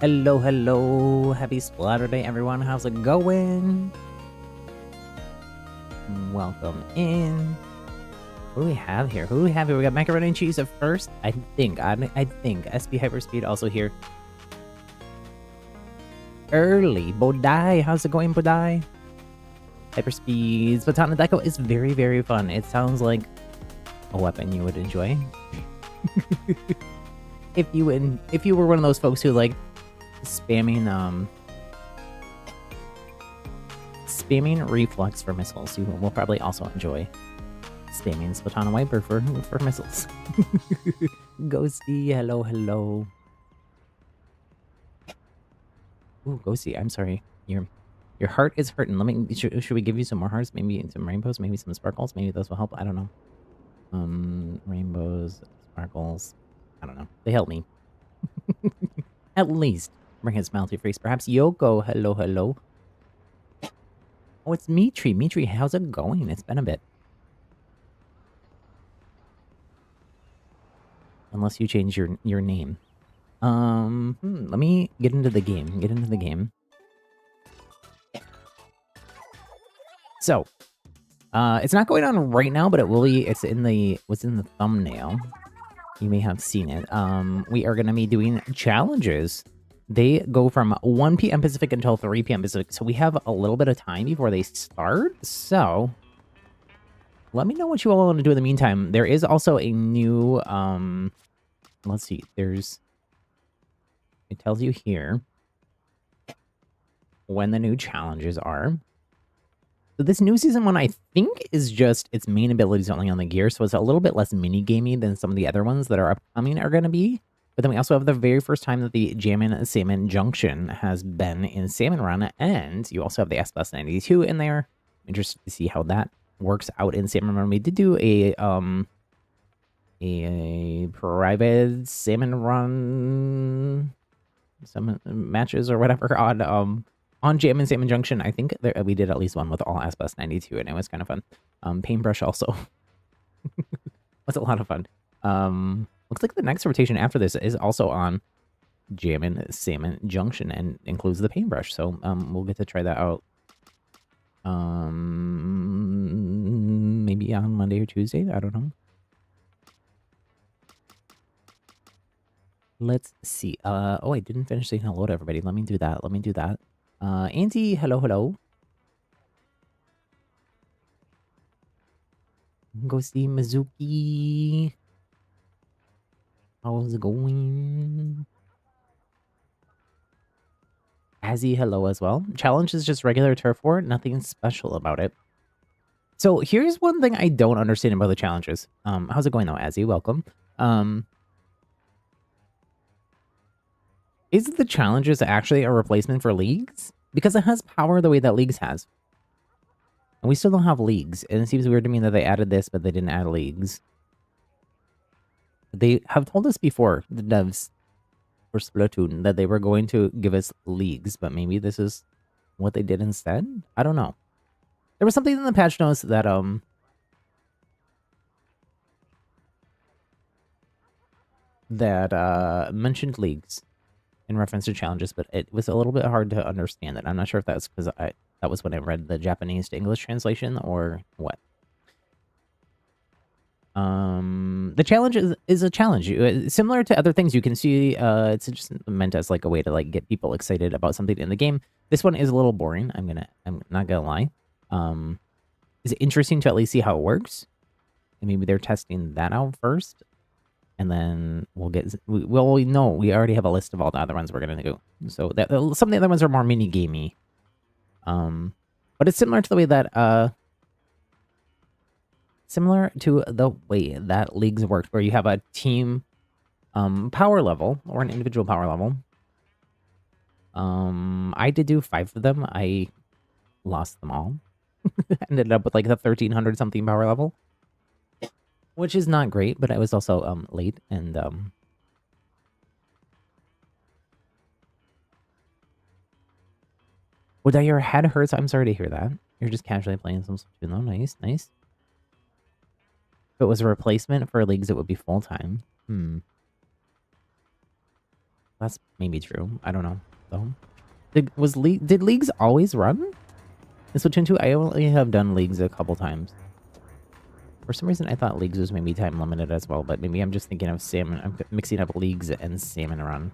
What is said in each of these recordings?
Hello, hello. Happy Splatter Day, everyone. How's it going? Welcome in. Who do we have here? We got macaroni and cheese at first. I think. SP Hyperspeed also here. Early. Bodai. How's it going, Bodai? Hyperspeed. Splatoon Deco is very, very fun. It sounds like a weapon you would enjoy. If you were one of those folks who like spamming reflux for missiles, you will probably also enjoy spamming Splatoon Wiper for missiles. Ghosty, hello. Ooh, Ghosty, I'm sorry. Your heart is hurting. Should we give you some more hearts? Maybe some rainbows, maybe some sparkles, maybe those will help. I don't know. Rainbows, sparkles. I don't know. They help me. At least bring a smile to your face. Perhaps Yoko, hello. Oh, it's Mitri. Mitri, how's it going? It's been a bit. Unless you change your name. Let me get into the game. So, it's not going on right now, but it will be. It's in the thumbnail. You may have seen it. We are going to be doing challenges. They go from 1 p.m. Pacific until 3 p.m. Pacific, so we have a little bit of time before they start. So, let me know what you all want to do in the meantime. There is also a new, let's see, it tells you here when the new challenges are. So this new season one, I think, is just its main abilities only on the gear, so it's a little bit less mini-gamey than some of the other ones that are upcoming are going to be. But then we also have the very first time that the Jammin' Salmon Junction has been in Salmon Run, and you also have the S+92 in there. I'm interested to see how that works out in Salmon Run. We did do a private Salmon Run some matches or whatever on Jammin' Salmon Junction. I think we did at least one with all S+92, and it was kind of fun. Paintbrush also was a lot of fun. Looks like the next rotation after this is also on Jammin' Salmon Junction and includes the paintbrush. So we'll get to try that out. Maybe on Monday or Tuesday. I don't know. Let's see. Oh, I didn't finish saying hello to everybody. Let me do that. Auntie, hello. Ghosty Mizuki. How's it going? Azzy, hello as well. Challenge is just regular turf war. Nothing special about it. So here's one thing I don't understand about the challenges. How's it going though, Azzy? Welcome. Is the challenges actually a replacement for leagues? Because it has power the way that leagues has. And we still don't have leagues. And it seems weird to me that they added this, but they didn't add leagues. They have told us before, the devs for Splatoon, that they were going to give us leagues, but maybe this is what they did instead? I don't know. There was something in the patch notes that mentioned leagues in reference to challenges, but it was a little bit hard to understand it. I'm not sure if that's because that was when I read the Japanese to English translation or what. The challenge is a challenge. Similar to other things you can see, it's just meant as like a way to like get people excited about something in the game. This one is a little boring. I'm not gonna lie. It's interesting to at least see how it works. And maybe they're testing that out first. And then we'll know. We already have a list of all the other ones we're gonna do. So that some of the other ones are more mini gamey. But it's similar to the way that leagues worked, where you have a team power level or an individual power level. I did do 5 of them. I lost them all. Ended up with like the 1300 something power level, which is not great, but I was also late and well, that your head hurts. I'm sorry to hear that. You're just casually playing some Splatoon though. Nice. If it was a replacement for leagues, it would be full time. That's maybe true. I don't know, though. Did leagues always run? In Splatoon 2, I only have done leagues a couple times. For some reason, I thought leagues was maybe time limited as well, but maybe I'm just thinking of salmon. I'm mixing up leagues and salmon run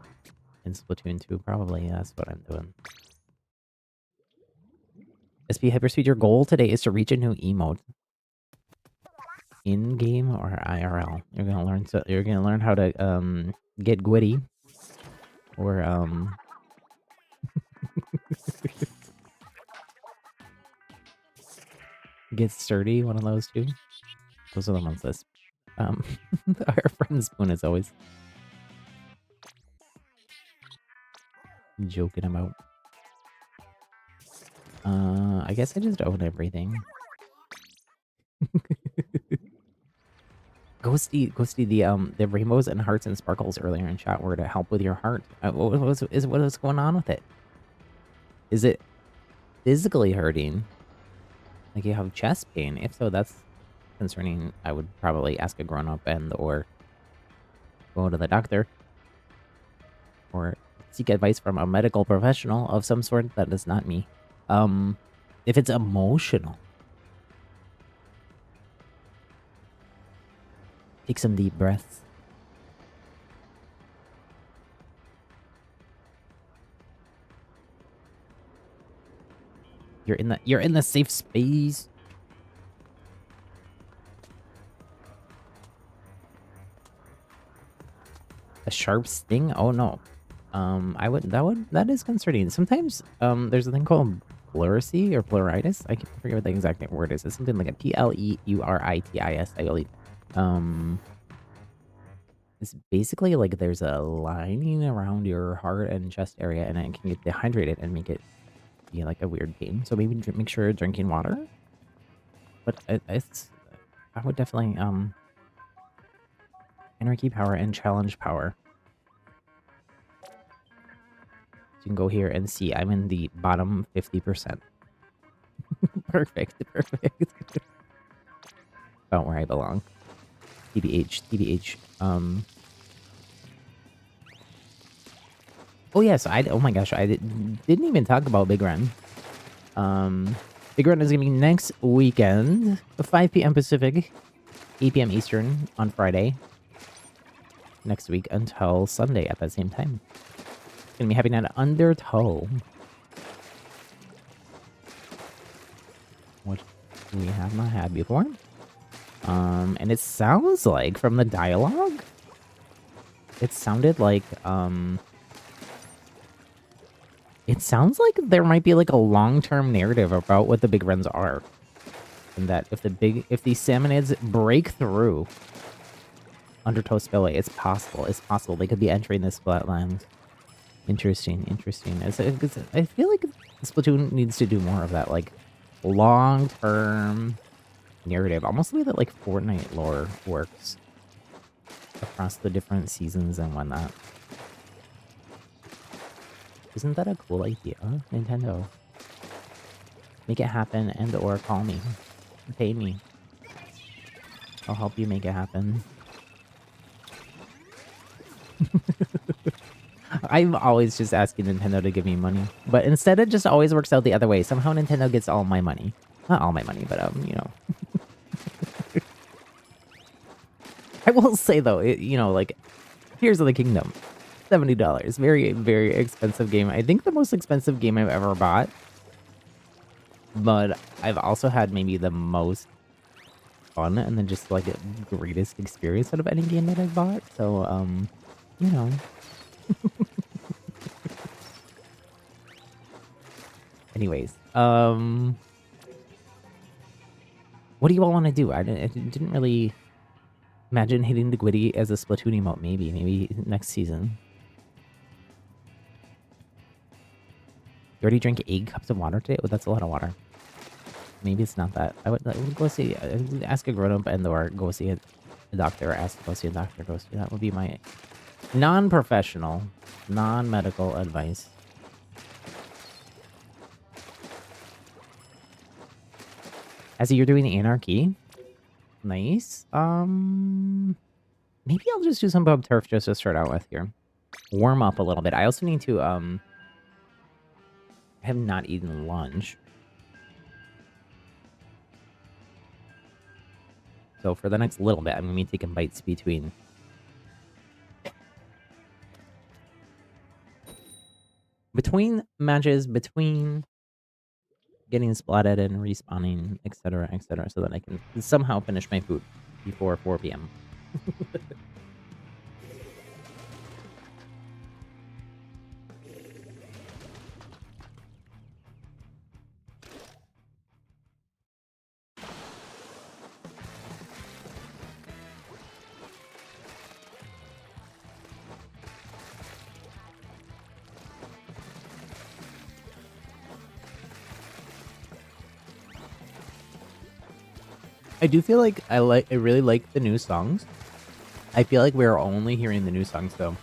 in Splatoon 2. Probably that's what I'm doing. SP Hyperspeed, your goal today is to reach a new emote. In game or IRL. You're gonna learn how to get gwitty. Or get sturdy, one of those two. Those are the ones that our friend Spoon is always joking about. I guess I just own everything. Ghosty, the rainbows and hearts and sparkles earlier in chat were to help with your heart. What's going on with it? Is it physically hurting? Like you have chest pain? If so, that's concerning. I would probably ask a grown-up or go to the doctor. Or seek advice from a medical professional of some sort. That is not me. If it's emotional, take some deep breaths. You're in the safe space. A sharp sting? Oh no. That is concerning. Sometimes there's a thing called pleurisy or pleuritis. I can't forget what the exact word is. It's something like a pleuritis, I believe. It's basically like there's a lining around your heart and chest area, and it can get dehydrated and make it be like a weird pain. So maybe make sure you're drinking water. But I would definitely anarchy power and challenge power. You can go here and see I'm in the bottom 50%. Perfect. About where I belong. TBH. Oh yes, oh my gosh, I didn't even talk about Big Run. Big Run is gonna be next weekend, 5 p.m. Pacific, 8 p.m. Eastern on Friday. Next week until Sunday at that same time. It's gonna be happening at Undertow. What we have not had before. And it sounds like from the dialogue, it sounded like it sounds like there might be like a long-term narrative about what the big runs are. And that if the salmonids break through Undertow Spillway, it's possible. They could be entering this flatland. Interesting. I feel like Splatoon needs to do more of that, like, long-term narrative. Almost the way that, like, Fortnite lore works. Across the different seasons and whatnot. Isn't that a cool idea, Nintendo? Make it happen or call me. Pay me. I'll help you make it happen. I'm always just asking Nintendo to give me money. But instead it just always works out the other way. Somehow Nintendo gets all my money. Not all my money, but, you know. I will say, though, like, Tears of the Kingdom. $70. Very, very expensive game. I think the most expensive game I've ever bought. But I've also had maybe the most fun and then just, like, the greatest experience out of any game that I've bought. So, you know. Anyways, what do you all want to do? I didn't really imagine hitting the Gwitty as a Splatoon emote. Maybe next season. You already drank 8 cups of water today? Oh, that's a lot of water. Maybe it's not that. I would go see, ask a grown-up or go see a doctor, or ask to go see a doctor. That would be my non-professional, non-medical advice. As you're doing the anarchy. Nice. Maybe I'll just do some bub turf just to start out with here. warm up a little bit. I also need to I have not eaten lunch. So for the next little bit, I'm gonna be taking bites between matches, between getting splatted and respawning, etc., so that I can somehow finish my food before 4 p.m. I do feel like I really like the new songs. I feel like we're only hearing the new songs though.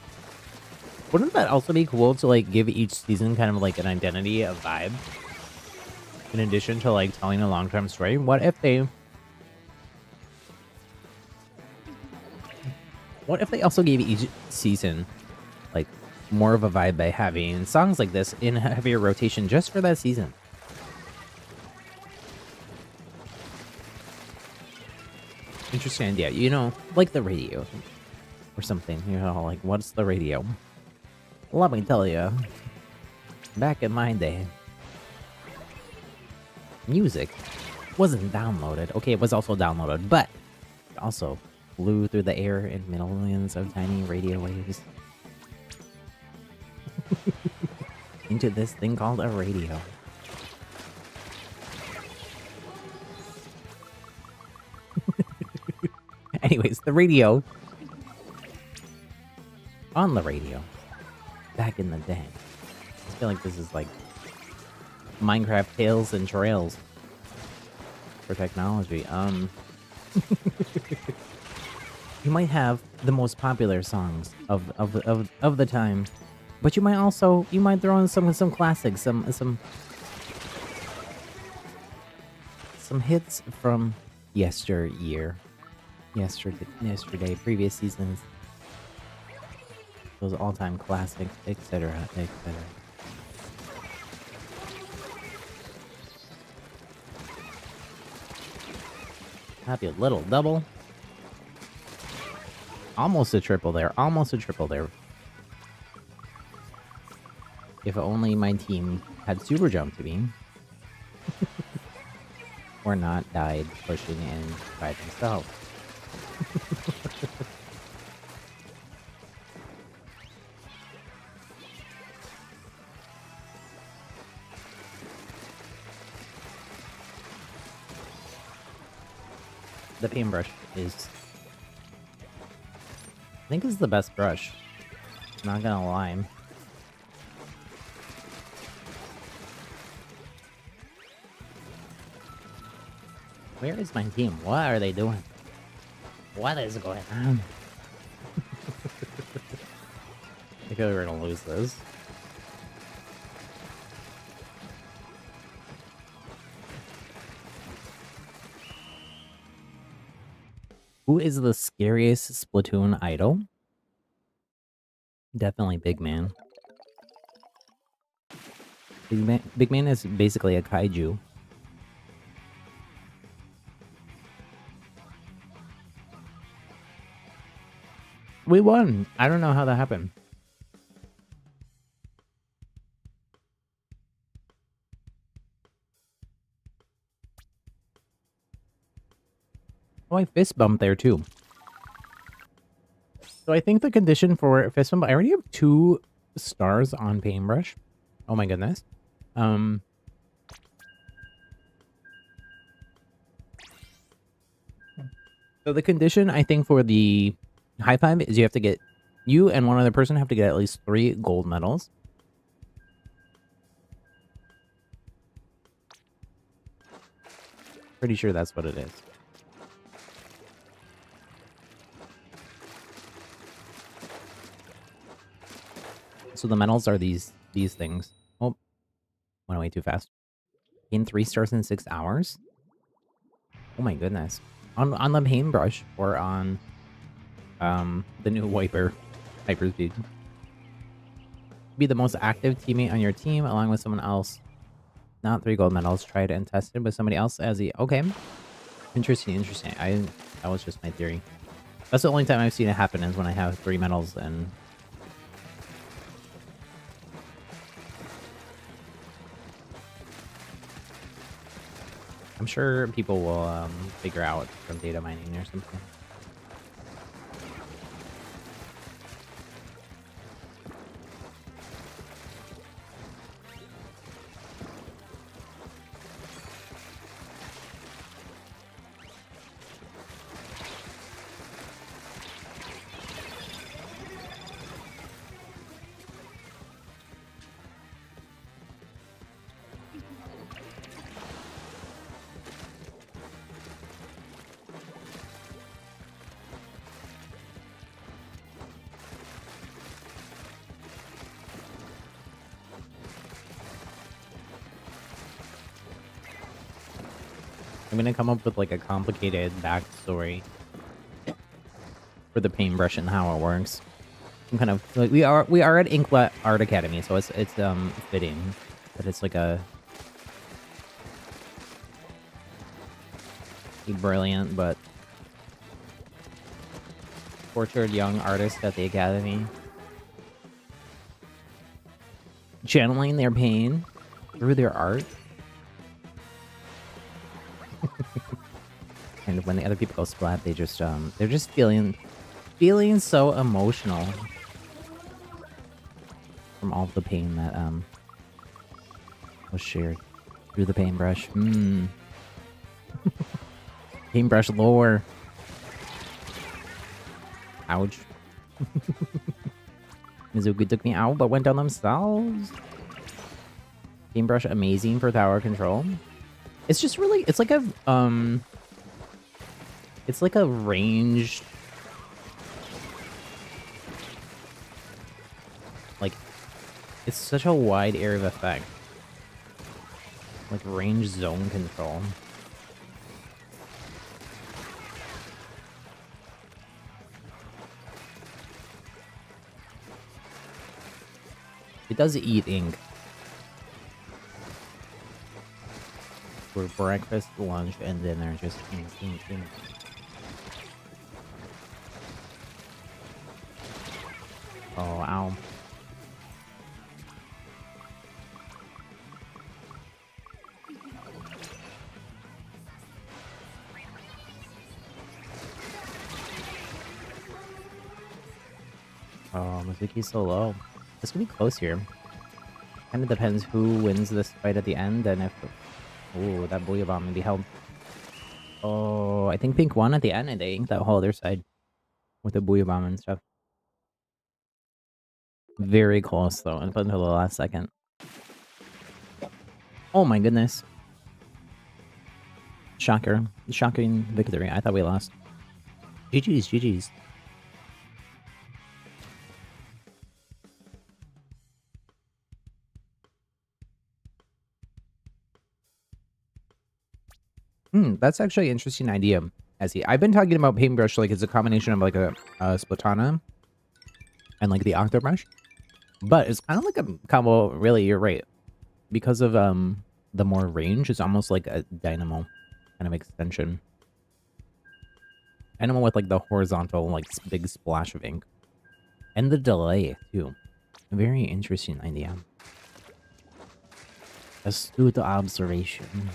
Wouldn't that also be cool to like give each season kind of like an identity, a vibe? In addition to like telling a long-term story, what if they also gave each season like more of a vibe by having songs like this in heavier rotation just for that season? Interesting idea. You know, like the radio or something. You know, like what's the radio? Let me tell you, back in my day, music wasn't downloaded. Okay, it was also downloaded, but it also flew through the air in millions of tiny radio waves into this thing called a radio. Anyways, the radio. On the radio. Back in the day. I feel like this is like Minecraft tales and trails for technology. You might have the most popular songs of the time, but you might throw in some classics, some hits from yesterday, previous seasons, those all-time classics, etc., etc. Happy little double. Almost a triple there. Almost a triple there. If only my team had super jump to me. Or not died pushing in by themselves. The paintbrush is... I think it's the best brush. Not gonna lie. Where is my team? What are they doing? What is going on? I feel like we're gonna lose this. Who is the scariest Splatoon idol? Definitely Big Man. Big Man is basically a kaiju. We won! I don't know how that happened. Oh, I fist bumped there too. So I think the condition for fist bump... I already have 2 stars on paintbrush. Oh my goodness. So the condition, I think, for the high five is you have to get... You and one other person have to get at least 3 gold medals. Pretty sure that's what it is. So the medals are these things. Oh, went away too fast. Gain 3 stars in 6 hours. Oh my goodness. On the paintbrush or on the new wiper hyperspeed. Be the most active teammate on your team, along with someone else. Not 3 gold medals. Tried and tested with somebody else as the okay. Interesting, interesting. That was just my theory. That's the only time I've seen it happen is when I have 3 medals and I'm sure people will figure out from data mining or something. I'm gonna come up with like a complicated backstory for the paintbrush and how it works. I'm kind of like we are at Inklet Art Academy, so it's fitting that it's like a brilliant but tortured young artist at the academy, channeling their pain through their art. And when the other people go splat, they just they're just feeling so emotional from all the pain that was shared through the paintbrush. Paintbrush lore. Ouch. Mizuki took me out but went down themselves. Paintbrush amazing for tower control. It's just really it's like a ranged, like, it's such a wide area of effect. Like, range zone control. It does eat ink. For breakfast, lunch, and dinner, just ink, ink, ink. Oh, ow. Oh, Mizuki's so low. It's gonna be close here. Kind of depends who wins this fight at the end, and if... Ooh, that Booyah Bomb maybe helped. Oh, I think Pink won at the end, and they inked that whole other side with the Booyah Bomb and stuff. Very close, though, until the last second. Oh my goodness. Shocker. Shocking victory. I thought we lost. GG's, GG's. That's actually an interesting idea, Ezzy. I've been talking about paintbrush like it's a combination of like a Splatana and like the Octobrush. But it's kind of like a combo, really, you're right. Because of the more range, it's almost like a dynamo kind of extension. Dynamo with like the horizontal, like big splash of ink. And the delay, too. A very interesting idea. Astute observation.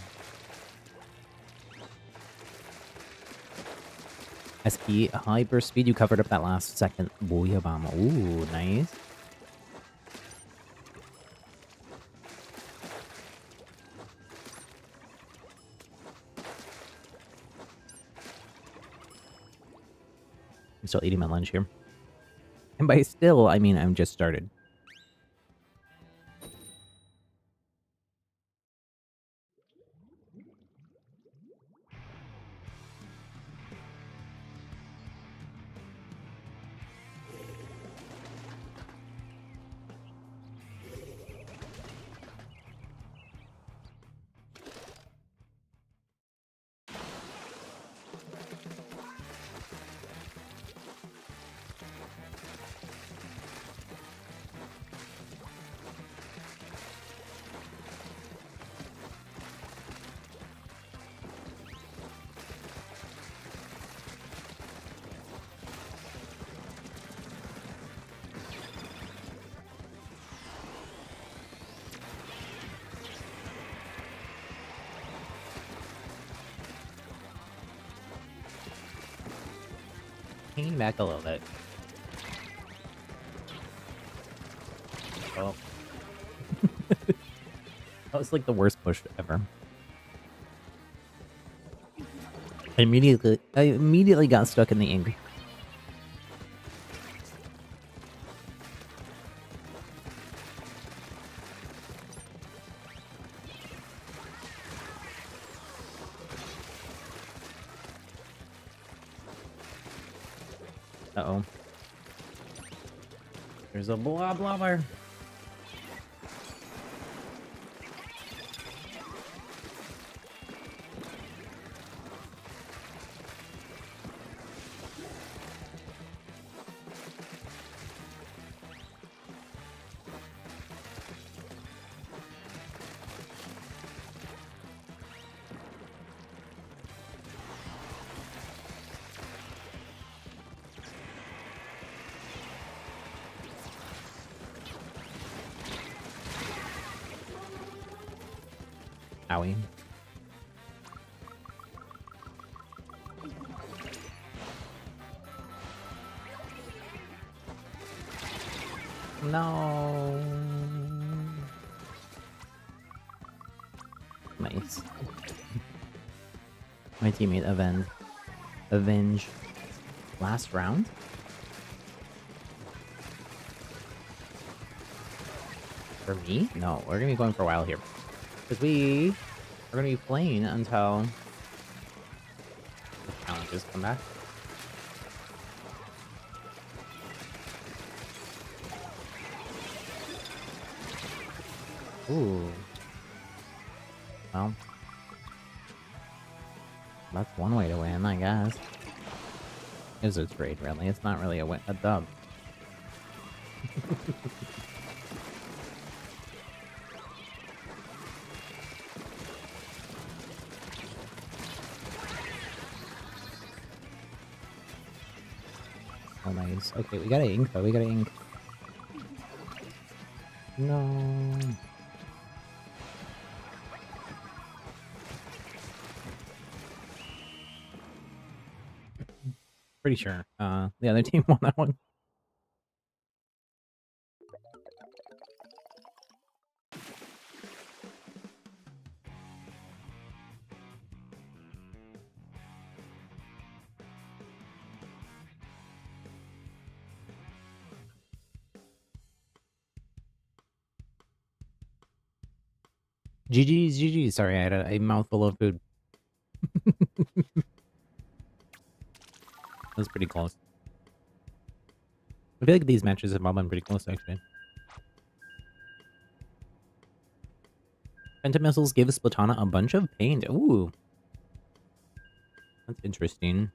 SP hyper speed, you covered up that last second Booyah Bomb. Ooh, nice. I'm still eating my lunch here. And by still, I mean I'm just started. came back a little bit. Oh. That was like the worst push ever. I immediately got stuck in the ink. Uh-oh. There's a blobber. Owie. No. Nice. My teammate avenge. Last round? For me? No, we're gonna be going for a while here. Because we are going to be playing until the challenges come back. Ooh. Well. That's one way to win, I guess. It's a trade, really. It's not really a dub. Oh, nice. Okay, we got an ink, though. We got an ink. No. Pretty sure. The other team won that one. GG's. Sorry, I had a mouthful of food. That was pretty close. I feel like these matches have all been pretty close, actually. Phantom missiles give Splatana a bunch of paint. Ooh. That's interesting.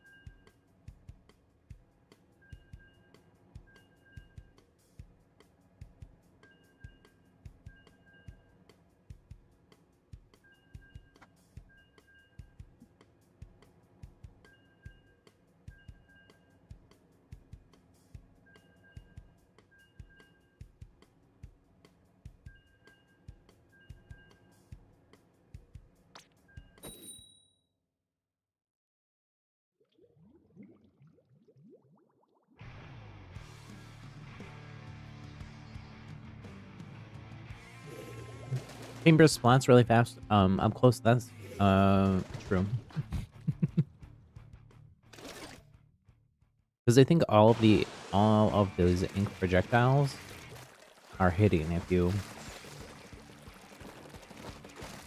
Chamber splats really fast. Up close, that's true. Because I think all of those ink projectiles are hitting if you...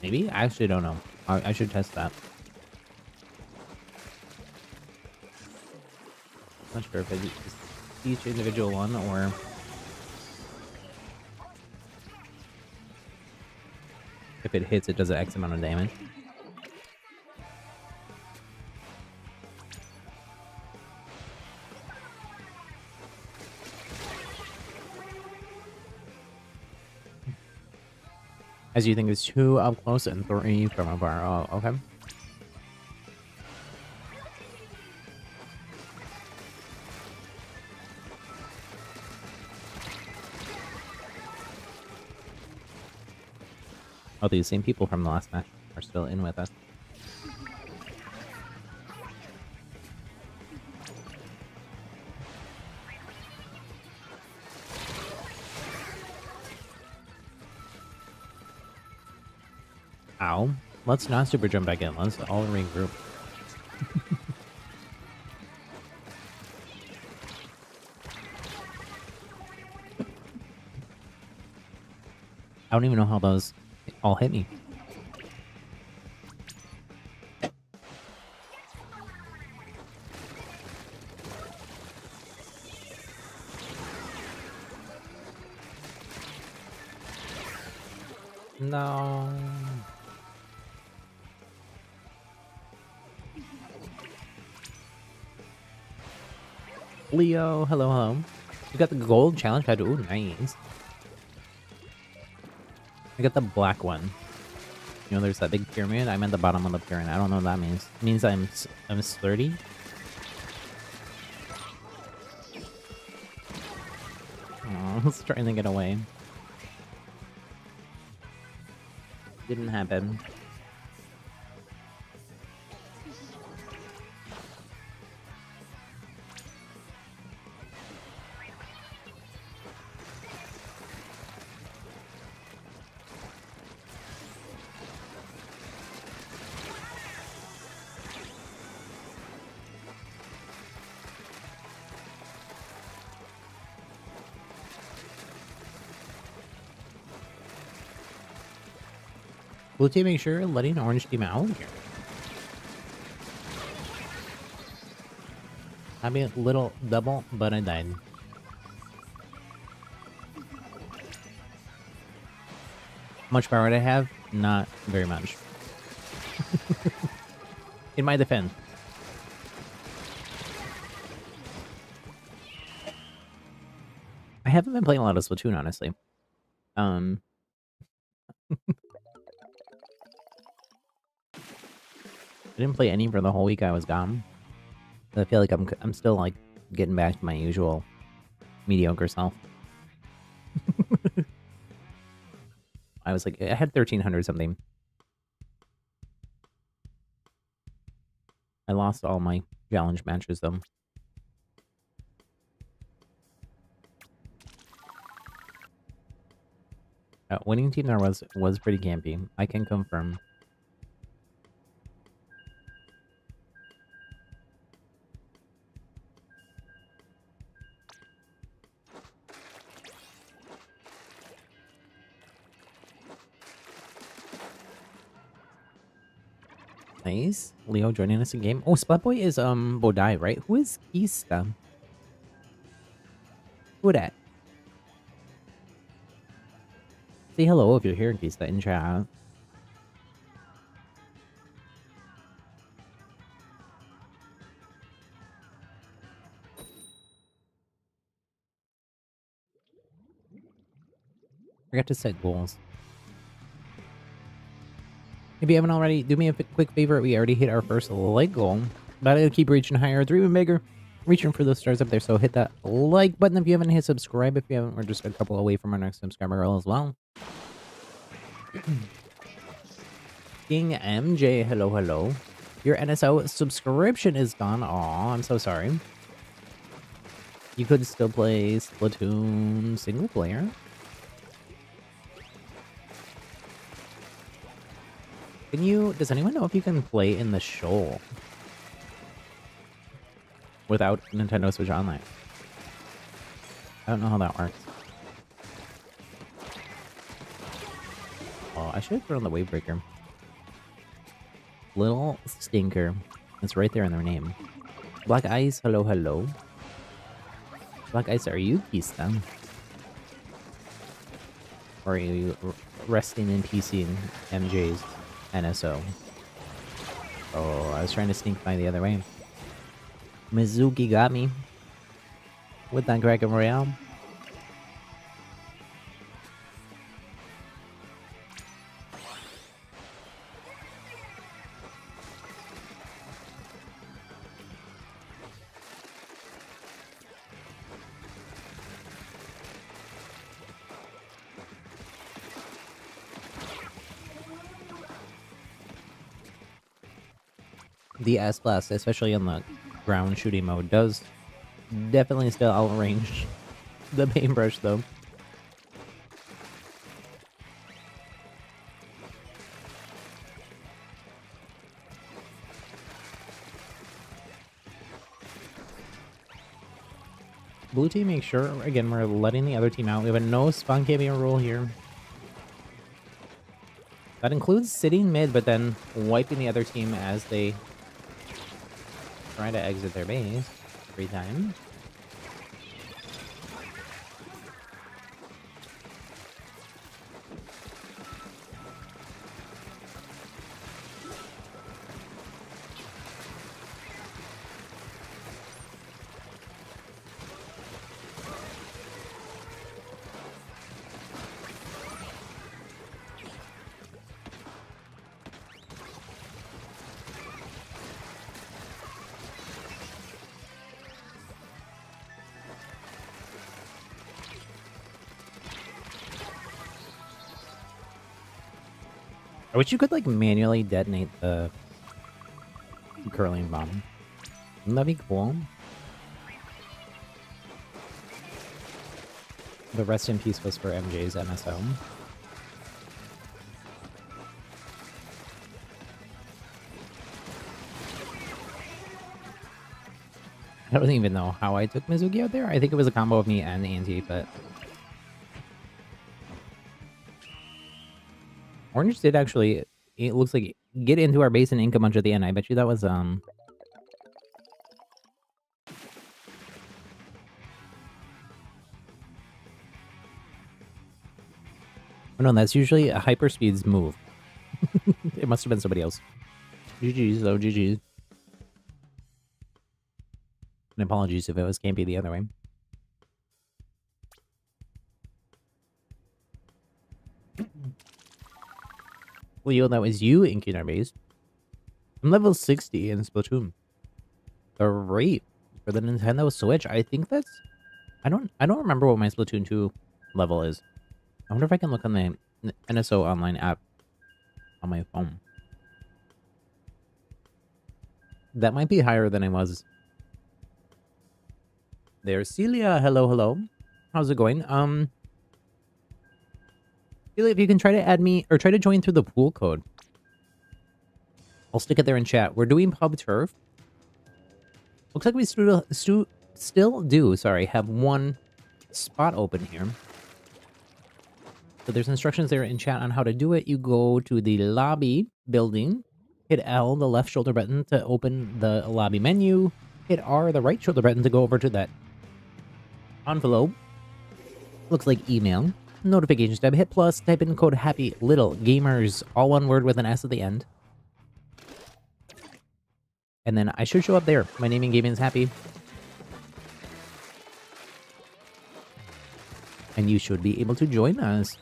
Maybe? I actually don't know. I should test that. Not sure if it's each individual one or... If it hits, it does an X amount of damage. As you think it's 2 up close and 3 from afar. Oh, okay. Oh, these same people from the last match are still in with us. Ow. Let's not super jump back in. Let's all regroup. I don't even know how those all hit me. No. Leo, hello, hello. You got the gold challenge pad. Ooh, nice. I got the black one. You know, there's that big pyramid. I'm at the bottom of the pyramid. I don't know what that means. It means I'm 30. Oh, let's try to get away. Didn't happen. Blue team, make sure letting orange team out here. I mean, little double, but I died. How much power do I have? Not very much. In my defense. I haven't been playing a lot of Splatoon, honestly. I didn't play any for the whole week I was gone. I feel like I'm still like getting back to my usual mediocre self. I was like, I had 1300 something. I lost all my challenge matches though. Winning team there was pretty campy. I can confirm. Nice. Leo joining us in game. Oh, Splatboy is Bodai, right? Who is Kista? Who that? Say hello if you're here, Kista, in chat. Forgot to set goals. If you haven't already, do me a quick favor. We already hit our first like goal. But I'll keep reaching higher. It's even bigger. Reaching for those stars up there. So hit that like button if you haven't hit subscribe. If you haven't, we're just a couple away from our next subscriber goal as well. King MJ, hello, hello. Your NSO subscription is gone. Aw, I'm so sorry. You could still play Splatoon single player. Can you, does anyone know if you can play in the shoal without Nintendo Switch Online? I don't know how that works. Oh, I should have thrown the wave breaker. Little stinker. It's right there in their name. Black Ice, hello, hello. Black Ice, are you Kista? Or are you resting in PC and MJ's NSO? Oh, I was trying to sneak by the other way. Mizuki got me with that Dragon Royale. The S-Blast, especially in the ground shooting mode, does definitely still outrange the paintbrush, though. Blue team, make sure, again, we're letting the other team out. We have a no spawn camping rule here. That includes sitting mid, but then wiping the other team as they try to exit their base every time. I wish you could, like, manually detonate the curling bomb. Wouldn't that be cool? The rest in peace was for MJ's MSO. I don't even know how I took Mizuki out there. I think it was a combo of me and Anti, but... Orange did actually, it looks like, get into our base and ink a bunch at the end. I bet you that was, Oh no, that's usually a hyperspeed's move. It must have been somebody else. GG's though, GG's. And apologies if it was campy the other way. Leo, that was you inking our base. I'm level 60 in Splatoon. The rate for the Nintendo Switch, I think that's... I don't remember what my Splatoon 2 level is. I wonder if I can look on the NSO online app on my phone. That might be higher than I was. There's Celia. Hello, hello. How's it going? Celia, if you can try to add me or try to join through the pool code. I'll stick it there in chat. We're doing pub turf. Looks like we still do, sorry, have one spot open here. So there's instructions there in chat on how to do it. You go to the lobby building, hit L, the left shoulder button, to open the lobby menu. Hit R, the right shoulder button, to go over to that envelope. Looks like email. Notifications tab. Hit plus, type in code Happy Little Gamers, all one word with an S at the end. And then I should show up there. My name in gaming is Happy. And you should be able to join us.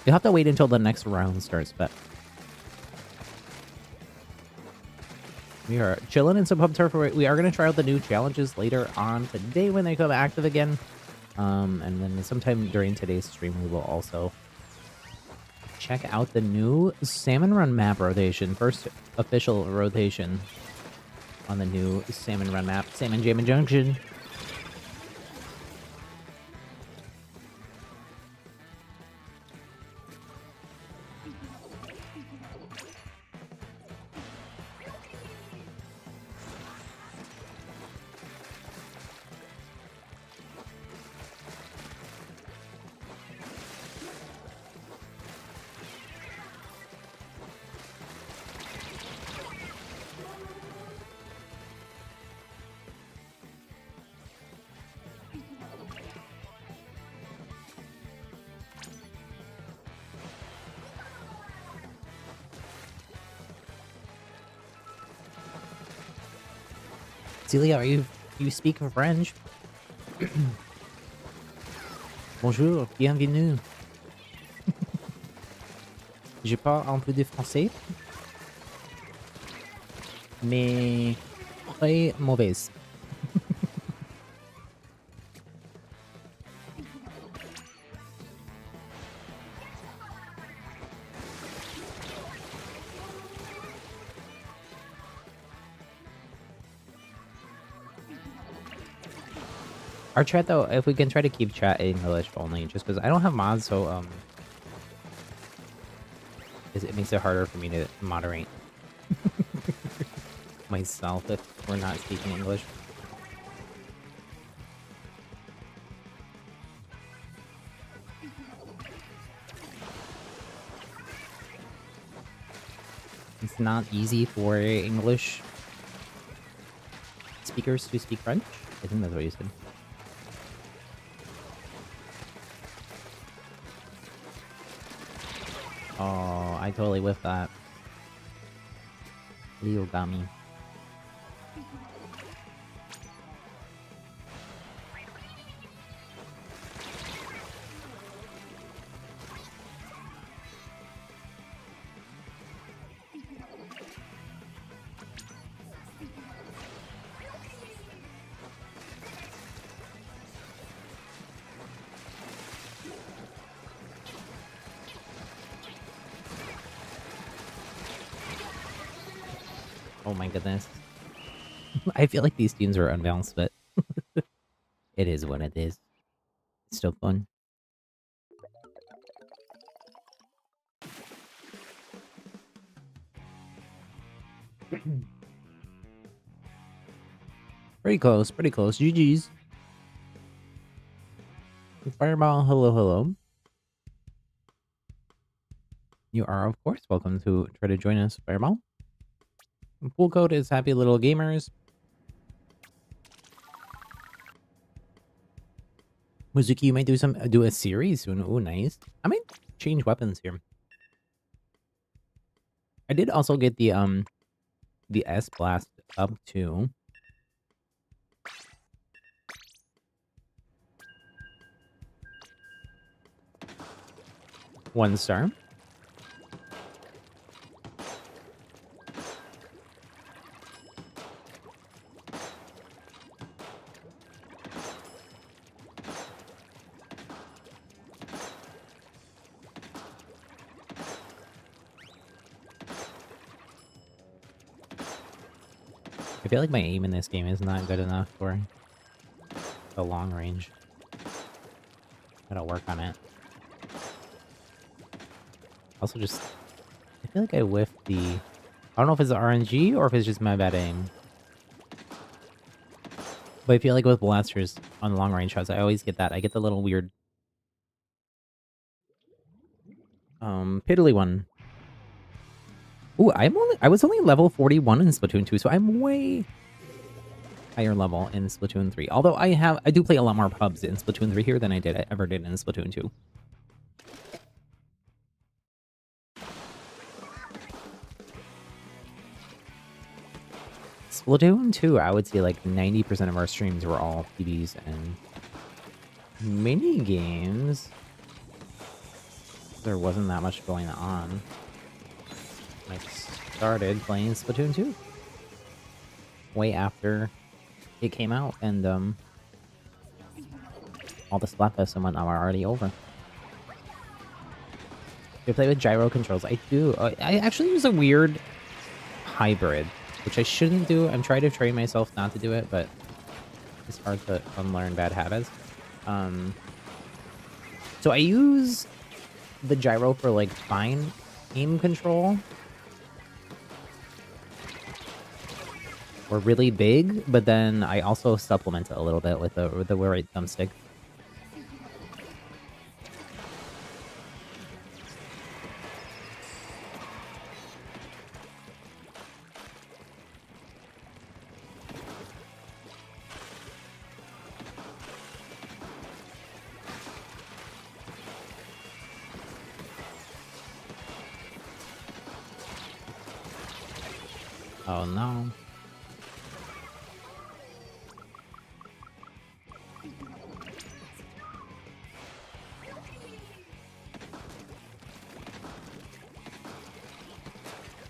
You'll have to wait until the next round starts, but... We are chilling in some pub turf. We are going to try out the new challenges later on today when they come active again. And then sometime during today's stream, we will also check out the new Salmon Run map rotation. First official rotation on the new Salmon Run map. Salmon Jammin' Junction. Celia, are you speak French? Bonjour, bienvenue. Je parle un peu de français, mais très mauvaise. Our chat, though, if we can try to keep chat in English only, just because I don't have mods, so it makes it harder for me to moderate myself if we're not speaking English. it's not easy for English speakers to speak French. I think that's what you said. Oh, I totally whiffed that. Leo got me. Oh my goodness. I feel like these tunes are unbalanced, but it is what it is. It's still fun. Pretty close, pretty close. GG's. Fireball, hello, hello. You are, of course, welcome to try to join us, Fireball. Pool code is happy little gamers. Mizuki, you might do a series soon. Oh, nice. I might change weapons here. I did also get the S blast up to 1 star. I feel like my aim in this game is not good enough for the long range. Gotta work on it. Also just, I feel like I whiffed the, I don't know if it's RNG or if it's just my bad aim. But I feel like with blasters on long range shots, I always get that. I get the little weird, piddly one. Ooh, I was only level 41 in Splatoon 2, so I'm way higher level in Splatoon 3. Although I do play a lot more pubs in Splatoon 3 here than I ever did in Splatoon 2. Splatoon 2, I would say like 90% of our streams were all PBs and mini games. There wasn't that much going on. I started playing Splatoon 2 way after it came out, and all the Splatfests and whatnot are already over. Do you play with gyro controls? I do. I actually use a weird hybrid, which I shouldn't do. I'm trying to train myself not to do it, but it's hard to unlearn bad habits. So I use the gyro for like fine aim control. Or really big, but then I also supplement it a little bit with the right thumbstick. Oh no.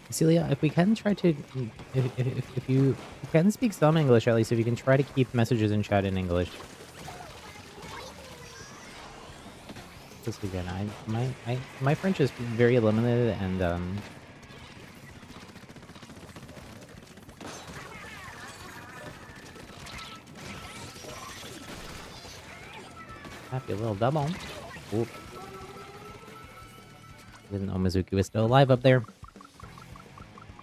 Celia, if we can try to, if you can speak some English, at least if you can try to keep messages in chat in English. Just again, my French is very limited, and happy little double. Oop. Didn't know Mizuki was still alive up there.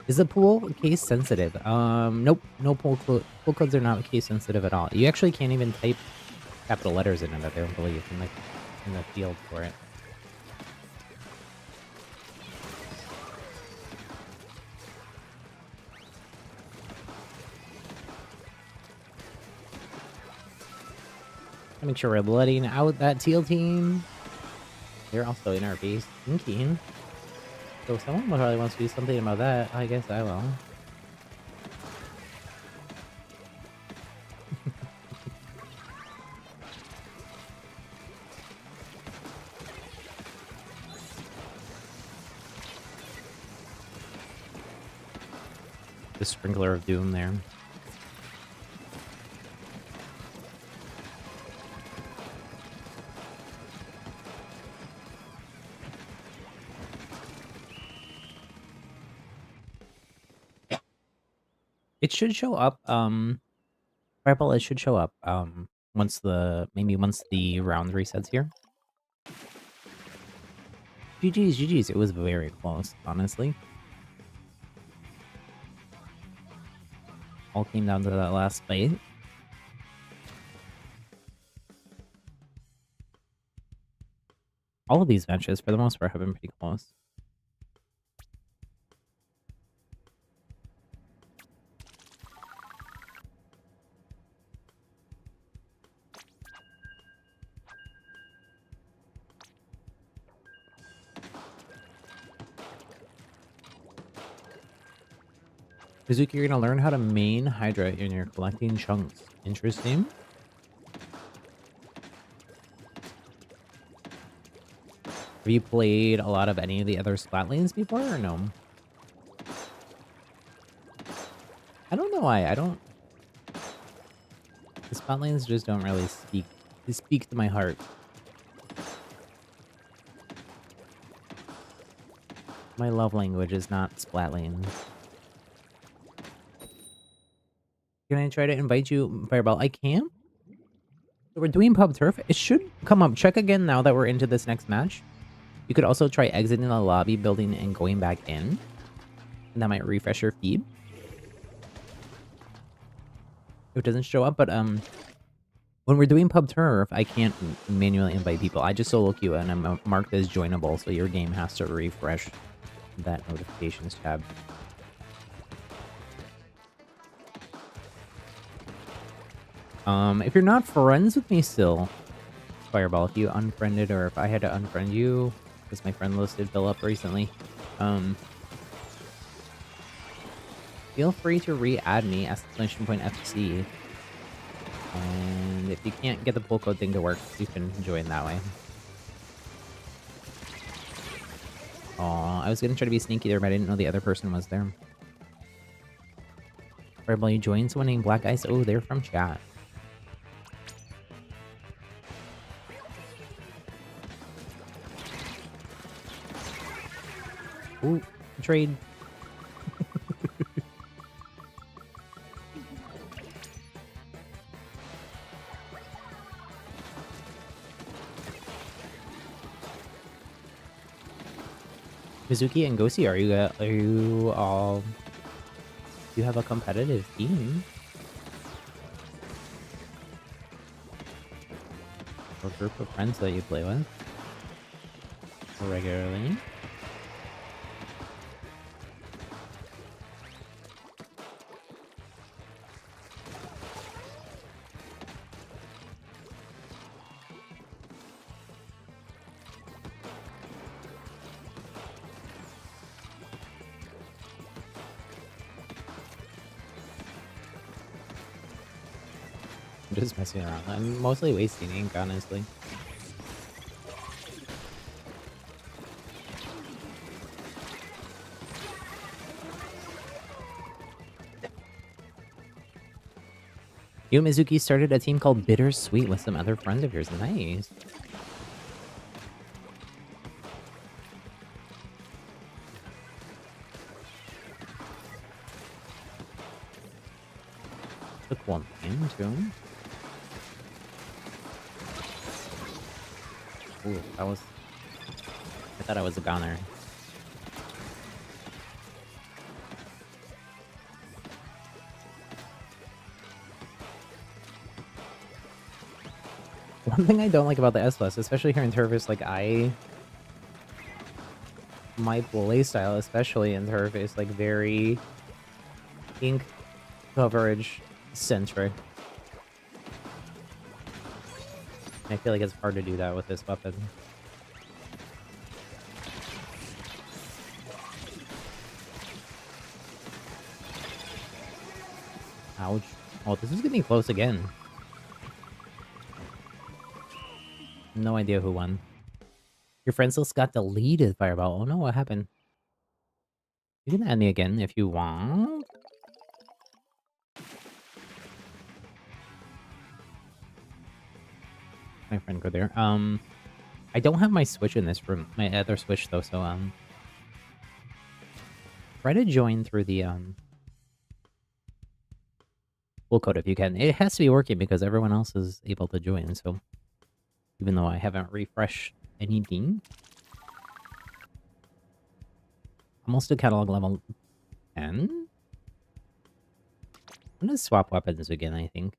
Is the pool case sensitive? Nope. No pool codes are not case sensitive at all. You actually can't even type capital letters in it, I don't believe, in the field for it. Make sure we're letting out that teal team. They're also in our base thinking. So if someone probably wants to do something about that, I guess I will. The sprinkler of doom there. It should show up, Fireball, it should show up, once the round resets here. GG's, it was very close, honestly. All came down to that last fight. All of these matches, for the most part, have been pretty close. Mizuki, you're gonna learn how to main Hydra and you're collecting chunks. Interesting. Have you played a lot of any of the other Splat lanes before, or no? I don't know why. The Splat lanes just don't really speak to my heart. My love language is not Splat lanes. Can I try to invite you, Fireball? I can. So we're doing pub turf. It should come up. Check again now that we're into this next match. You could also try exiting the lobby building and going back in. And that might refresh your feed. If it doesn't show up, but when we're doing pub turf, I can't manually invite people. I just solo queue and I'm marked as joinable, so your game has to refresh that notifications tab. If you're not friends with me still, Fireball, if you unfriended or if I had to unfriend you, because my friend list did fill up recently, feel free to re-add me, !FC. And if you can't get the pull code thing to work, you can join that way. Aw, I was gonna try to be sneaky there, but I didn't know the other person was there. Fireball, you joined someone named Black Ice? Oh, they're from chat. Ooh, trade. Mizuki and Gosi, are you all... You have a competitive team? Or group of friends that you play with? Regularly? I'm just messing around. I'm mostly wasting ink, honestly. You, Mizuki, started a team called Bittersweet with some other friends of yours. Nice. Took one in, too. Ooh, that was... I thought I was a goner. One thing I don't like about the S-Bus, especially here in Turf, is like my playstyle, especially in Turf, is like very ink coverage centric. I feel like it's hard to do that with this weapon. Ouch. Oh, this is getting close again. No idea who won. Your friends list got deleted, Fireball. Oh no, what happened? You can add me again if you want. My friend go there. I don't have my Switch in this room. My other Switch though, so try to join through the full code if you can. It has to be working because everyone else is able to join, so even though I haven't refreshed anything. Almost to catalog level 10. I'm gonna swap weapons again, I think.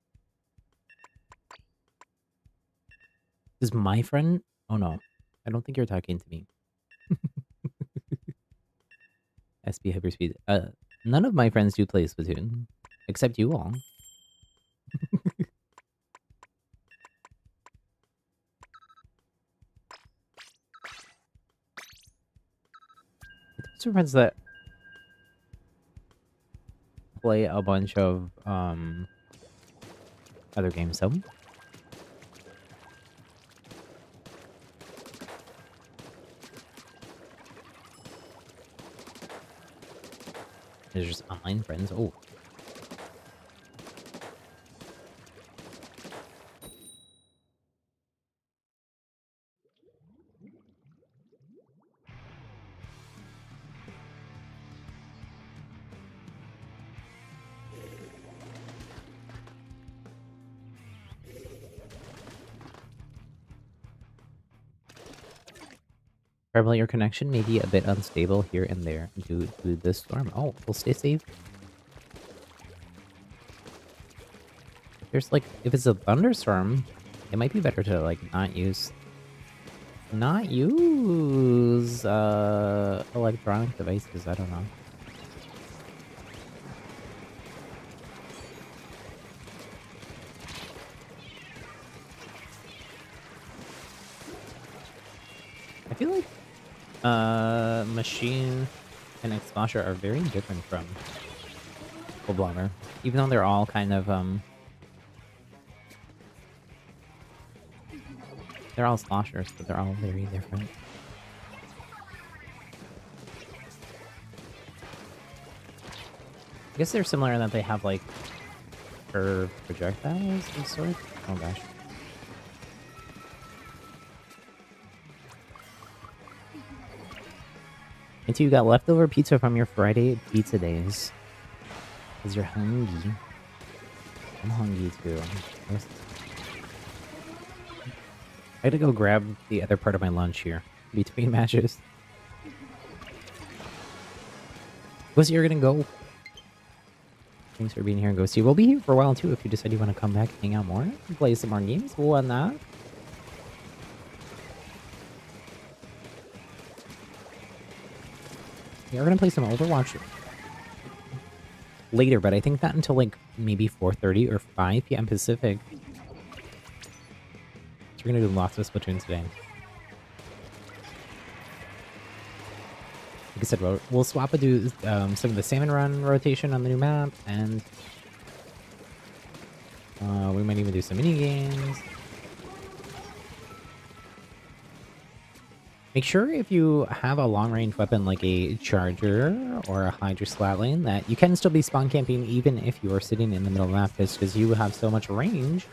Is my friend? Oh no. I don't think you're talking to me. SB Hyperspeed. None of my friends do play Splatoon. Except you all. Some friends that play a bunch of other games though. There's just online friends. Oh. Probably your connection may be a bit unstable here and there due to the storm. Oh, we'll stay safe. There's like, if it's a thunderstorm, it might be better to like not use electronic devices. I don't know. I feel like Machine and Exposure are very different from Full Blogger, even though they're all kind of they're all sloshers, but they're all very different. I guess they're similar in that they have like curved projectiles of sorts. Oh gosh. And so you got leftover pizza from your Friday pizza days. Because you're hungry. I'm hungry too. I gotta go grab the other part of my lunch here. Between matches. Ghosty, you're gonna go. Thanks for being here, Ghosty. We'll be here for a while too if you decide you want to come back and hang out more. Play some more games. Why not? Yeah, we're gonna play some Overwatch later, but I think not until like maybe 4:30 or 5 p.m. Pacific. So we're gonna do lots of Splatoon today. Like I said, we'll swap and do some of the Salmon Run rotation on the new map, and we might even do some mini games. Make sure if you have a long-range weapon like a Charger or a Hydra Slatline that you can still be spawn camping even if you are sitting in the middle of the map, because you have so much range.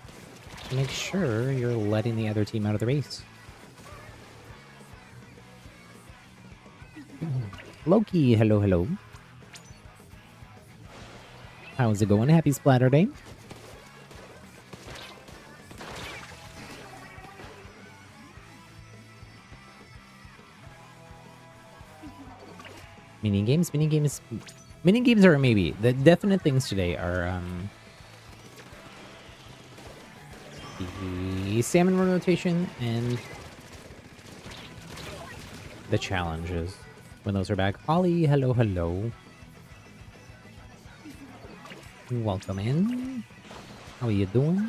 Make sure you're letting the other team out of the race. Loki, hello, hello. How's it going? Happy Splatter Day. Mini games are a maybe. The definite things today are the Salmon Run rotation and the challenges. When those are back. Holly, hello, hello. Welcome in. How are you doing?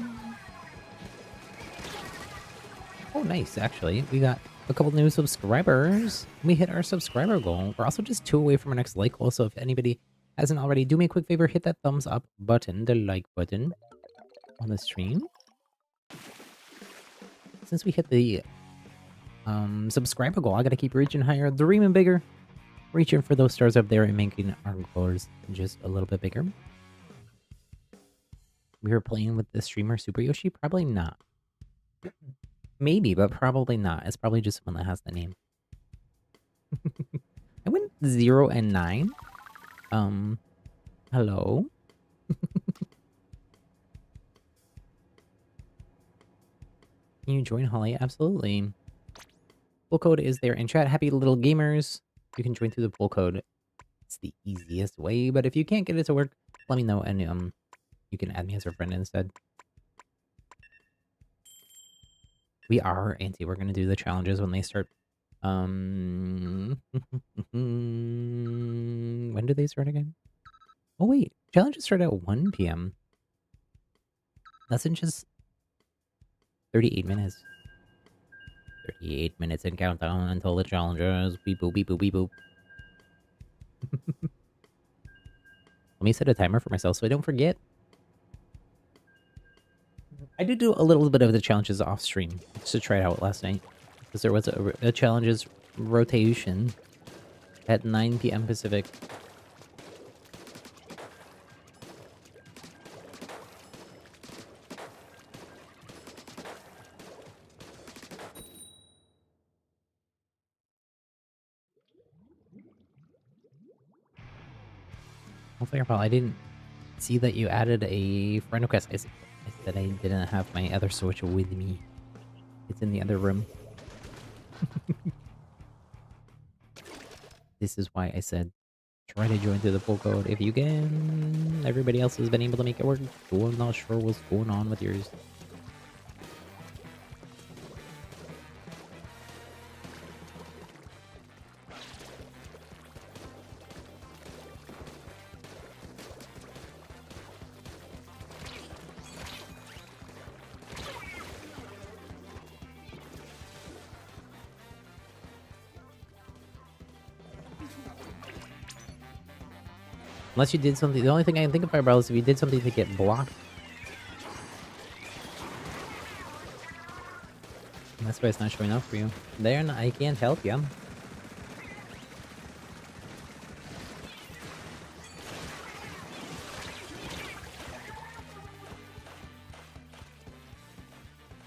Oh, nice. Actually, we got a couple new subscribers. We hit our subscriber goal. We're also just 2 away from our next like goal. So if anybody hasn't already, do me a quick favor, hit that thumbs up button, the like button on the stream. Since we hit the subscriber goal, I gotta keep reaching higher, dreaming bigger, reaching for those stars up there and making our goals just a little bit bigger. We were playing with the streamer Super Yoshi? Probably not. Maybe, but probably not. It's probably just one that has the name. I went 0 and 9. Hello? Can you join Holly? Absolutely. Full code is there in chat. Happy little gamers. You can join through the full code. It's the easiest way, but if you can't get it to work, let me know and you can add me as a friend instead. We are anti. We're gonna do the challenges when they start. When do they start again? Oh wait, challenges start at 1 p.m. That's in just 38 minutes. 38 minutes and countdown until the challenges. Beep boop, beep boop, beep boop. Let me set a timer for myself so I don't forget. I did do a little bit of the challenges off stream just to try it out last night. Because there was a challenges rotation at 9 p.m. Pacific. Hopefully, I didn't see that you added a friend request. I said I didn't have my other Switch with me. It's in the other room. This is why I said try to join through the full code if you can. Everybody else has been able to make it work. So I'm not sure what's going on with yours. Unless you did something. The only thing I can think of, Fireball, is if you did something to get blocked. And that's why it's not showing up for you. There, I can't help you.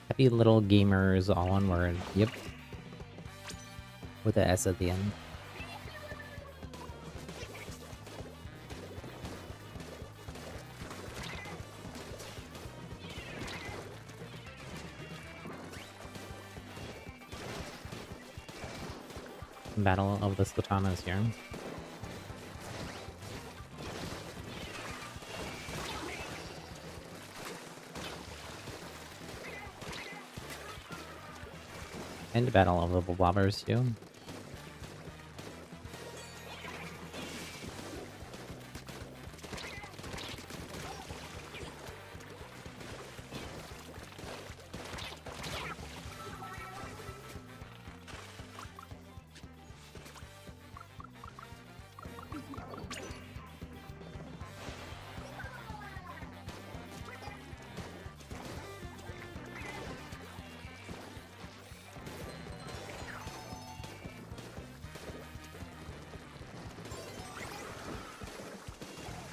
Happy little gamers, all one word. Yep. With the S at the end. Battle of the Slatanas here. And Battle of the Blobbers too.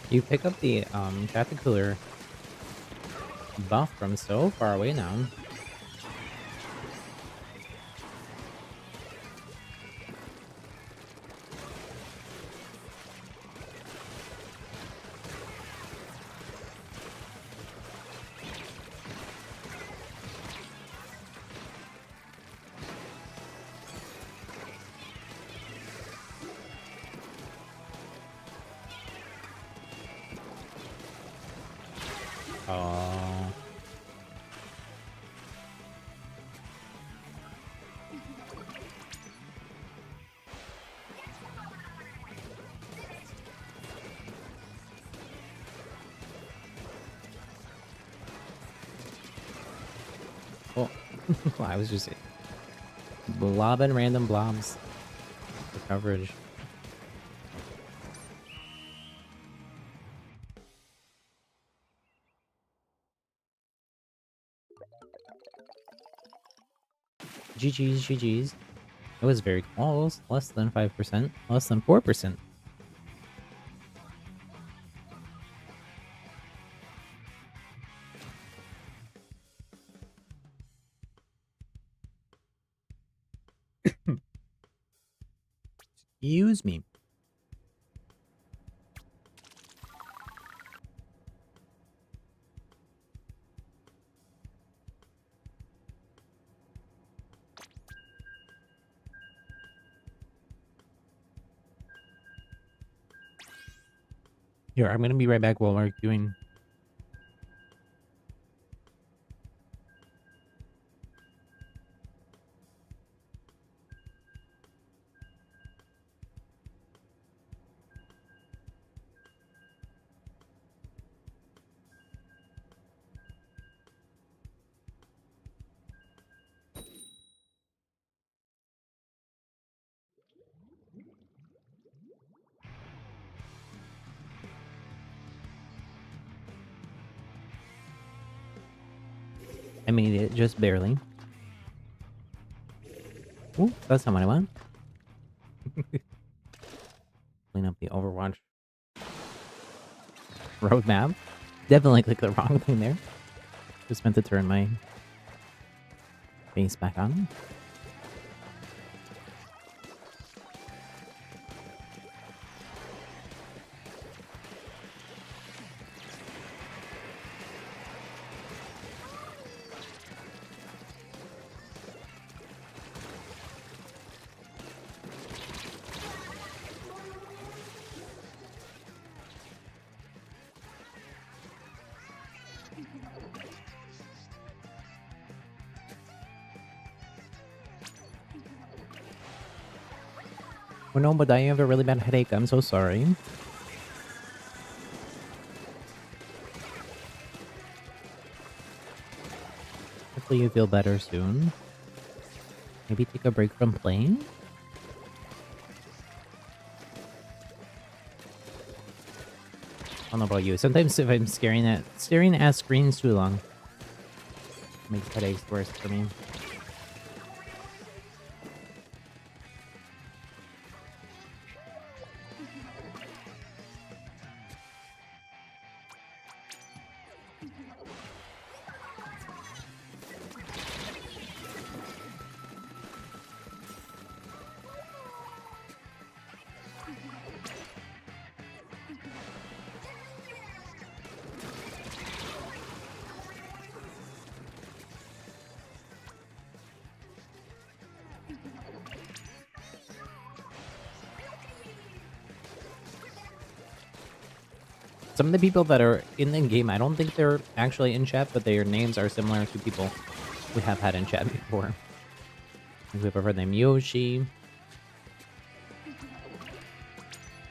You pick up the traffic cooler buff from so far away now. Oh. Well, I was just Blobbing random blobs for coverage. GG's, GG's. It was very close. Less than 5%. Less than 4%. Excuse me. Here, I'm gonna be right back while we're doing. I made it just barely. Ooh, that's not what I want. Clean up the Overwatch roadmap. Definitely clicked the wrong thing there. Just meant to turn my face back on. Oh no, but I have a really bad headache. I'm so sorry. Hopefully you feel better soon. Maybe take a break from playing? I don't know about you. Sometimes if I'm staring at screens too long, it makes headaches worse for me. Some of the people that are in the game, I don't think they're actually in chat, but their names are similar to people we have had in chat before. We have a friend named Yoshi.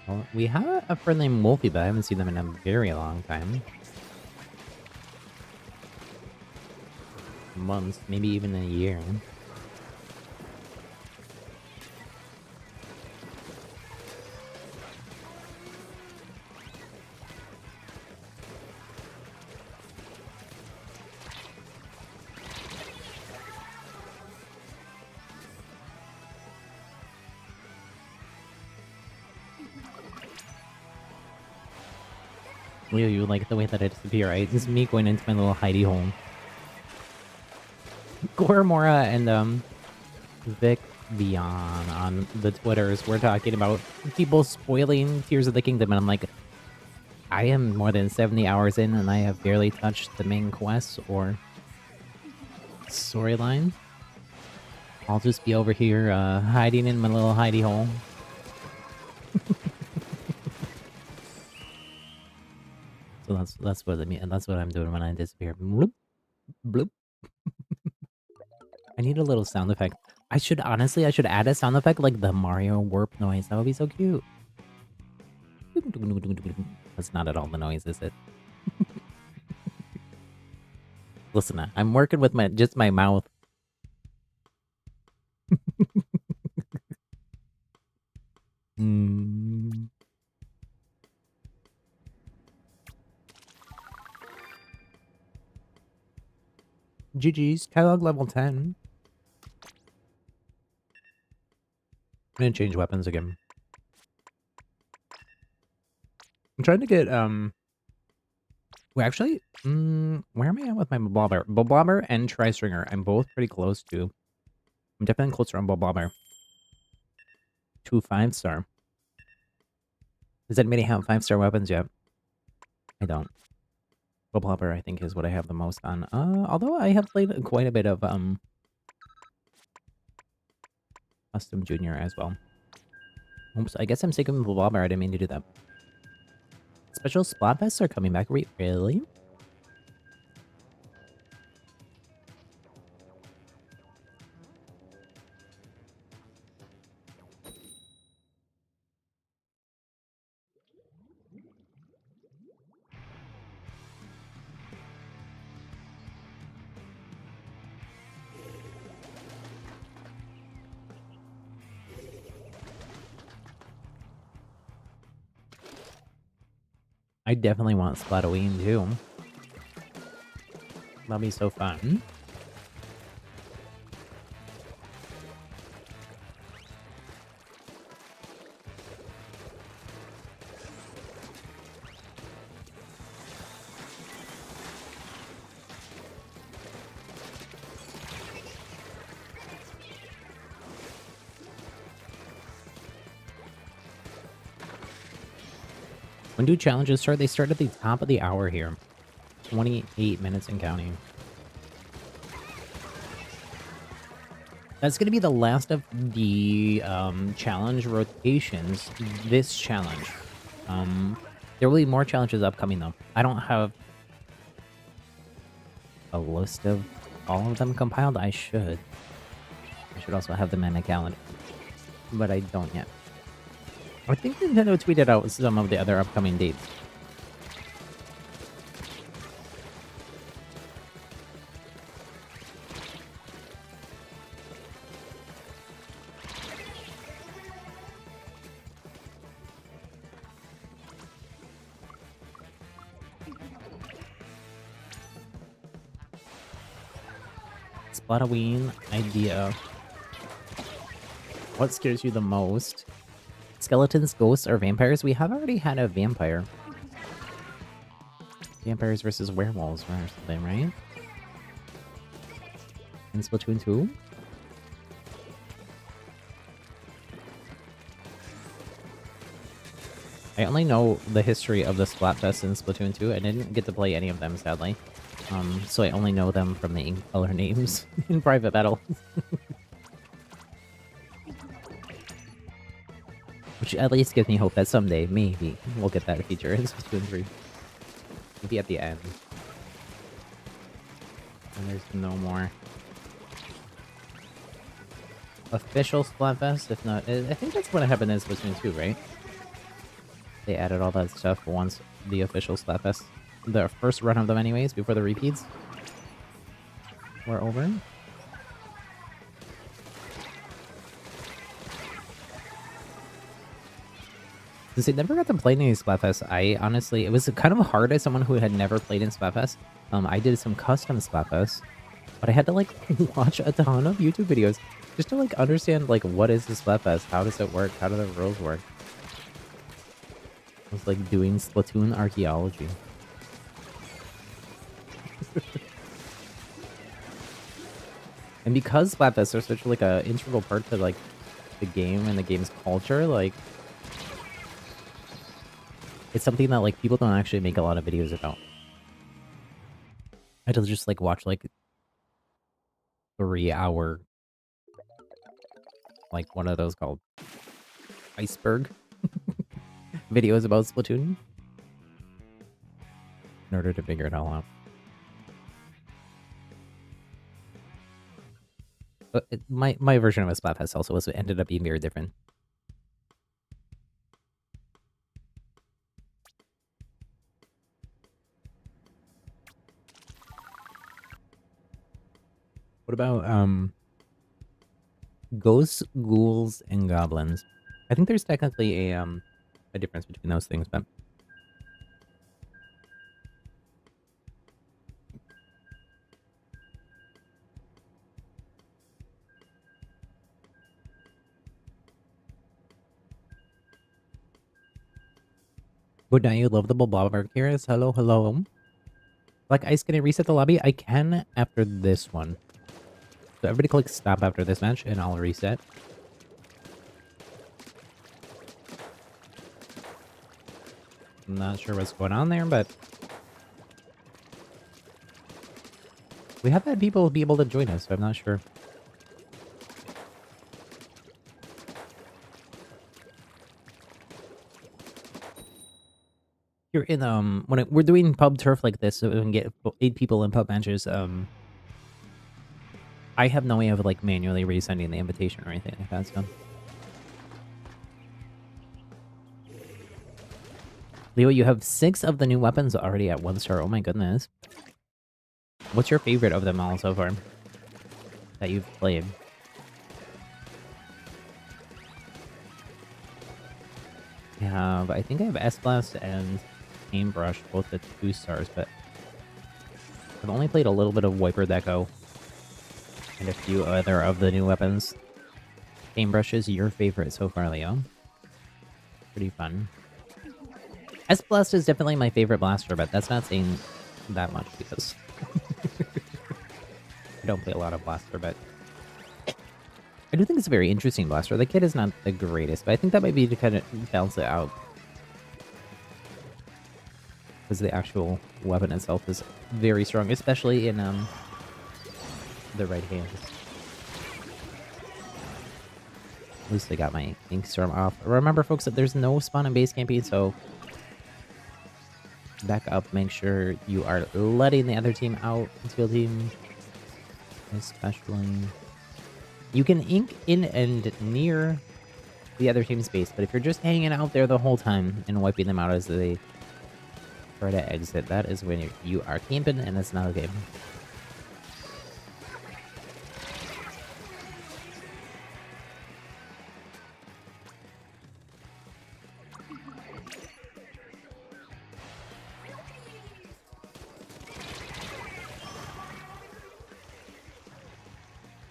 Well, we have a friend named Wolfie, but I haven't seen them in a very long time. Months, maybe even a year. Leo, you like the way that I disappear, right? This is me going into my little hidey hole. Gormora and Vic Beyond on the Twitters, we're talking about people spoiling Tears of the Kingdom, and I'm like, I am more than 70 hours in, and I have barely touched the main quest or storyline. I'll just be over here hiding in my little hidey hole. So that's what I mean, and that's what I'm doing when I disappear. Bloop, bloop. I need a little sound effect. I should add a sound effect like the Mario warp noise. That would be so cute. That's not at all the noise, is it? Listen, I'm working with just my mouth. Mm. GG's. Catalog level 10. I'm gonna change weapons again. I'm trying to get, well, actually, where am I at with my Bobber? Bobber and Tri-Stringer. I'm both pretty close to. I'm definitely closer on Bobber. 2 5-star. Does anybody have 5-star weapons yet? I don't. Bobber, I think, is what I have the most on. Although I have played quite a bit of, Custom Junior as well. Oops, I guess I'm sick of Bobber. I didn't mean to do that. Special Splatfests are coming back. Really? I definitely want Splatoween too. That'll be so fun. When do challenges start? They start at the top of the hour here. 28 minutes and counting. That's going to be the last of the challenge rotations. This challenge. There will be more challenges upcoming, though. I don't have a list of all of them compiled. I should. I should also have them in my calendar. But I don't yet. I think Nintendo tweeted out some of the other upcoming dates. Splatoween idea. What scares you the most? Skeletons, ghosts, or vampires? We have already had a vampire. Vampires versus werewolves or something, right? In Splatoon 2? I only know the history of the Splatfest in Splatoon 2. I didn't get to play any of them, sadly. So I only know them from the ink color names in private battle. Which at least gives me hope that someday, maybe, we'll get that feature in Splatoon 3. Maybe at the end. And there's no more. Official Splatfest, if not... I think that's what happened in Splatoon 2, right? They added all that stuff once the official Splatfest. The first run of them anyways, before the repeats were over. Since I never got to play any Splatfest, I honestly... It was kind of hard as someone who had never played in Splatfest. I did some custom Splatfest, but I had to, like, watch a ton of YouTube videos just to, like, understand, like, what is the Splatfest? How does it work? How do the rules work? I was, like, doing Splatoon archaeology. And because Splatfests are such, like, a integral part to, like, the game and the game's culture, like... It's something that, like, people don't actually make a lot of videos about. I had to just, like, watch, like, 3-hour... Like, what are those called? Iceberg? Videos about Splatoon? In order to figure it all out. But my version of a Splatfest also was ended up being very different. What about Ghosts, ghouls, and goblins. I think there's technically a difference between those things, but would not you love the Bulbasaur Curious? Hello, hello. Black Ice, can I reset the lobby? I can after this one. So everybody click stop after this match and I'll reset. I'm not sure what's going on there, but we have had people be able to join us, so I'm not sure. You're in when we're doing pub turf like this, so we can get 8 people in pub matches. I have no way of like manually resending the invitation or anything like that. So, Leo, you have 6 of the new weapons already at 1 star. Oh my goodness! What's your favorite of them all so far that you've played? I think I have S-Blast and Aimbrush, both at 2 stars, but I've only played a little bit of Wiper Deco and a few other of the new weapons. Aimbrush is your favorite so far, Leo. Pretty fun. S-Blast is definitely my favorite blaster, but that's not saying that much because I don't play a lot of blaster, but I do think it's a very interesting blaster. The kit is not the greatest, but I think that might be to kind of balance it out. Because the actual weapon itself is very strong, especially in the right hand. At least I got my Ink Storm off. Remember, folks, that there's no spawn and base camping, so back up. Make sure you are letting the other team out. Field team, especially. You can ink in and near the other team's base, but if you're just hanging out there the whole time and wiping them out as they try to exit, that is when you are camping, and it's not okay.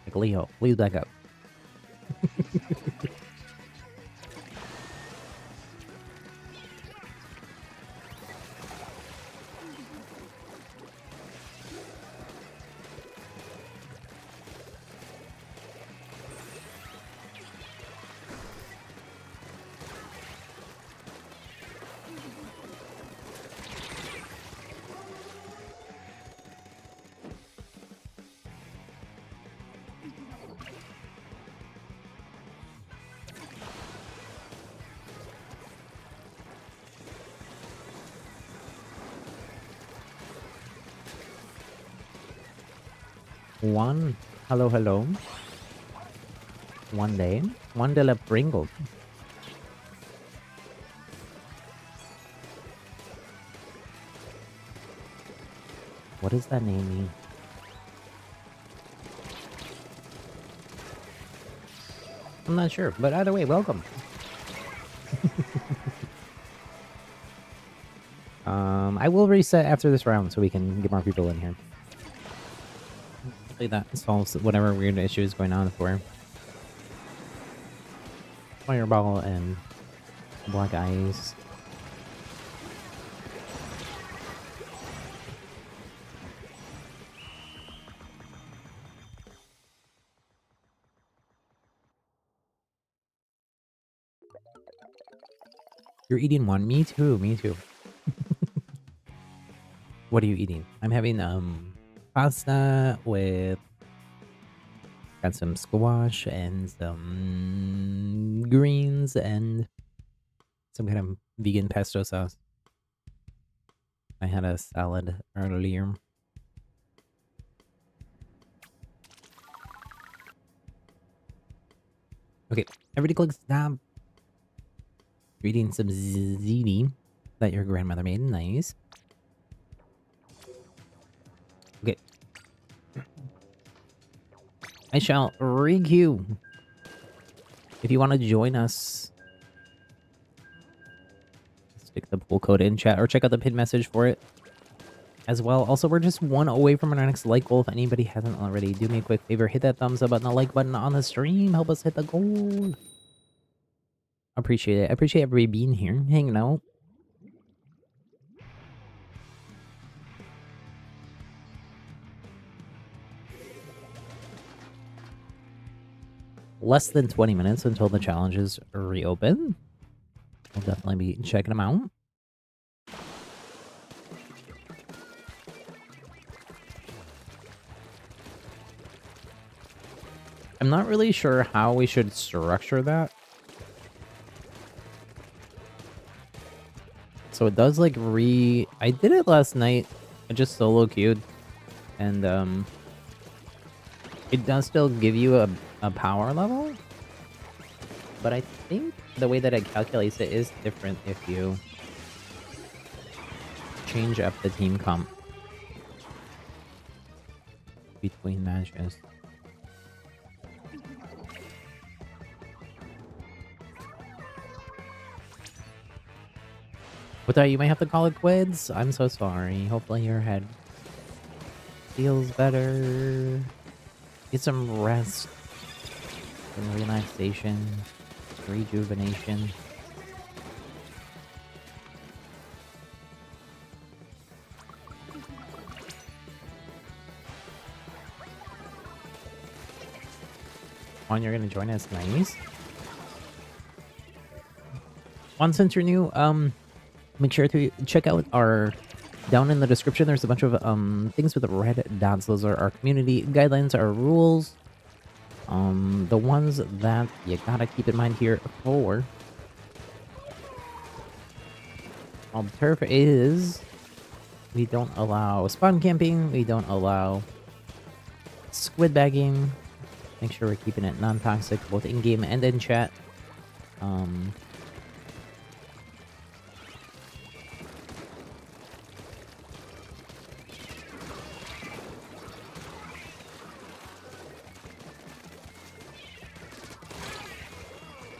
Like Leo, please back up. One, hello, hello. One day, one de la Pringle. What does that name mean? I'm not sure, but either way, welcome. I will reset after this round so we can get more people in here. Hopefully that solves whatever weird issue is going on for Fireball and Black Ice. You're eating one? Me too, me too. What are you eating? I'm having pasta with got some squash and some greens and some kind of vegan pesto sauce. I had a salad earlier. Okay, everybody click stop. You're eating some ziti that your grandmother made. Nice. Okay. I shall re-queue If you want to join us, stick the pool code in chat or check out the pinned message for it as well. Also, we're just one away from our next like goal. If anybody hasn't already, do me a quick favor, hit that thumbs up button, the like button on the stream. Help us hit the goal. Appreciate it. I appreciate everybody being here, hanging out. Less than 20 minutes until the challenges reopen. We'll definitely be checking them out. I'm not really sure how we should structure that. So it does like I did it last night. I just solo queued. And it does still give you a power level. But I think the way that it calculates it is different if you change up the team comp between matches. But you might have to call it quits. I'm so sorry. Hopefully your head feels better. Get some rest, some relaxation, rejuvenation. Juan, you're gonna join us, nice. Juan, since you're new, make sure to check out our down in the description. There's a bunch of things with red dots. Those are our community guidelines, our rules. The ones that you gotta keep in mind here for turf is we don't allow spawn camping. We don't allow squid bagging. Make sure we're keeping it non-toxic both in game and in chat.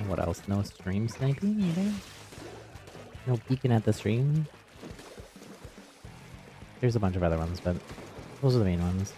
What else? No stream sniping either? No peeking at the stream? There's a bunch of other ones, but those are the main ones.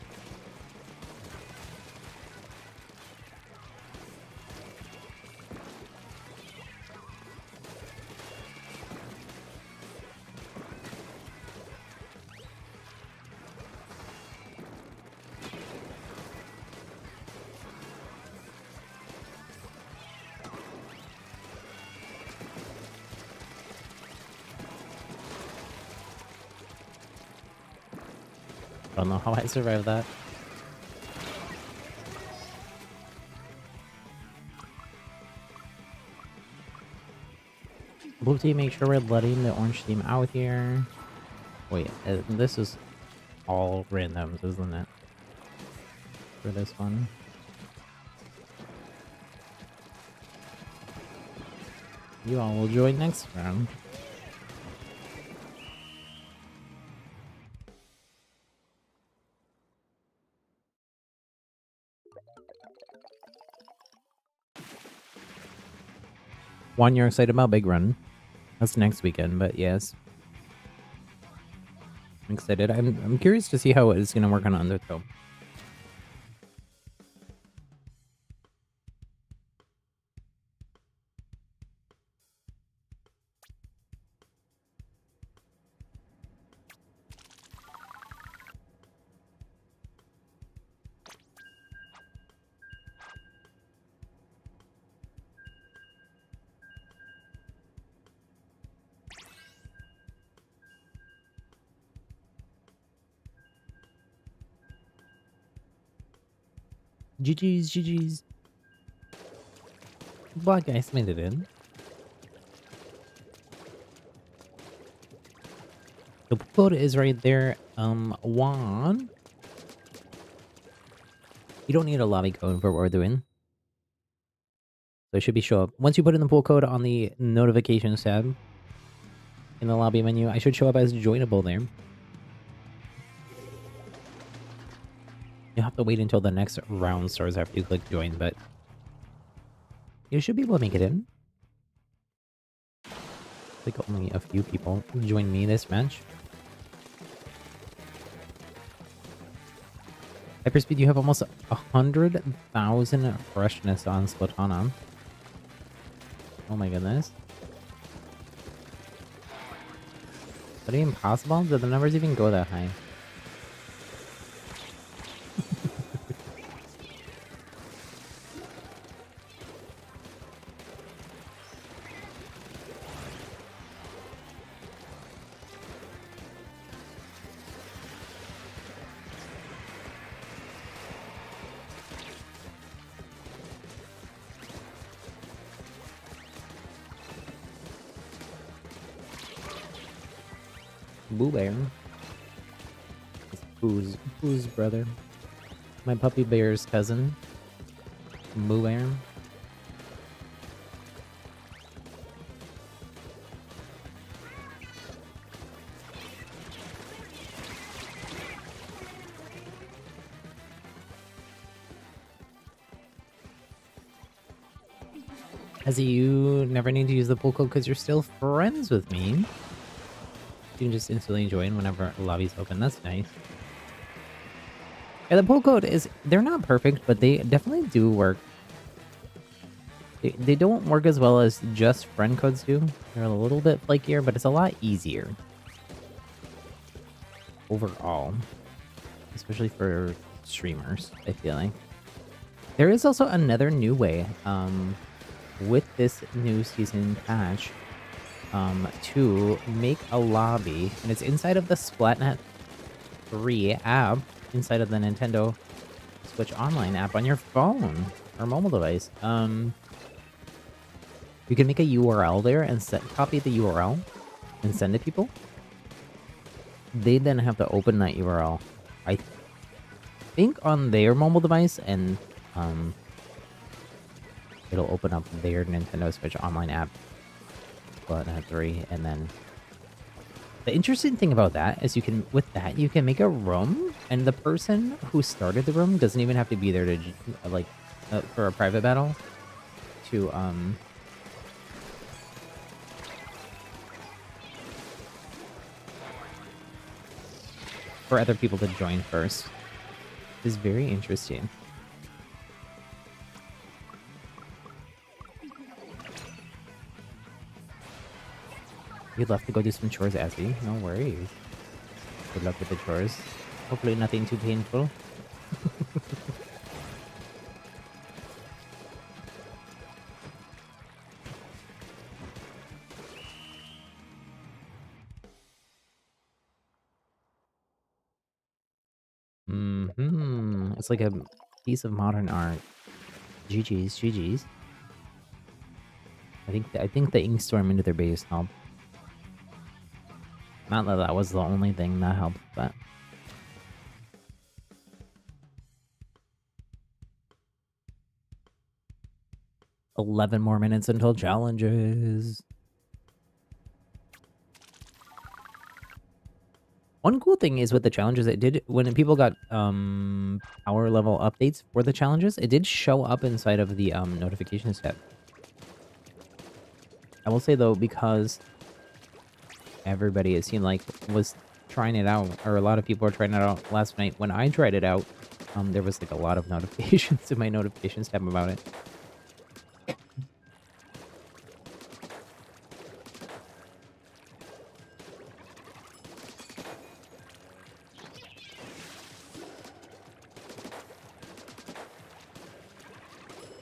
I don't know how I survived that. Blue team, make sure we're letting the orange team out here. Wait, this is all randoms, isn't it? For this one. You all will join next round. One you're excited about Big Run. That's next weekend, but yes. I'm excited. I'm curious to see how it's gonna work on Undertow. GG's, GG's. Black guys made it in. The code is right there. Juan. You don't need a lobby code for what we're doing. So it should be show up. Once you put in the pool code on the notifications tab in the lobby menu, I should show up as joinable there. You'll have to wait until the next round starts after you click join, but You should be able to make it in. Like only a few people join me this match. Hyperspeed, you have almost 100,000 freshness on Splatoon. Oh my goodness. Is that even possible? Do the numbers even go that high? Boo Bear. It's Boo's brother. My puppy bear's cousin. Boo Bear. As you never need to use the pull code because you're still friends with me. You can just instantly join whenever a lobby's open. That's nice. Yeah, the pull code is... They're not perfect, but they definitely do work. They don't work as well as just friend codes do. They're a little bit flakier, but it's a lot easier. Overall. Especially for streamers, I feel like. There is also another new way. With this new season patch, to make a lobby, and it's inside of the Splatnet 3 app, inside of the Nintendo Switch Online app on your phone or mobile device. You can make a URL there and copy the URL and send it to people. They then have to open that URL, I think, on their mobile device, and it'll open up their Nintendo Switch Online app, Splatoon 3, and then... The interesting thing about that is you can make a room, and the person who started the room doesn't even have to be there to, for a private battle, to, for other people to join first. It's very interesting. You'd love to go do some chores, Azzy. No worries. Good luck with the chores. Hopefully nothing too painful. It's like a piece of modern art. GG's, GG's. I think the ink storm into their base helped. Not that that was the only thing that helped, but... "11 more minutes until challenges." One cool thing is with the challenges, it did... When people got power level updates for the challenges, it did show up inside of the notifications tab. I will say, though, because... everybody, it seemed like, was trying it out, or a lot of people were trying it out last night. When I tried it out, there was like a lot of notifications in my notifications tab about it.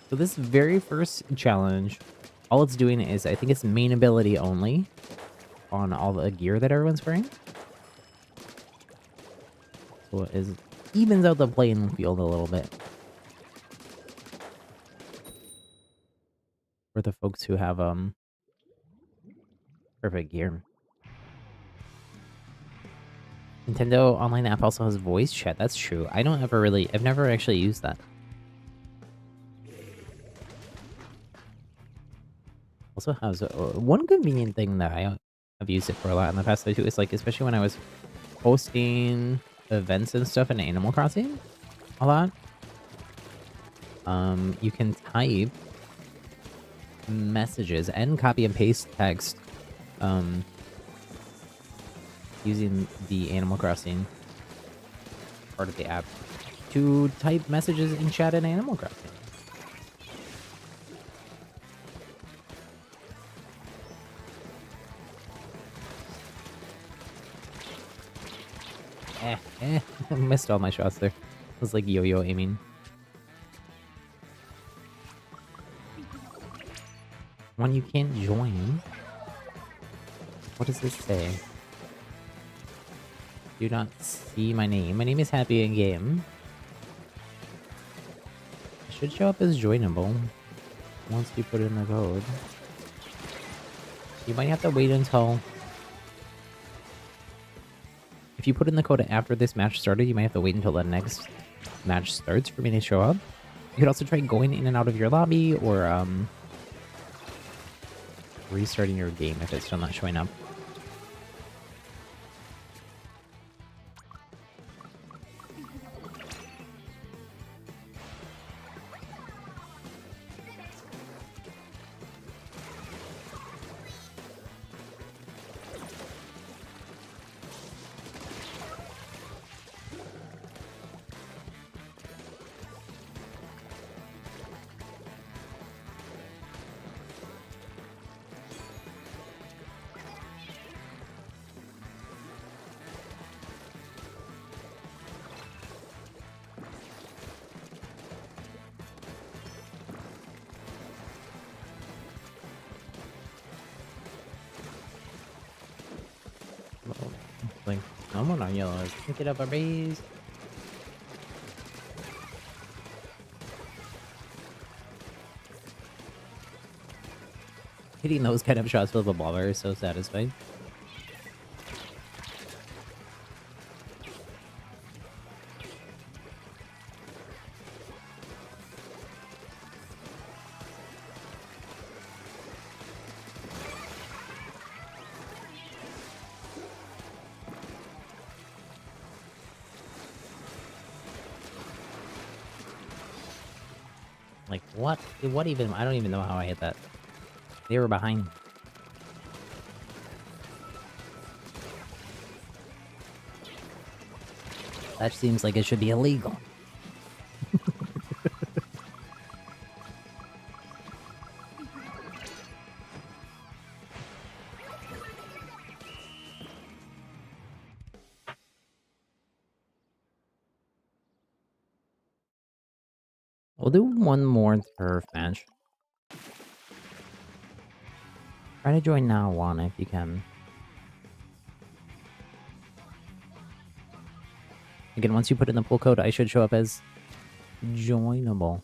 So this very first challenge, all it's doing is, I think it's main ability only on all the gear that everyone's wearing. So it evens out the playing field a little bit for the folks who have perfect gear. Nintendo Online app also has voice chat. That's true. I've never actually used that. Also has one convenient thing that I've used it for a lot in the past too, is like, especially when I was hosting events and stuff in Animal Crossing a lot. You can type messages and copy and paste text using the Animal Crossing part of the app to type messages in chat in Animal Crossing. Missed all my shots there. It was like yo-yo aiming. When you can't join, what does this say? Do not see my name. My name is Happy in Game. It should show up as joinable once you put in the code. You might have to wait until... If you put in the code after this match started, you might have to wait until the next match starts for me to show up. You could also try going in and out of your lobby or restarting your game if it's still not showing up. Like, someone on yellow is pick it up a breeze. Hitting those kind of shots with a revolver is so satisfying. Like, what? What even? I don't even know how I hit that. They were behind. That seems like it should be illegal. We'll do one more turf match. Try to join now, Juan, if you can. Again, once you put in the pull code, I should show up as joinable.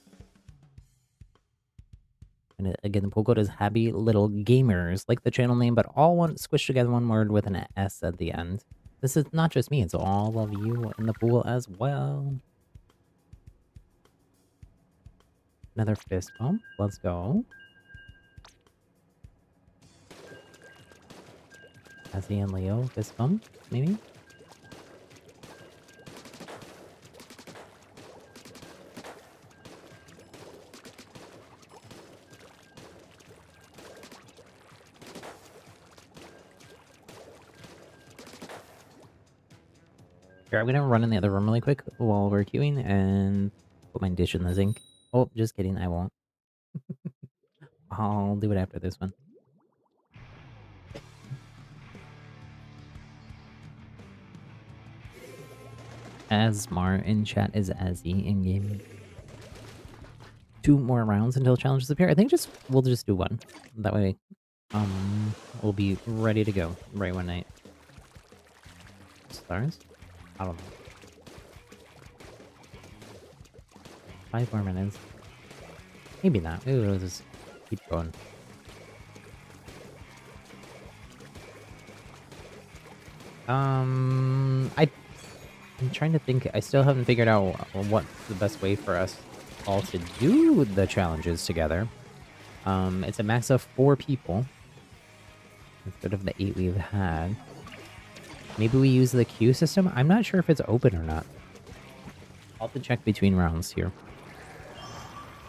And again, the pull code is Happy Little Gamers, like the channel name, but all one squished together one word with an S at the end. This is not just me, it's all of you in the pool as well. Another fist bump. Let's go. Cassie and Leo, fist bump, maybe? Here, I'm gonna run in the other room really quick while we're queuing and put my dish in the sink. Oh, just kidding, I won't. I'll do it after this one. Asmar in chat is Azzy in game. 2 more rounds until challenges appear. I think we'll just do one. That way, we'll be ready to go right one night. Stars? I don't know. 5 more minutes. Maybe not. Maybe we'll just keep going. I'm trying to think. I still haven't figured out what's the best way for us all to do the challenges together. It's a max of 4 people instead of the 8 we've had. Maybe we use the queue system? I'm not sure if it's open or not. I'll have to check between rounds here.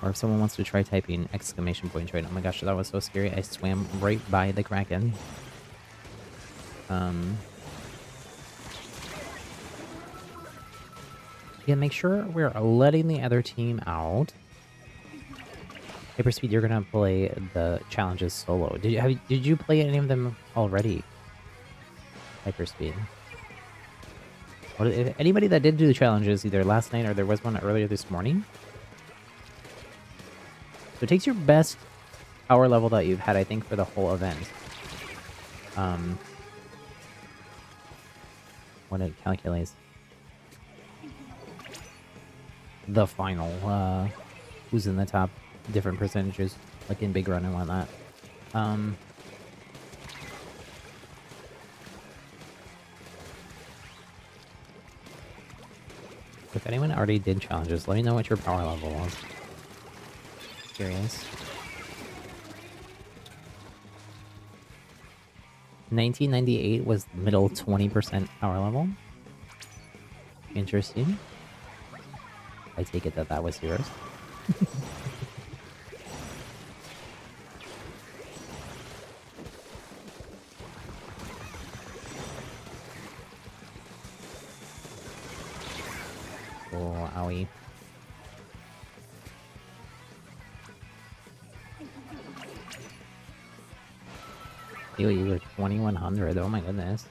Or if someone wants to try typing exclamation point train. Oh my gosh, that was so scary. I swam right by the Kraken. Yeah, make sure we're letting the other team out. Hyperspeed, you're gonna play the challenges solo. Did you play any of them already? Hyperspeed. What, if anybody that did do the challenges either last night or there was one earlier this morning? So it takes your best power level that you've had, I think, for the whole event. When it calculates the final, who's in the top different percentages, like in Big Run and whatnot. If anyone already did challenges, let me know what your power level was. Curious. 1998 was middle 20% power level. Interesting. I take it that that was yours. Oh, owie. Ew, you were 2100. Oh my goodness.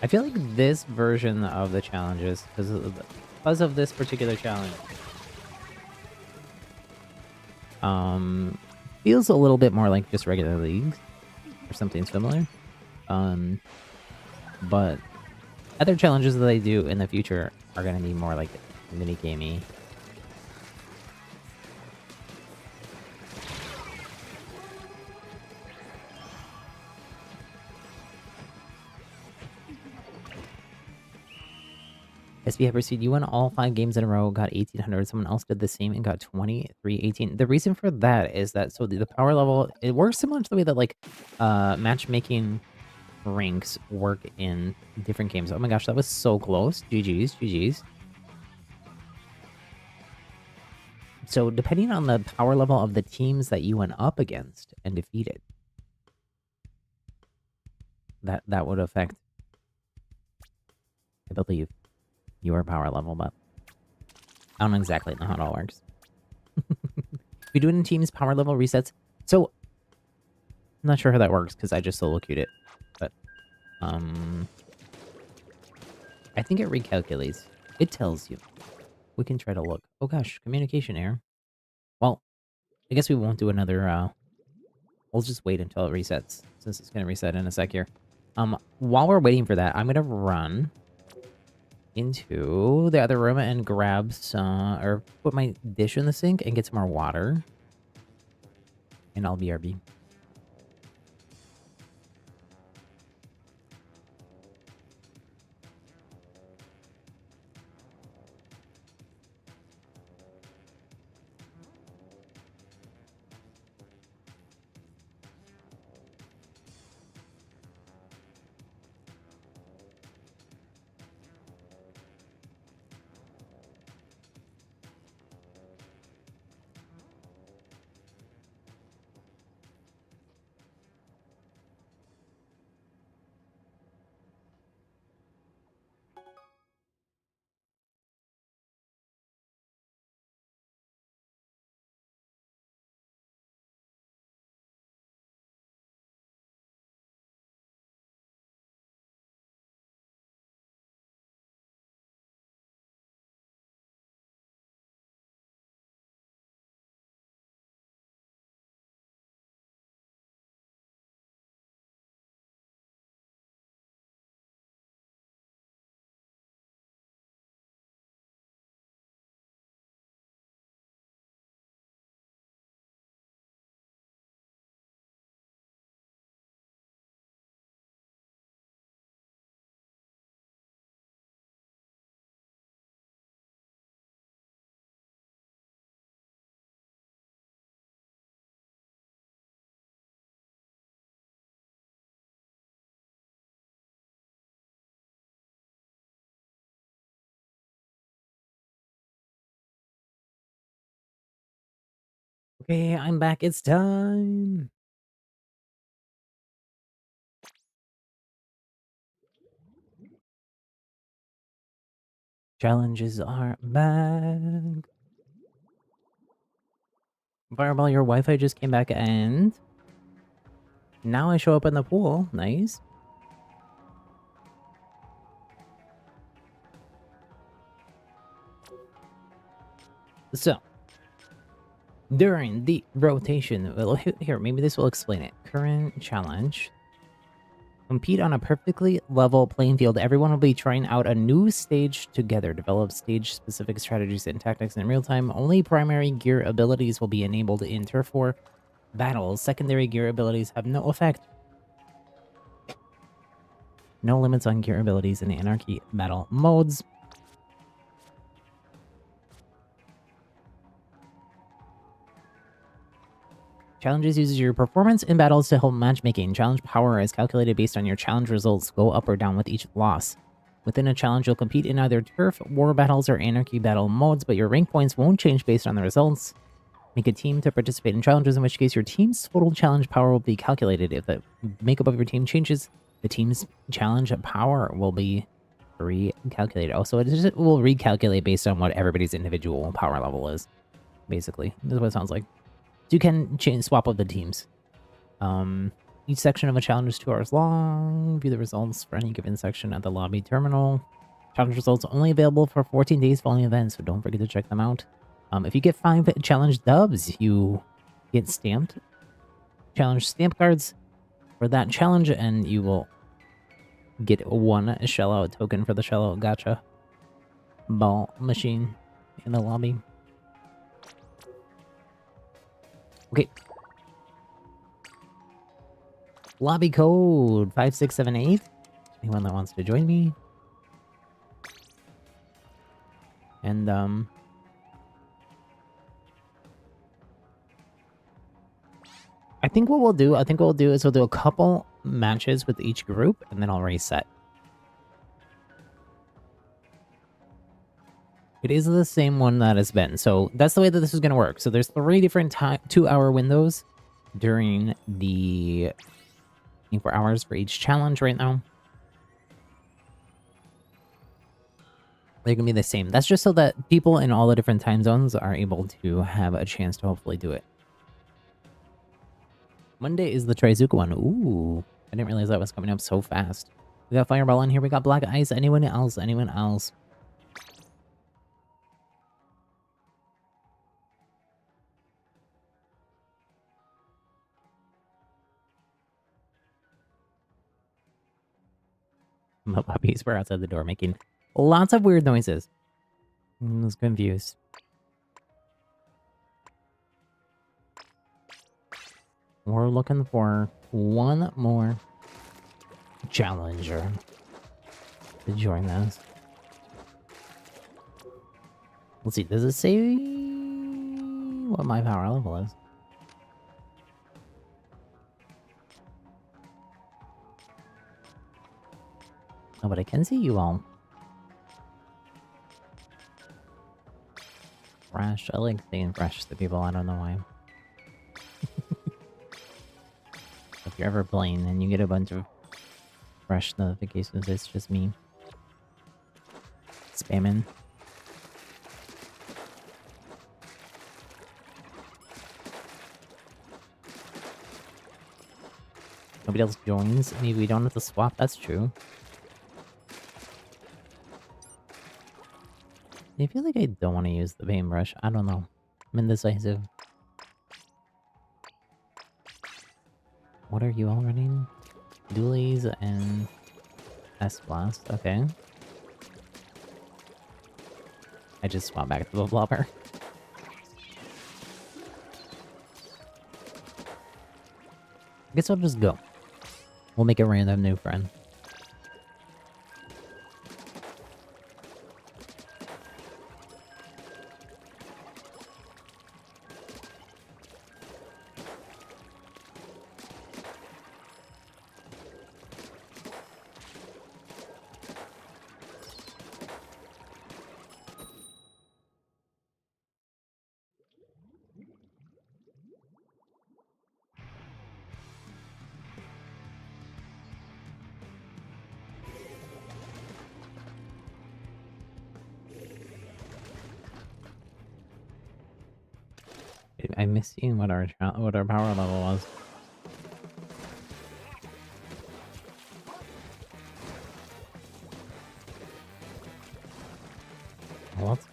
I feel like this version of the challenges, because of this particular challenge, feels a little bit more like just regular leagues or something similar. But other challenges that they do in the future are going to be more like mini-gamey. SB Hyperseed, you won all 5 games in a row, got 1800. Someone else did the same and got 2318. The reason for that is that, so the power level, it works similar to the way that, like, matchmaking ranks work in different games. Oh my gosh, that was so close. GG's, GG's. So depending on the power level of the teams that you went up against and defeated, that would affect, I believe, your power level, but I don't exactly know how it all works. We do it in teams, power level resets. So I'm not sure how that works because I just solo queued it, but I think it recalculates. It tells you. We can try to look. Oh gosh, communication error. Well, I guess we won't do another. We'll just wait until it resets, since it's gonna reset in a sec here. While we're waiting for that, I'm gonna run into the other room and grab some, or put my dish in the sink and get some more water. And I'll BRB. Okay, I'm back. It's time. Challenges are back. Fireball, your Wi-Fi just came back and now I show up in the pool. Nice. So, during the rotation, well, here, maybe this will explain it. Current challenge. Compete on a perfectly level playing field. Everyone will be trying out a new stage together. Develop stage-specific strategies and tactics in real time. Only primary gear abilities will be enabled in Turf War battles. Secondary gear abilities have no effect. No limits on gear abilities in Anarchy battle modes. Challenges uses your performance in battles to help matchmaking. Challenge power is calculated based on your challenge results. Go up or down with each loss. Within a challenge, you'll compete in either turf, war battles, or anarchy battle modes, but your rank points won't change based on the results. Make a team to participate in challenges, in which case your team's total challenge power will be calculated. If the makeup of your team changes, the team's challenge power will be recalculated. Also, it will recalculate based on what everybody's individual power level is, basically. This is what it sounds like. So you can swap up the teams. Each section of a challenge is 2 hours long. View the results for any given section at the lobby terminal. Challenge results only available for 14 days following events, so don't forget to check them out. If you get 5 challenge dubs, you get stamped challenge stamp cards for that challenge, and you will get 1 shell out token for the shell out gacha ball machine in the lobby. Okay. Lobby code 5678. Anyone that wants to join me. And I think what we'll do is we'll do a couple matches with each group, and then I'll reset. It is the same one that it's been. So that's the way that this is going to work. So there's 3 different 2-hour windows during the 24 hours for each challenge right now. They're going to be the same. That's just so that people in all the different time zones are able to have a chance to hopefully do it. Monday is the Trizuka one. Ooh, I didn't realize that was coming up so fast. We got Fireball in here. We got Black Ice. Anyone else? Anyone else? My puppies were outside the door making lots of weird noises. I was confused. We're looking for 1 more challenger to join us. Let's see, does it say what my power level is? Oh, but I can see you all. Fresh. I like saying fresh to people, I don't know why. If you're ever playing and you get a bunch of fresh notifications, it's just me spamming. Nobody else joins. Maybe we don't have to swap, that's true. I feel like I don't want to use the paintbrush. I don't know. I'm indecisive. What are you all running? Dualies and S-Blast. Okay. I just swapped back to the blobber. I guess I'll just go. We'll make a random new friend. I missed seeing what our power level was.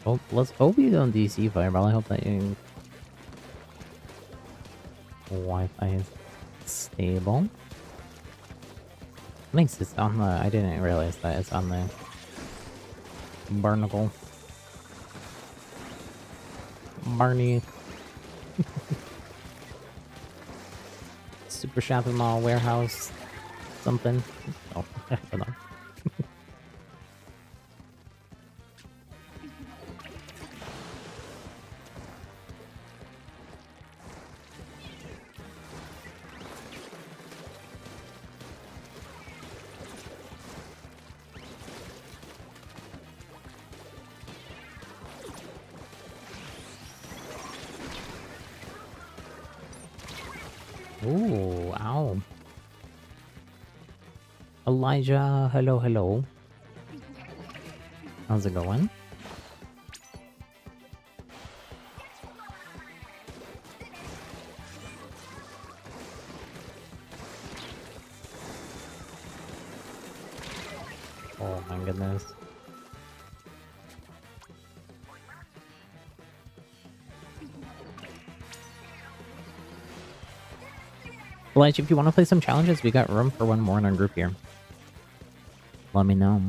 Well, let's hope you don't DC Fireball. I hope that your Wi-Fi is stable. Thanks, it's on the... I didn't realize that it's on the Barnacle. Barney. Super Shopping Mall Warehouse. Something. Oh, hold on. Ooh, ow. Elijah, hello, hello. How's it going? Oh my goodness. Elijah, if you want to play some challenges, we got room for one more in our group here. Let me know.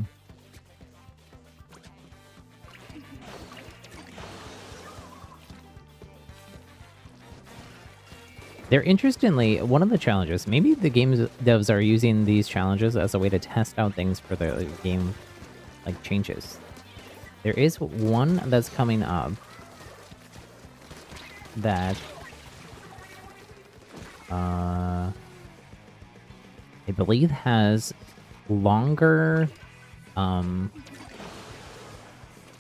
They're interestingly, one of the challenges, maybe the games devs are using these challenges as a way to test out things for the game, like, changes. There is one that's coming up that I believe has longer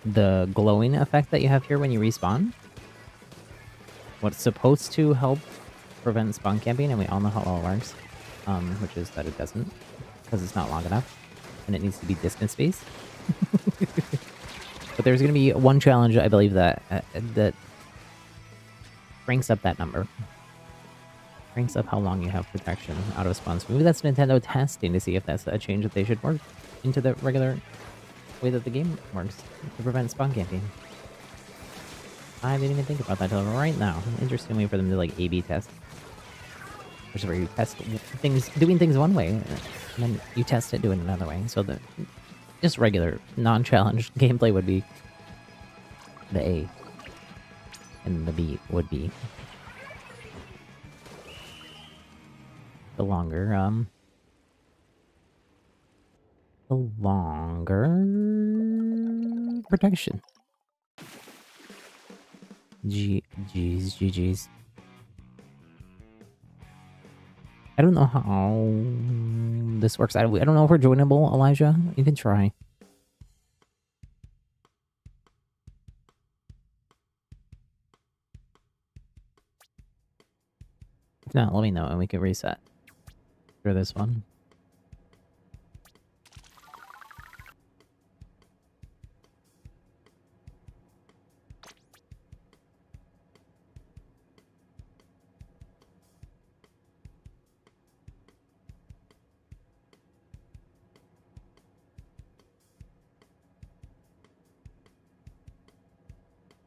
the glowing effect that you have here when you respawn. What's supposed to help prevent spawn camping, and we all know how well it works, which is that it doesn't, because it's not long enough, and it needs to be distance based. But there's going to be one challenge, I believe, that that cranks up that number. Cranks up how long you have protection out of spawns. Maybe that's Nintendo testing to see if that's a change that they should work into the regular way that the game works to prevent spawn camping. I didn't even think about that until right now. Interesting way for them to, like, A/B test. Which is where you test things, doing things one way, and then you test it doing another way. So the just regular, non-challenge gameplay would be the A, and the B would be the longer protection. GG's. I don't know how this works. I don't know if we're joinable, Elijah. You can try. If not, let me know and we can reset for this one.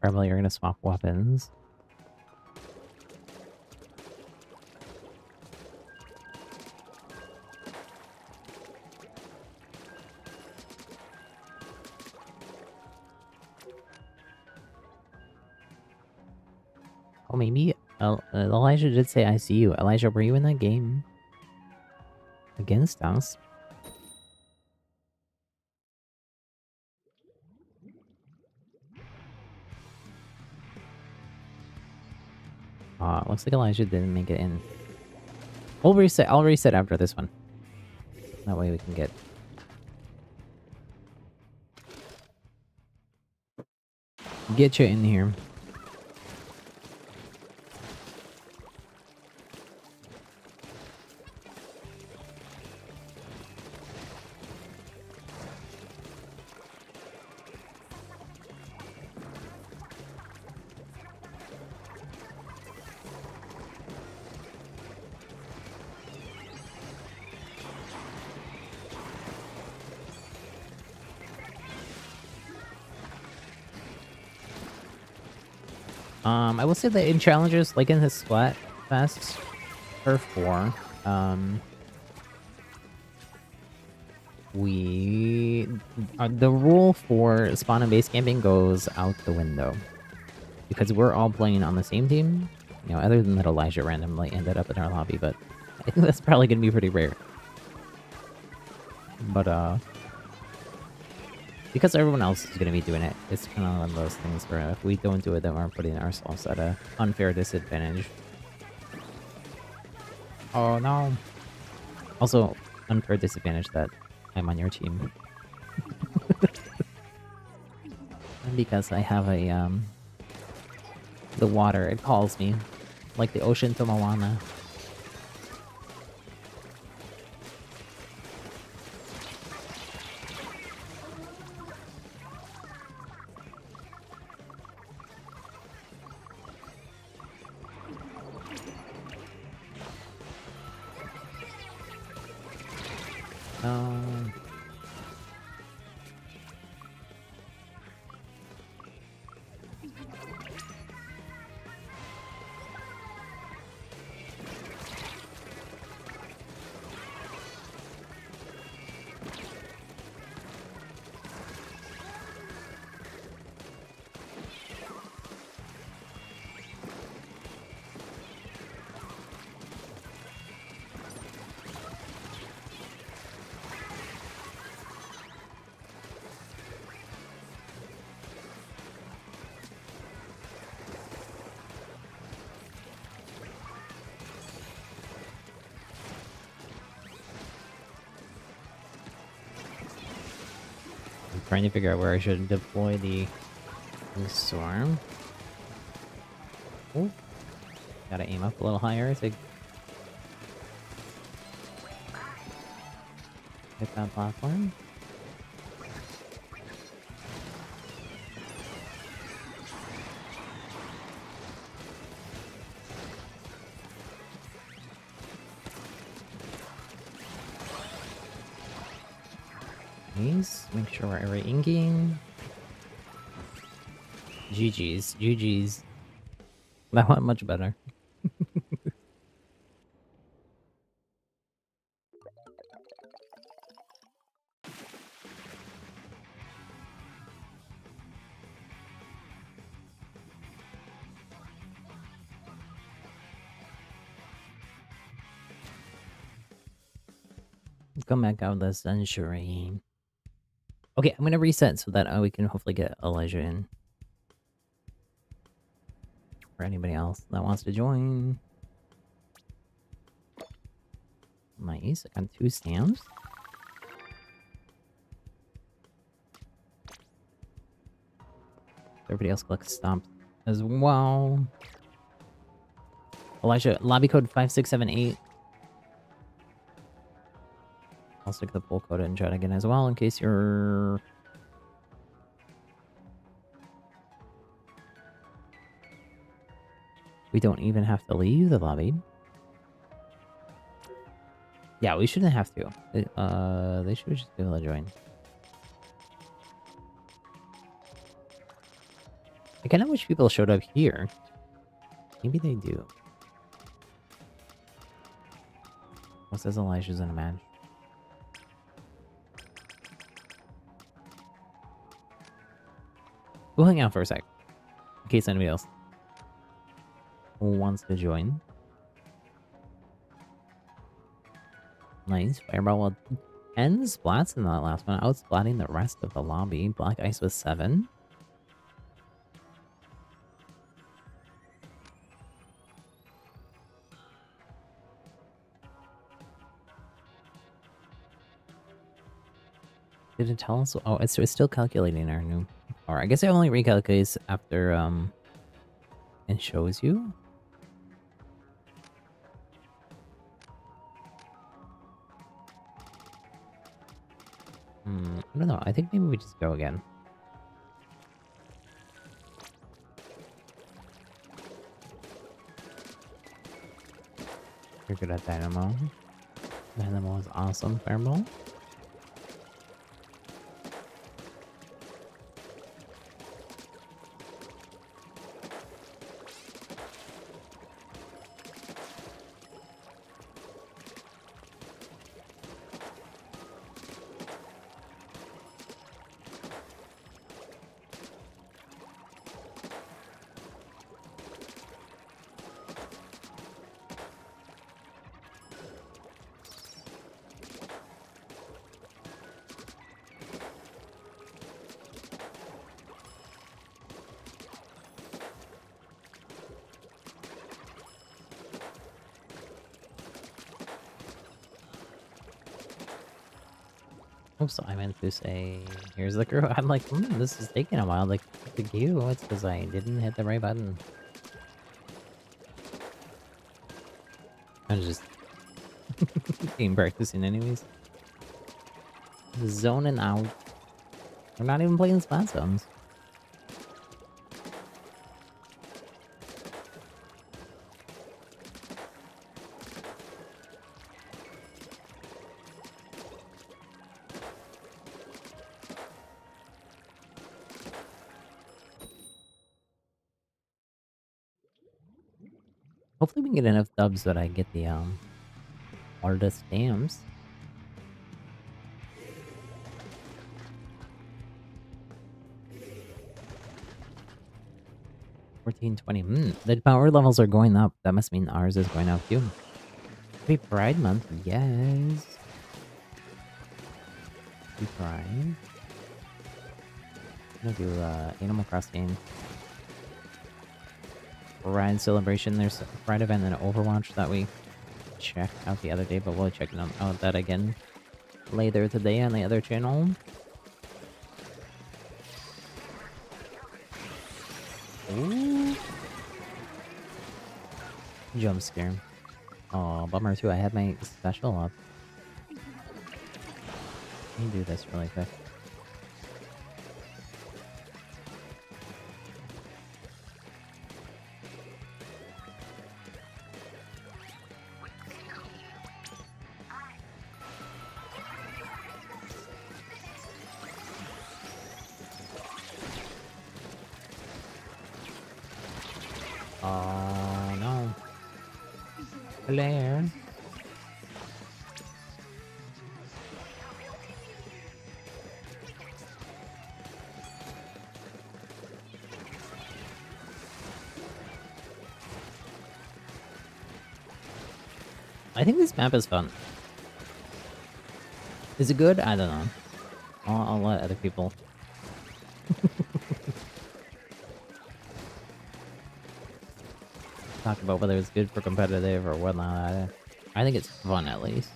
Probably you're gonna swap weapons. Oh, maybe Elijah did say I see you. Elijah, were you in that game against us? Looks like Elijah didn't make it in. We'll reset. I'll reset after this one. That way we can get you in here. I will say that in challenges, like in the Splat Fest or 4, the rule for spawn and base camping goes out the window because we're all playing on the same team. You know, other than that Elijah randomly ended up in our lobby, but I think that's probably gonna be pretty rare. But because everyone else is gonna be doing it, it's kind of one of those things where if we don't do it, then we're putting ourselves at a unfair disadvantage. Oh no! Also, unfair disadvantage that I'm on your team. And because I have a, the water, it calls me. Like the ocean to Moana. Um... Trying to figure out where I should deploy the storm. Oh, gotta aim up a little higher to hit that platform. Nice. Make sure we're every inking. GG's. GG's. That went much better. Come back out of the century. Okay, I'm gonna reset so that we can hopefully get Elijah in. For anybody else that wants to join. Nice, I got 2 stamps. Everybody else collects stamps as well. Elijah, lobby code 5678. I'll stick the full code in chat again as well in case you're... We don't even have to leave the lobby. Yeah, we shouldn't have to. They should just be able to join. I kind of wish people showed up here. Maybe they do. What says Elijah's in a match? We'll hang out for a sec. In case anybody else wants to join. Nice. Fireball with 10 splats in that last one. Outsplatting the rest of the lobby. Black Ice with 7. Did it tell us? Oh, it's still calculating our new... Or I guess it only recalculates after, it shows you? I don't know. I think maybe we just go again. You're good at Dynamo. Dynamo is awesome. Fireball. Oops, I meant to say, here's the crew. I'm like, this is taking a while. Like, the queue. It's because I didn't hit the right button. I'm just game practicing anyways. Zoning out. We're not even playing spot zones. Hopefully we can get enough dubs that I get the artist stamps. $14.20. The power levels are going up. That must mean ours is going up too. Happy Pride Month, yes. Happy Pride. I'm gonna do Animal Crossing. Pride celebration. There's a Pride event and Overwatch that we checked out the other day, but we'll check out that again later today on the other channel. Ooh. Jump scare. Oh, bummer too. I had my special up. Let me do this really quick. Oh no. Blair. I think this map is fun. Is it good? I don't know. I'll let other people talk about whether it's good for competitive or whatnot. I think it's fun, at least.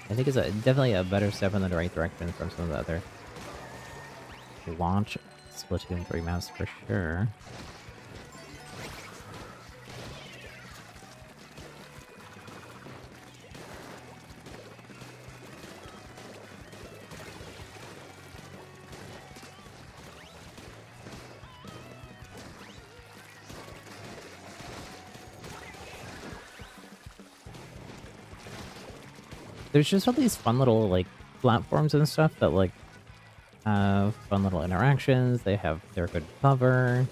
I think it's definitely a better step in the right direction from some of the other launch Splatoon 3 maps for sure. There's just all these fun little, like, platforms and stuff that, like, have fun little interactions. They're good cover.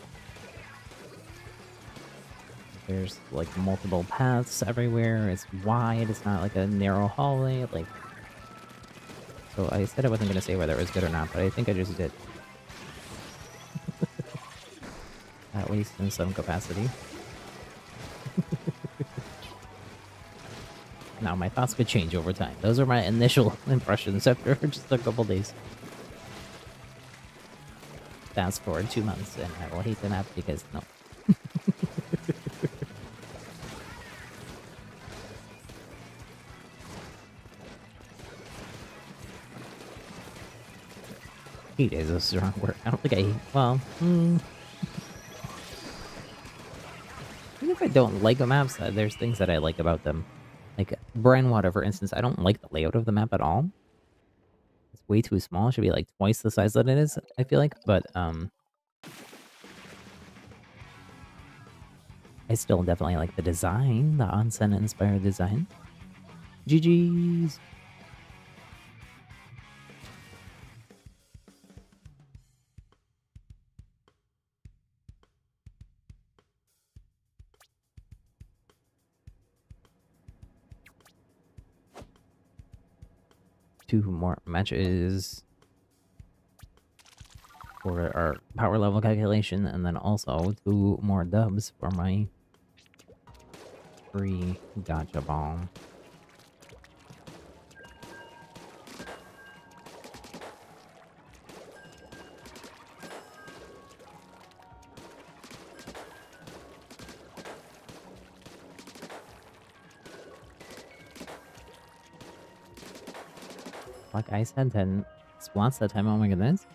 There's, like, multiple paths everywhere. It's wide. It's not, like, a narrow hallway. Like, so I said I wasn't going to say whether it was good or not, but I think I just did. At least in some capacity. Now, my thoughts could change over time. Those are my initial impressions after just a couple days. Fast forward 2 months, and I will hate the map because no. Hate is a strong word. I don't think I... Well, even if I don't like the maps, there's things that I like about them. Like, Brandwater, for instance, I don't like the layout of the map at all. It's way too small. It should be, like, twice the size that it is, I feel like. But, I still definitely like the design, the onsen-inspired design. GG's! Two more matches for our power level calculation, and then also 2 more dubs for my free gotcha bomb. Like I said, 10 splats that time. Oh my goodness.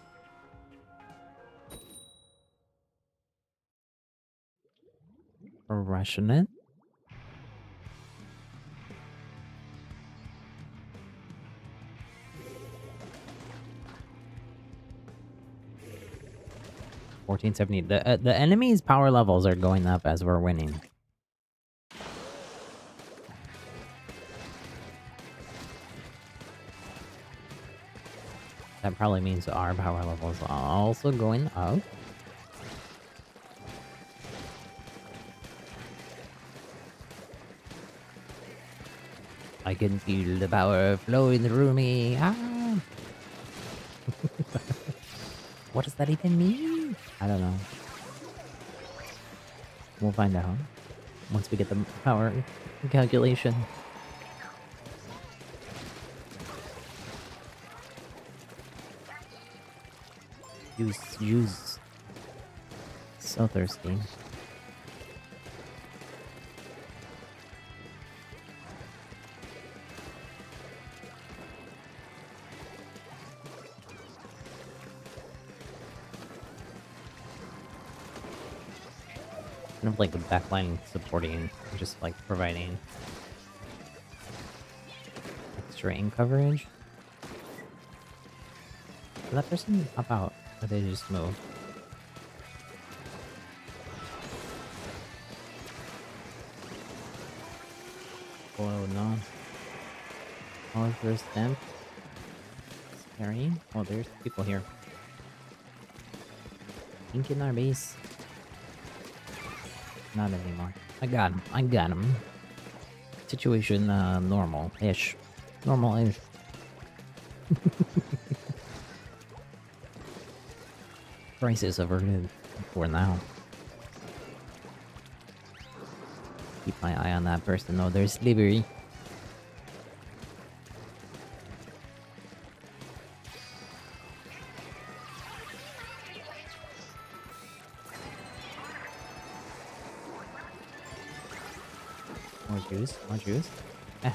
Rushing it. $1470. The enemy's power levels are going up as we're winning. That probably means our power levels are also going up. I can feel the power flowing through me. Ah! What does that even mean? I don't know. We'll find out once we get the power calculation. Use. So thirsty. Kind of like the backline supporting, just like providing extra ink coverage. Did that person hop out? Or did they just move? Oh no. Oh, there's them. Scary. Oh, there's people here. Ink in our base. Not anymore. I got him. I got him. Situation, normal-ish. Normal-ish. Crisis averted for now. Keep my eye on that person. Oh, there's Liberty. More juice. More juice. Eh.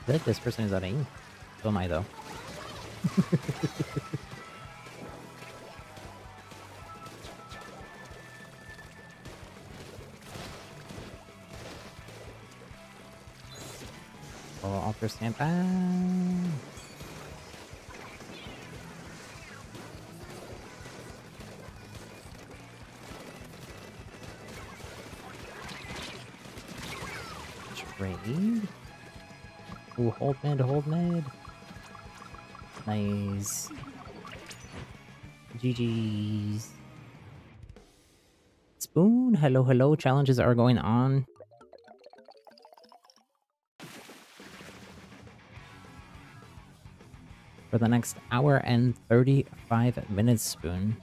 I feel like this person is out of ink. So am I, though. Oh, alter stamp. Ah. Trade. Ooh, hold mid. Nice. GG's. Spoon, hello. Challenges are going on. For the next hour and 35 minutes, Spoon.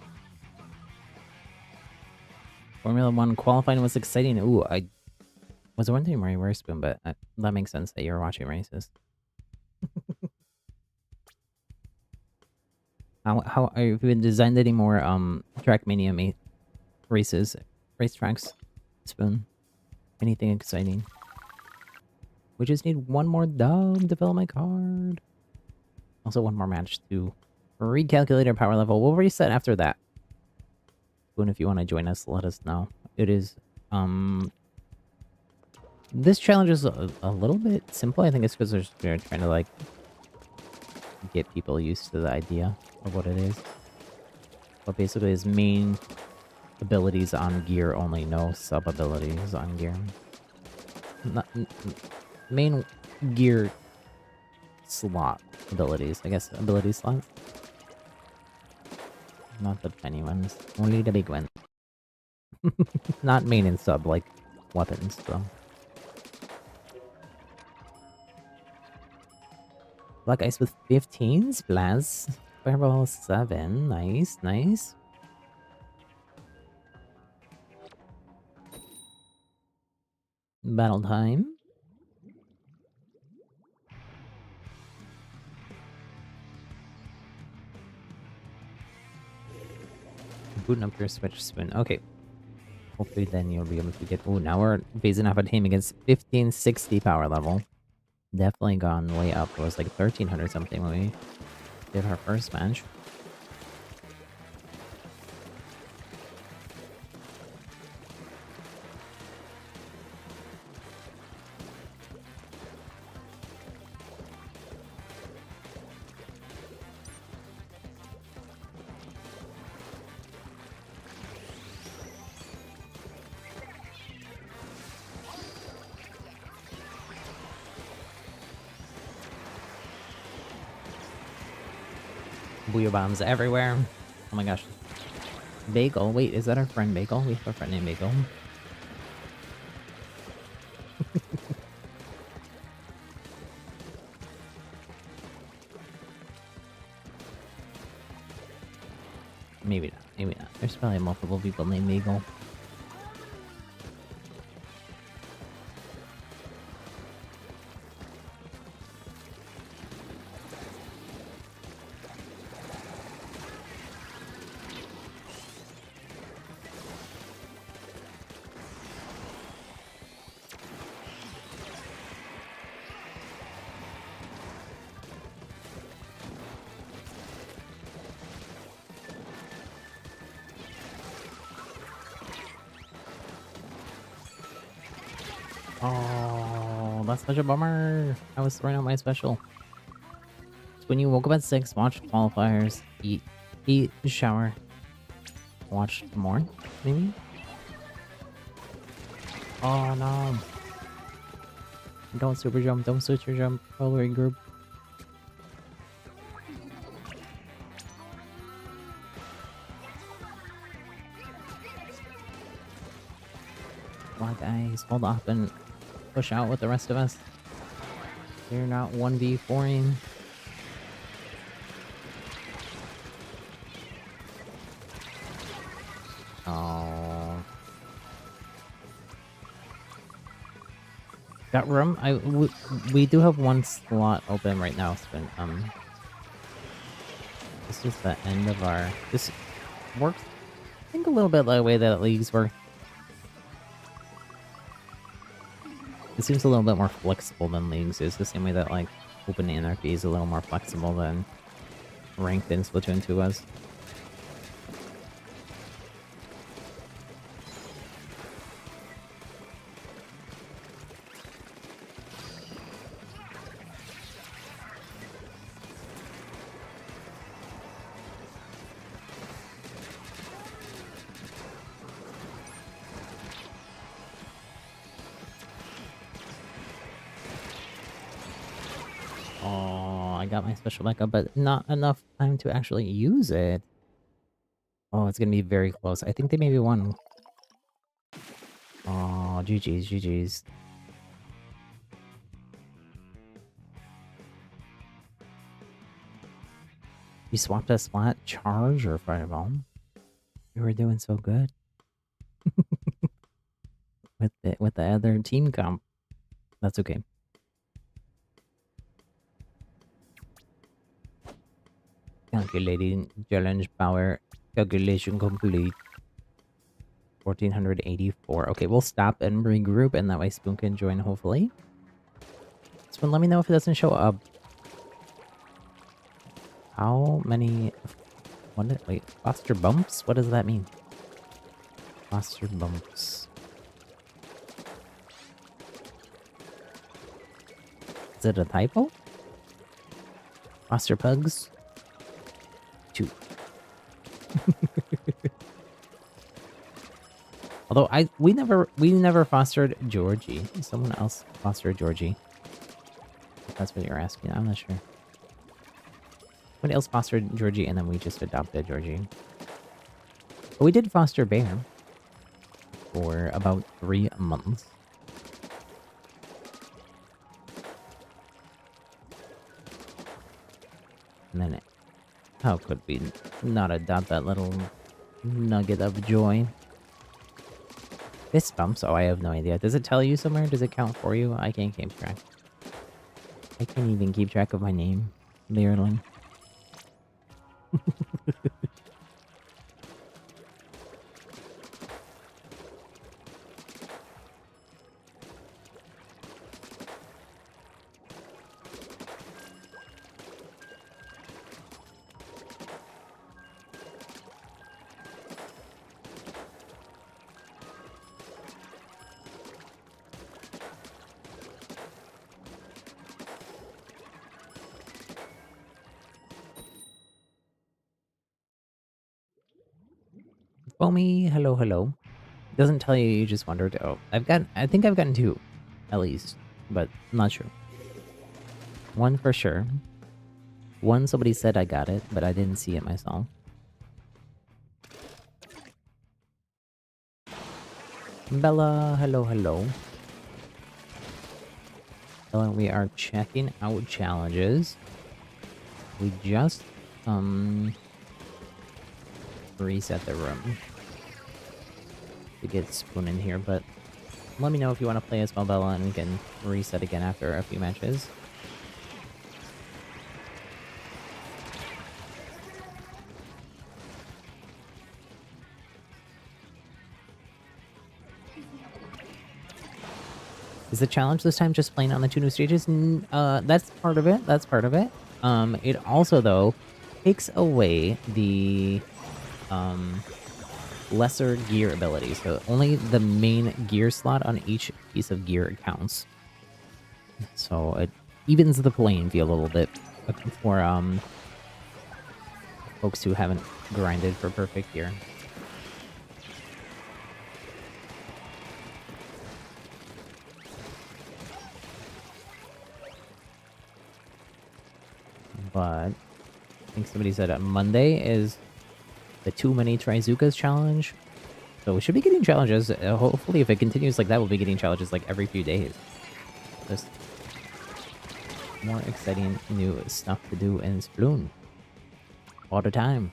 Formula 1 qualifying was exciting. Ooh, I was wondering where you were, Spoon, but that makes sense that you're watching races. How have you been designed any more Trackmania racetracks, Spoon? Anything exciting? We just need one more development card. Also one more match to recalculate our power level. We'll reset after that. Spoon, if you want to join us, let us know. It is this challenge is a little bit simple. I think it's because they're trying to like get people used to the idea of what it is. But basically his main abilities on gear only, no sub abilities on gear. Main gear slot abilities, I guess. Ability slots. Not the tiny ones, only the big ones. Not main and sub like weapons though. Black ice with 15 splats. Fireball 7. Nice. Battle time. Booting up your switch spoon. Okay. Hopefully then you'll be able to get... Oh, now we're facing off a team against 1560 power level. Definitely gone way up. It was like 1300 something when we did our first match. Booyah bombs everywhere. Oh my gosh. Bagel. Wait, is that our friend Bagel? We have a friend named Bagel. Maybe not. Maybe not. There's probably multiple people named Bagel. Oh, that's such a bummer. I was throwing out my special. So when you woke up at 6, watch qualifiers, eat, shower, watch more, maybe? Oh no. Don't super jump, don't switch your jump, probably group. Come on guys, hold off and push out with the rest of us. You're not 1v4ing. Oh. Got room? We do have one slot open right now, Spin. This is the end of our... This works, I think, a little bit like the way that leagues work. It seems a little bit more flexible than leagues is, the same way that, like, open anarchy is a little more flexible than ranked in Splatoon 2 was. Oh, I got my special backup, but not enough time to actually use it. Oh, it's gonna be very close. I think they maybe won. Oh, GG's, GG's. You swapped a splat, charge, or fireball? You were doing so good. with the other team comp. That's okay. Calculating challenge power. Calculation complete. 1484. Okay, we'll stop and regroup, and that way Spoon can join, hopefully. Spoon, let me know if it doesn't show up. How many... Wait, foster bumps? What does that mean? Foster bumps. Is it a typo? Foster pugs? 2. Although we never fostered Georgie. Someone else fostered Georgie. If that's what you're asking. I'm not sure. Somebody else fostered Georgie, and then we just adopted Georgie. But we did foster Bear for about 3 months. And then how could we not adopt that little nugget of joy? Fist bumps? Oh, I have no idea. Does it tell you somewhere? Does it count for you? I can't keep track. I can't even keep track of my name. Marilyn. Foamy, hello, hello. Doesn't tell you, you just wondered. Oh, I think I've gotten 2, at least, but I'm not sure. 1 for sure. 1, somebody said I got it, but I didn't see it myself. Bella, hello, hello. So we are checking out challenges. We just, reset the room to get Spoon in here, but let me know if you want to play as well, Bella, and we can reset again after a few matches. Is the challenge this time just playing on the 2 new stages? That's part of it. That's part of it. It also, though, takes away the, lesser gear ability. So only the main gear slot on each piece of gear counts. So it evens the playing field a little bit for, folks who haven't grinded for perfect gear. But I think somebody said Monday is the Too Many Trizukas challenge. So we should be getting challenges. Hopefully, if it continues like that, we'll be getting challenges like every few days. Just more exciting new stuff to do in Splatoon all the time.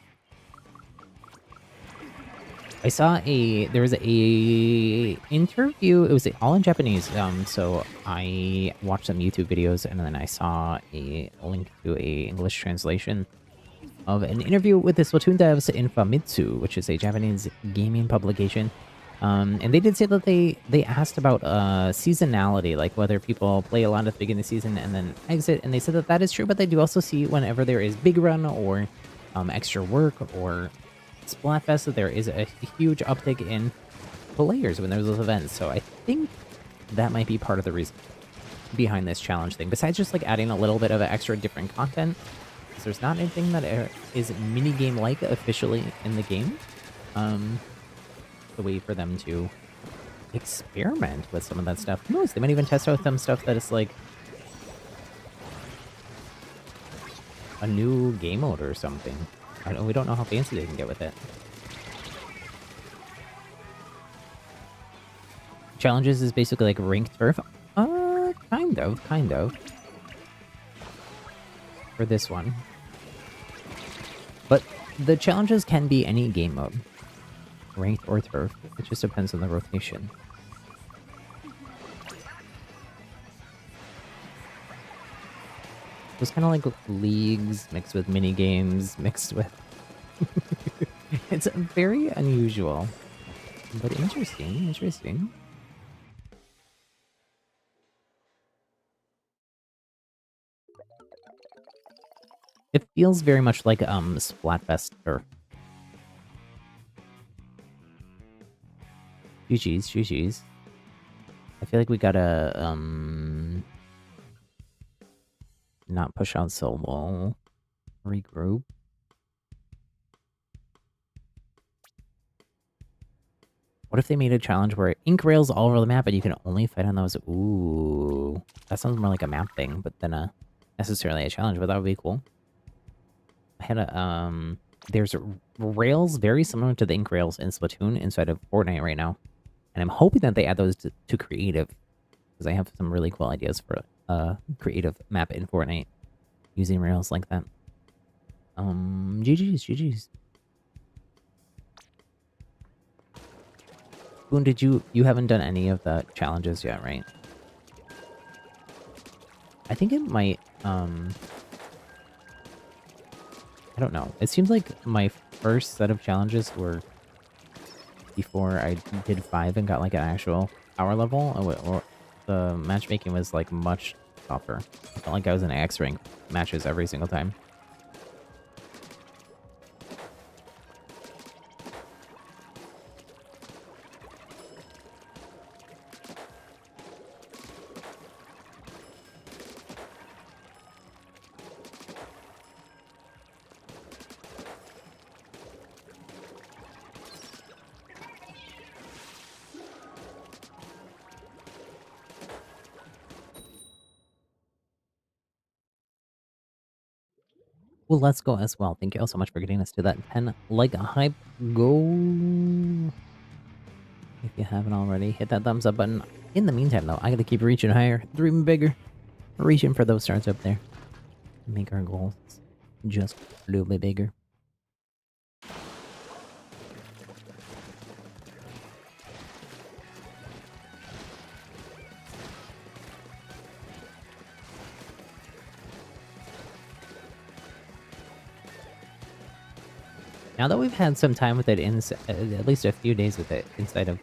I saw there was a interview. It was all in Japanese. So I watched some YouTube videos and then I saw a link to a English translation of an interview with the Splatoon devs in Famitsu, which is a Japanese gaming publication. And they did say that they asked about seasonality, like whether people play a lot at the beginning of the season and then exit. And they said that that is true, but they do also see whenever there is big run or extra work or Splatfest that there is a huge uptick in players when there's those events. So I think that might be part of the reason behind this challenge thing. Besides just like adding a little bit of extra different content, because there's not anything that is minigame like officially in the game. The way for them to experiment with some of that stuff. Who knows? They might even test out some stuff that is like a new game mode or something. We don't know how fancy they can get with it. Challenges is basically like ranked turf. Kind of. For this one. But the challenges can be any game mode. Ranked or turf. It just depends on the rotation. It's kind of like leagues mixed with mini games mixed with. It's very unusual, but interesting. It feels very much like Splatfest turf. GG's. I feel like we gotta not push out Silvo. Regroup. What if they made a challenge where ink rails all over the map and you can only fight on those? Ooh. That sounds more like a map thing, but then necessarily a challenge, but that would be cool. I had a there's rails very similar to the ink rails in Splatoon inside of Fortnite right now. And I'm hoping that they add those to creative. Because I have some really cool ideas for a creative map in Fortnite. Using rails like that. GG's. Spoon, you haven't done any of the challenges yet, right? I think it might, I don't know. It seems like my first set of challenges were before I did 5 and got like an actual power level, or the matchmaking was like much tougher. I felt like I was in X rank matches every single time. Well, let's go as well. Thank you all so much for getting us to that 10 like hype goal. If you haven't already, hit that thumbs up button. In the meantime, though, I gotta keep reaching higher, dreaming bigger, reaching for those stars up there. Make our goals just a little bit bigger. Now that we've had some time with it, at least a few days with it inside of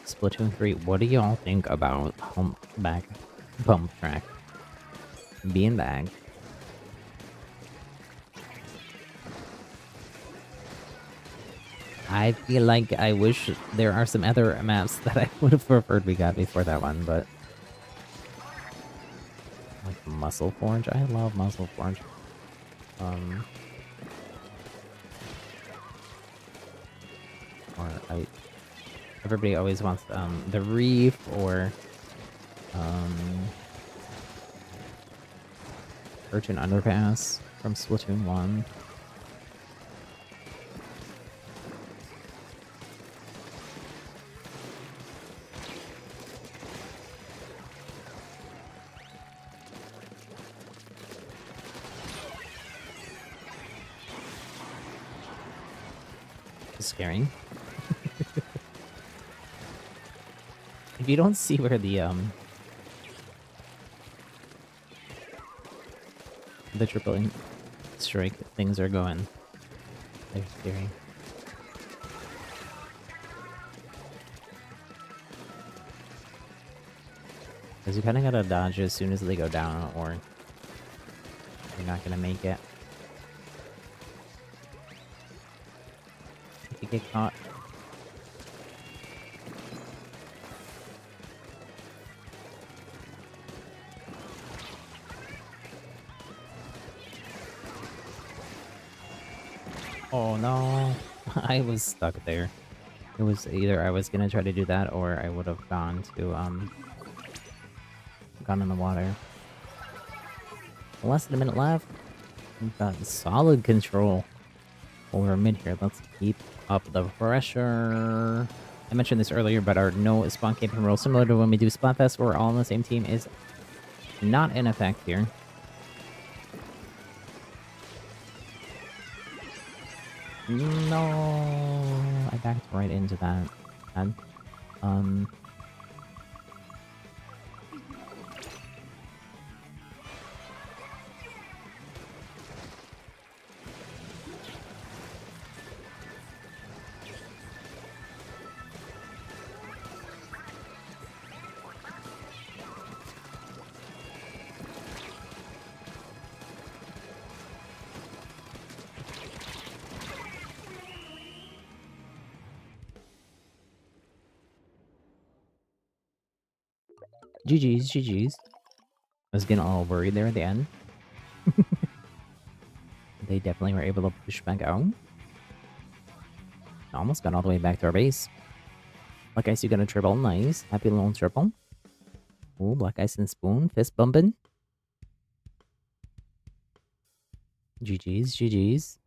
Splatoon 3, what do y'all think about Humpback Bump Track being back? I feel like I wish there are some other maps that I would have preferred we got before that one, but... Like Muscle Forge? I love Muscle Forge. Everybody always wants the Reef or Urchin Underpass from Splatoon 1. Scary. If you don't see where the triple strike things are going, they're scary. Because you kind of gotta dodge as soon as they go down, or you're not gonna make it. If you get caught. Oh no, I was stuck there. It was either I was gonna try to do that or I would have gone in the water. Less than a minute left. We've got solid control over mid here. Let's keep up the pressure. I mentioned this earlier, but our no spawn camping rule, similar to when we do Splatfest, we're all on the same team, is not in effect here. No, I backed right into that. GG's, GG's. I was getting all worried there at the end. They definitely were able to push back out. Almost got all the way back to our base. Black Ice, you got a triple. Nice. Happy little triple. Ooh, Black Ice and Spoon. Fist bumping. GG's, GG's.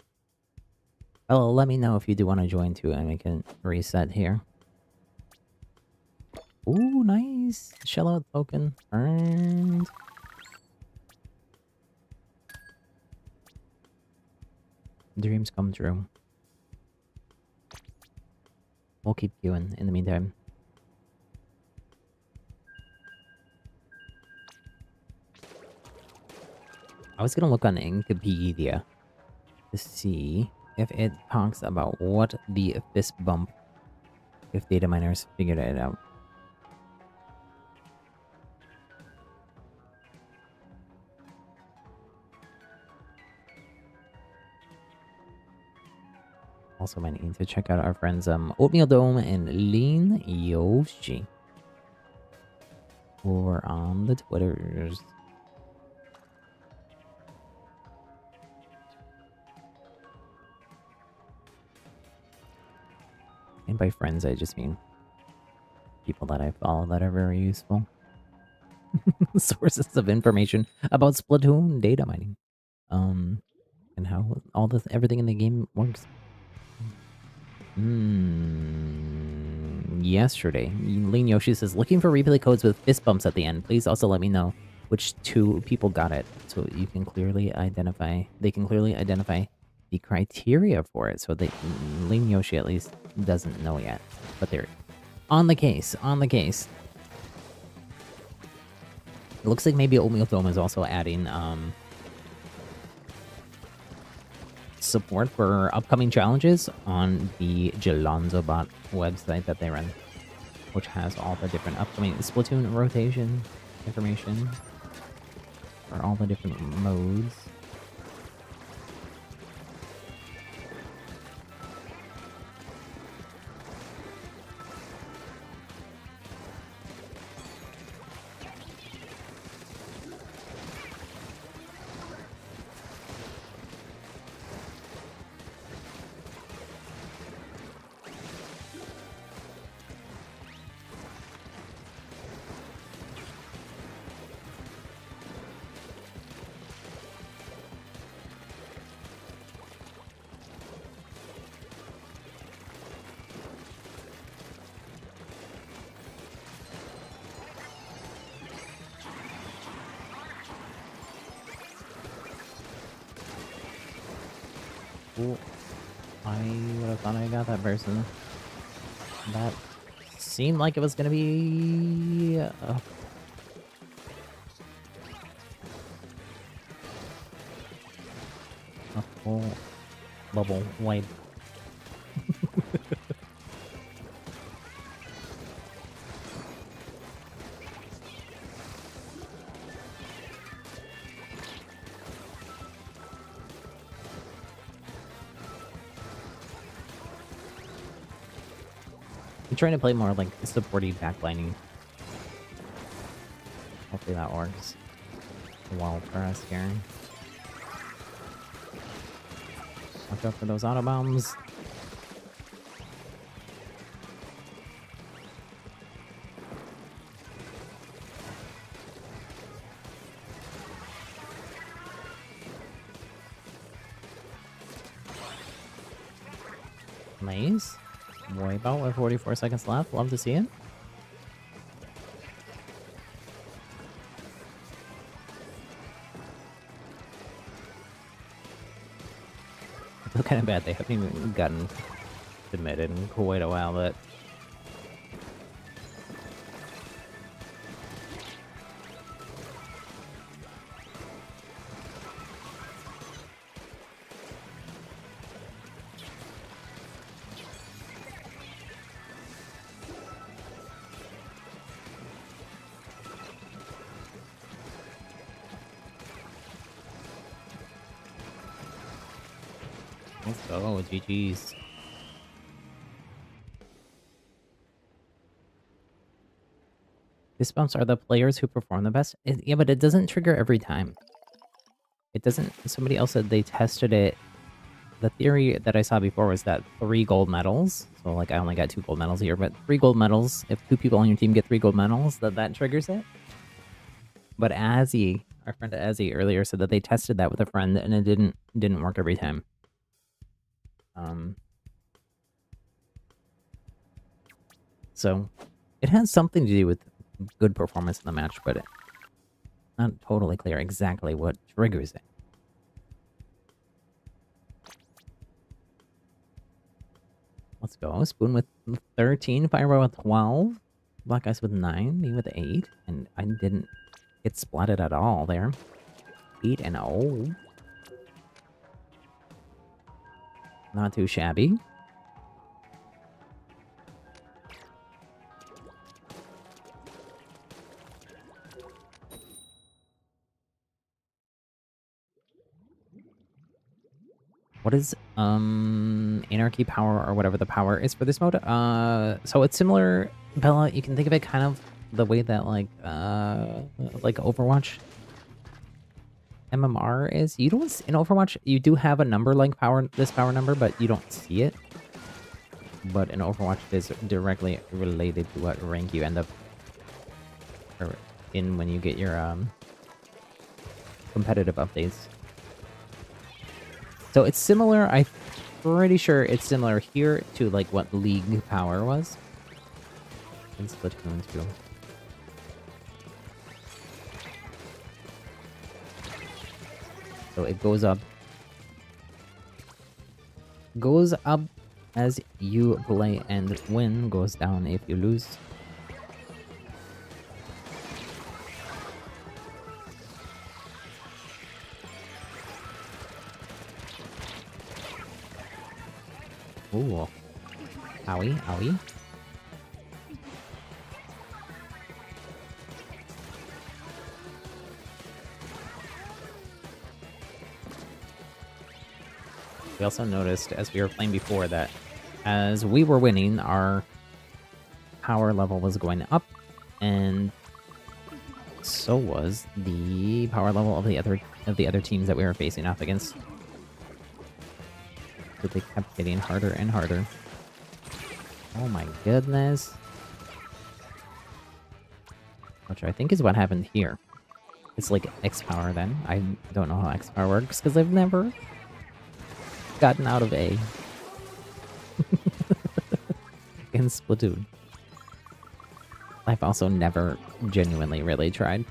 Oh, let me know if you do want to join too, and we can reset here. Ooh, nice. Shell out token. Earned. Dreams come true. We'll keep queuing in the meantime. I was gonna look on Inkopedia to see if it talks about what the fist bump, if data miners figured it out. Also might need to check out our friends Oatmeal Dome and Lean Yoshi over on the Twitters. And by friends, I just mean people that I follow that are very useful. Sources of information about Splatoon data mining. And how everything in the game works. Yesterday, Lean Yoshi says, looking for replay codes with fist bumps at the end. Please also let me know which 2 people got it, so you can clearly identify. They can clearly identify the criteria for it. So Lean Yoshi at least doesn't know yet, but they're on the case. On the case. It looks like maybe Oatmeal Dome is also adding support for upcoming challenges on the Gelonzobot website that they run, which has all the different upcoming Splatoon rotation information for all the different modes. Ooh, I would have thought I got that person. That seemed like it was gonna be a full bubble wipe. I'm trying to play more like supporting backlining. Hopefully that works well for us here. Watch out for those auto bombs. Nice. Wipe out with 44 seconds left. Love to see it. I feel kind of bad. They haven't even gotten submitted in quite a while, but let's go. GG's. Fist bumps are the players who perform the best. Yeah, but it doesn't trigger every time. It doesn't. Somebody else said they tested it. The theory that I saw before was that 3 gold medals. So, like, I only got 2 gold medals here, but 3 gold medals. If 2 people on your team get 3 gold medals, that triggers it. But Azzy, our friend Azzy earlier said that they tested that with a friend and it didn't work every time. So it has something to do with good performance in the match, but it's not totally clear exactly what triggers it. Let's go. Spoon with 13, Fire with 12, Black Ice with 9, me with 8, and I didn't get splatted at all there. 8-0. Not too shabby. What is anarchy power or whatever the power is for this mode? So it's similar, Bella. You can think of it kind of the way that like Overwatch MMR is. You don't in Overwatch you do have a number like this power number, but you don't see it. But in Overwatch, it is directly related to what rank you end up in when you get your competitive updates. So it's similar, I'm pretty sure it's similar here to like what League power was. In Splatoon 2. So it goes up. Goes up as you play and win, goes down if you lose. Ooh. Owie, owie. We also noticed, as we were playing before, that as we were winning, our power level was going up, and so was the power level of the other teams that we were facing off against. So they kept getting harder and harder. Oh my goodness. Which I think is what happened here. It's like X power then. I don't know how X power works because I've never gotten out of A in Splatoon. I've also never genuinely really tried.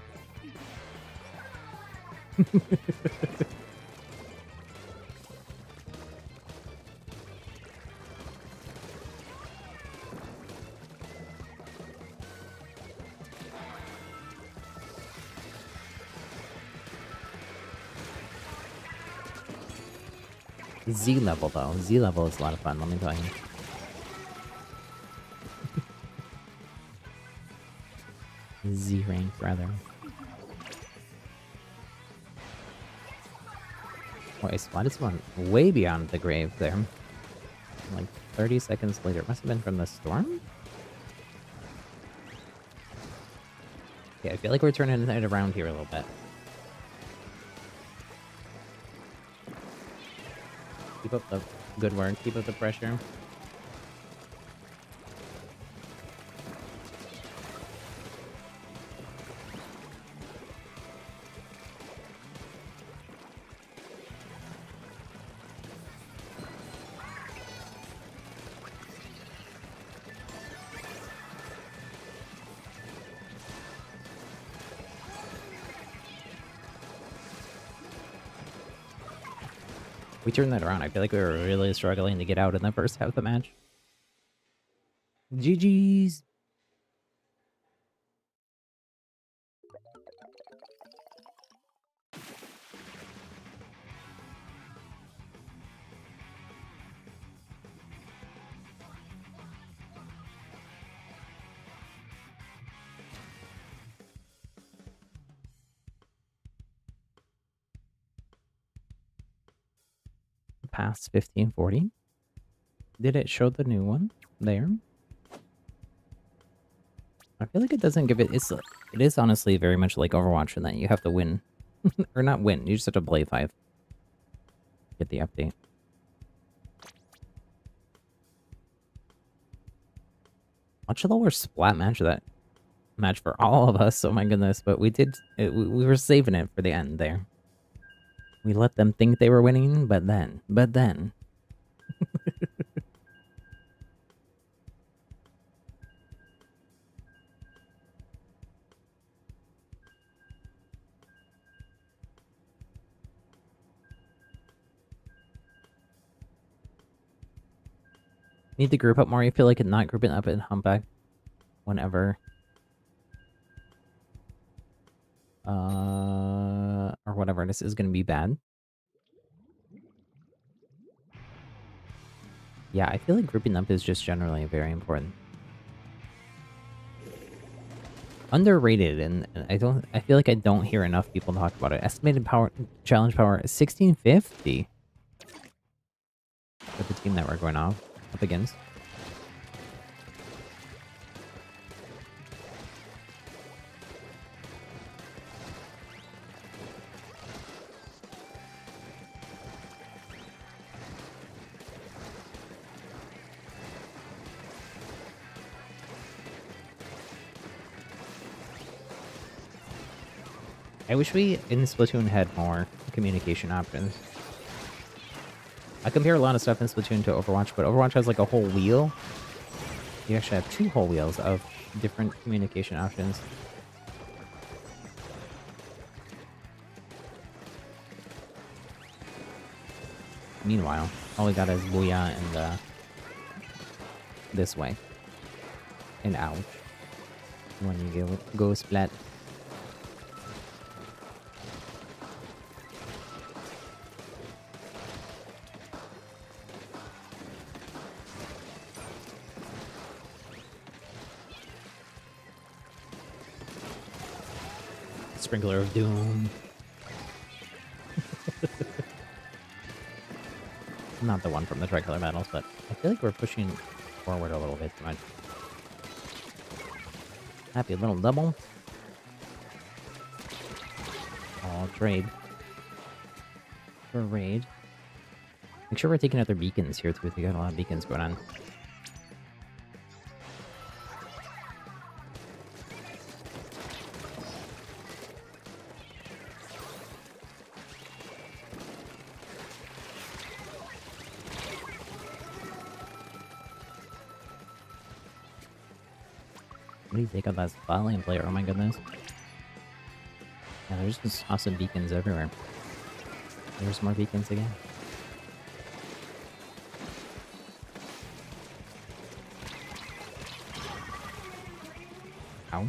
Z level though. Z level is a lot of fun, let me tell you. Z rank, rather. Oh, I spotted someone way beyond the grave there. Like 30 seconds later. It must have been from the storm? Yeah, I feel like we're turning it around here a little bit. Keep up the good work. Keep up the pressure. We turned that around. I feel like we were really struggling to get out in the first half of the match. GG's. Past 1540. Did it show the new one there? I feel like it doesn't give it. It is honestly very much like Overwatch in that you have to win, or not win. You just have to play 5. Get the update. Much lower splat match for all of us. Oh my goodness! But we did. We were saving it for the end there. We let them think they were winning, but then. Need to group up more. You feel like not grouping up in Humpback whenever. Or whatever this is going to be bad. Yeah, I feel like grouping up is just generally very important. Underrated, and I feel like I don't hear enough people talk about it. Estimated power, challenge power, 1650 for the team that we're going up against. I wish we, in Splatoon, had more communication options. I compare a lot of stuff in Splatoon to Overwatch, but Overwatch has like a whole wheel. You actually have 2 whole wheels of different communication options. Meanwhile, all we got is Booyah and this way. And ouch. When you go splat. Sprinkler of Doom. Not the one from the Tricolor Medals, but I feel like we're pushing forward a little bit too much. Happy little double. Oh, trade. For raid. Make sure we're taking out their beacons here too. We got a lot of beacons going on. What do you think of that Spotlight player? Oh my goodness. Yeah, there's just awesome beacons everywhere. There's more beacons again. Ouch.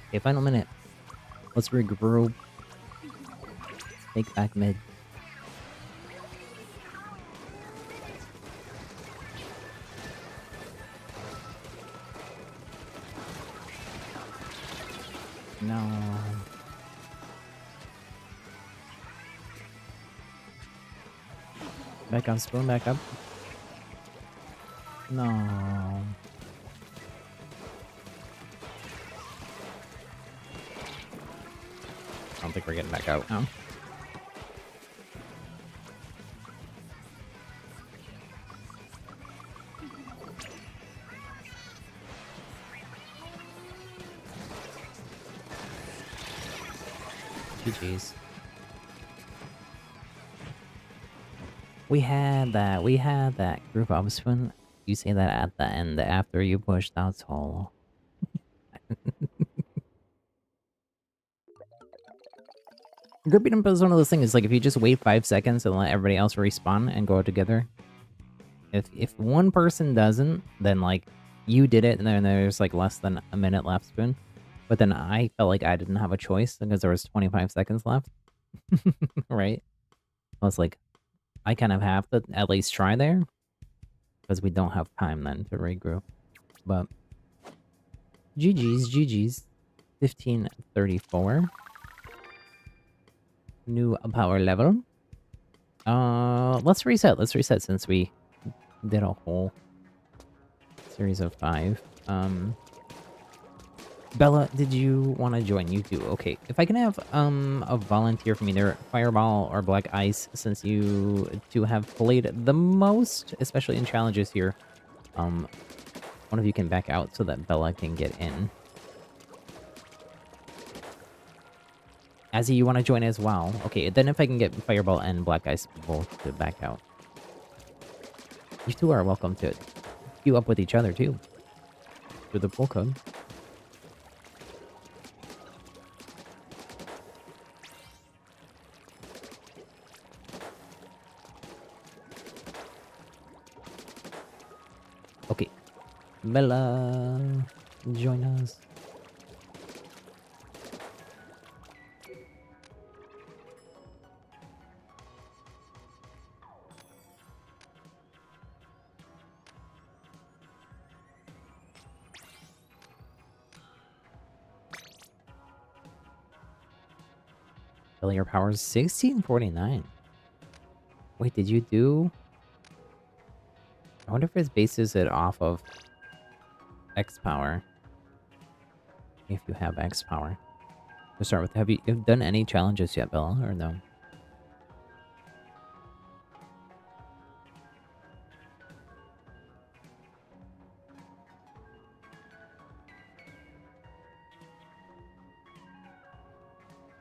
Okay, final minute. Let's regroup. Take back mid. No. Back up, spoon, back up. No. I don't think we're getting back out now. GG's. We had that group up spin. You say that at the end after you pushed out solo. Grouping up is one of those things, like if you just wait 5 seconds and let everybody else respawn and go out together. If one person doesn't, then like you did it and then there's like less than a minute left spoon. But then I felt like I didn't have a choice because there was 25 seconds left. Right? I was like, I kind of have to at least try there. Because we don't have time then to regroup. But GG's. 1534. New power level. Let's reset. Let's reset since we did a whole series of 5. Bella, did you want to join? You do. Okay. If I can have a volunteer from either Fireball or Black Ice, since you two have played the most, especially in challenges here, one of you can back out so that Bella can get in. Azzy, you want to join as well? Okay, then if I can get Fireball and Black Ice both to back out. You two are welcome to queue up with each other too. Through the pull code. Okay. Bella, join us. Fill your powers 1649. Wait, did you do... I wonder if it bases it off of X power. If you have X power. To start with, have you done any challenges yet, Bella, or no?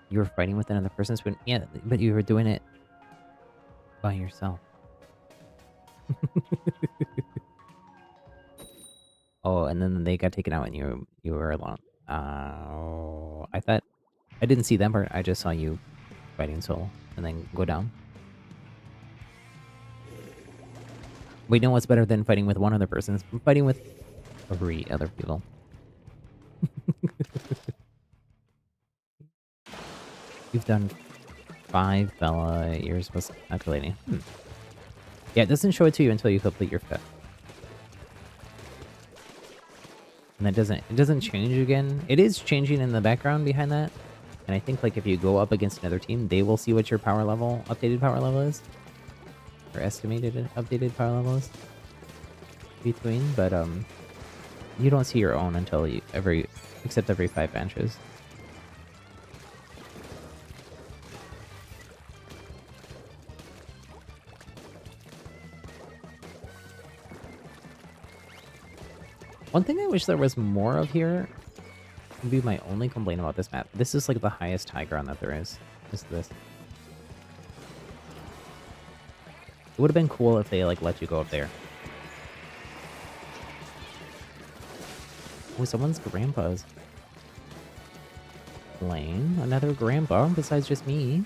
You were fighting with another person's spoon? Yeah, but you were doing it by yourself. Oh, and then they got taken out and you were alone. Oh, I thought... I didn't see that part. I just saw you fighting solo and then go down. We know what's better than fighting with one other person. It's fighting with 3 other people. You've done 5, Bella. You're supposed to calculating. Yeah, it doesn't show it to you until you complete your 5th. And it doesn't change again. It is changing in the background behind that. And I think like if you go up against another team, they will see what your power level, updated power level is. Or estimated updated power level is. Between, but you don't see your own until except every 5 matches. One thing I wish there was more of here would be my only complaint about this map. This is like the highest high ground that there is. Just this. It would have been cool if they like let you go up there. Oh, someone's grandpa's playing. Another grandpa besides just me.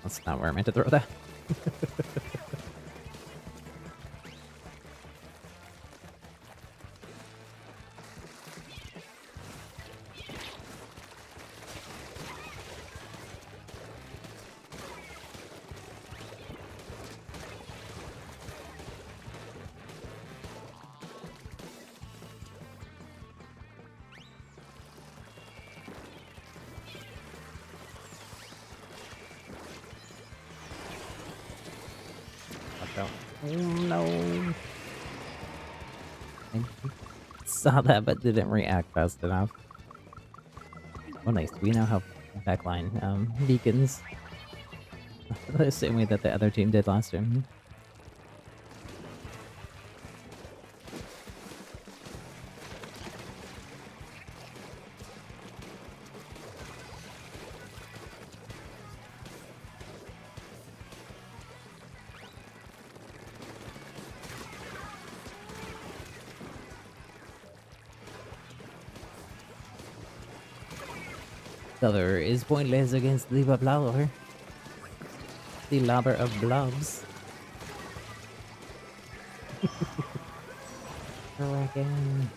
That's not where I meant to throw that. Oh no. I saw that but didn't react fast enough. Oh nice, we now have backline beacons. The same way that the other team did last time. Cover is pointless against the blobber. The lobber of blobs. Dragon.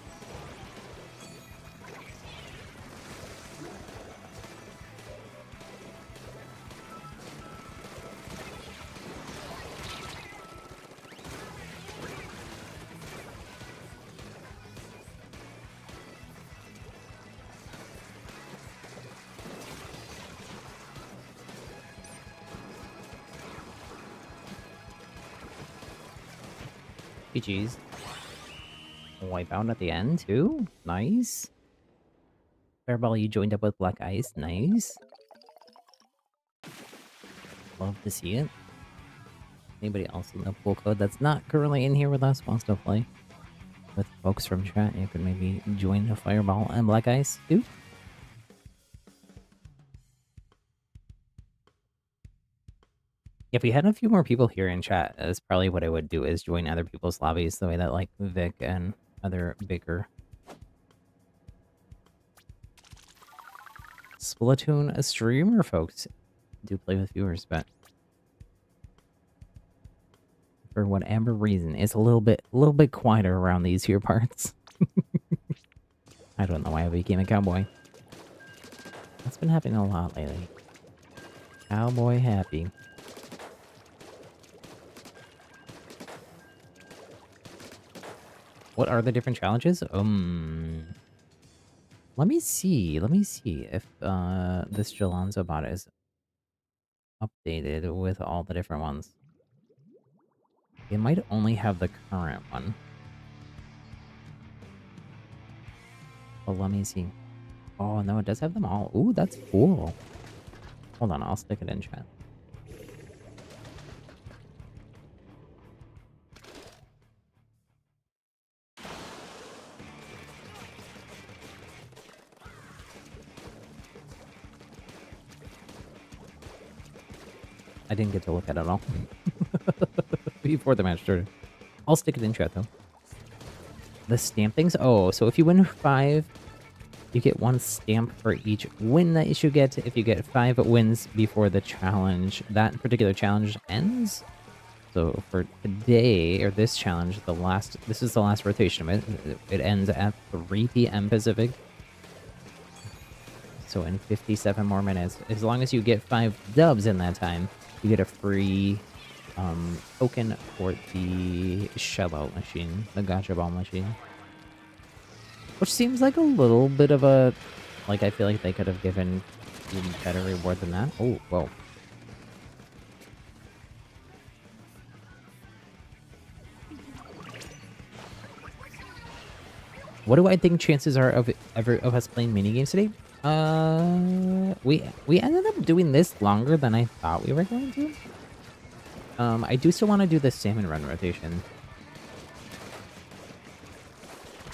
GG's. Wipe out at the end too. Nice. Fireball, you joined up with Black Ice. Nice. Love to see it. Anybody else in the pool code that's not currently in here with us wants to play with folks from chat, you could maybe join the Fireball and Black Ice too. If we had a few more people here in chat, that's probably what I would do, is join other people's lobbies, the way that like Vic and other bigger Splatoon streamer folks do play with viewers, but for whatever reason, it's a little bit quieter around these here parts. I don't know why I became a cowboy. That's been happening a lot lately. Cowboy happy. What are the different challenges? Let me see. Let me see if this Jalonzo bot is updated with all the different ones. It might only have the current one. But let me see. Oh, no, it does have them all. Ooh, that's cool. Hold on, I'll stick it in chat. I didn't get to look at it all before the match started. I'll stick it in chat, though. The stamp things? Oh, so if you win 5, you get 1 stamp for each win that you should get. If you get 5 wins before the challenge, that particular challenge ends. So for today, or this challenge, this is the last rotation. It ends at 3 p.m. Pacific. So in 57 more minutes, as long as you get 5 dubs in that time, you get a free token for the shell-out machine, the gacha ball machine. Which seems like a little bit of a... Like, I feel like they could have given even better reward than that. Oh, whoa. What do I think chances are of us playing minigames today? We ended up doing this longer than I thought we were going to. I do still want to do the salmon run rotation.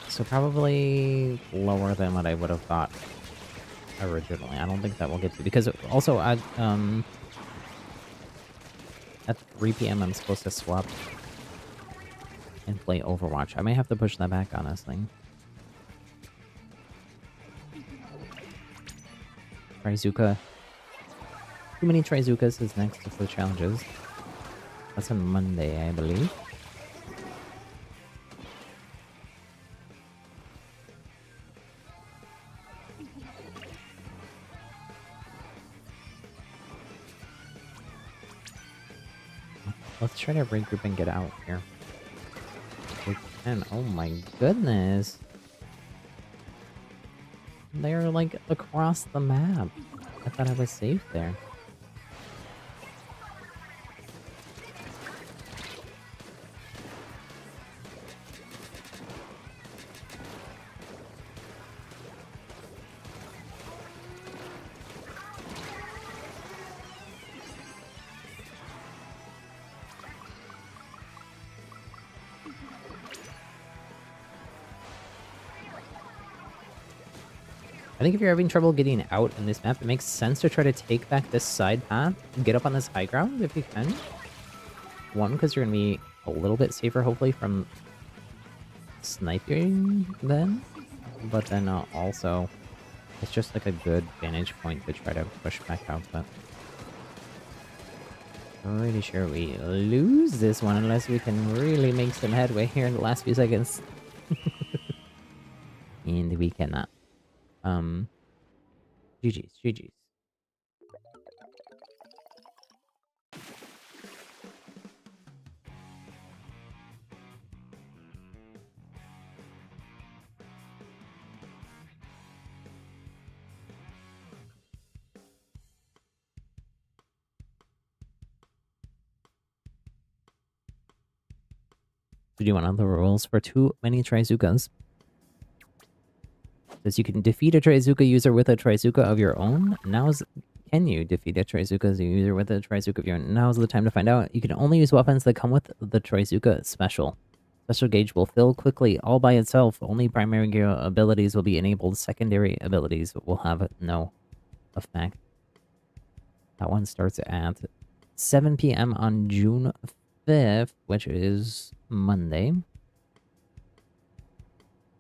So probably lower than what I would have thought originally. I don't think that we'll get to, because also at 3 p.m. I'm supposed to swap and play Overwatch. I may have to push that back, honestly. Trizuka. Too many Trizukas is next for the challenges. That's on Monday, I believe. Let's try to regroup and get out here. We can. Oh my goodness. They're like across the map. I thought I was safe there. I think if you're having trouble getting out in this map, it makes sense to try to take back this side path and get up on this high ground if you can. One, because you're going to be a little bit safer, hopefully, from sniping then. But then also, it's just like a good vantage point to try to push back out. But I'm pretty sure we lose this one unless we can really make some headway here in the last few seconds. And we cannot. GG's, GG's. To do one of the rules for too many Trizukas. Says you can defeat a Trizuka user with a Trizuka of your own. Can you defeat a Trizuka user with a Trizuka of your own? Now's the time to find out. You can only use weapons that come with the Trizuka special. Special gauge will fill quickly all by itself. Only primary gear abilities will be enabled. Secondary abilities will have no effect. That one starts at 7 p.m. on June 5th, which is Monday.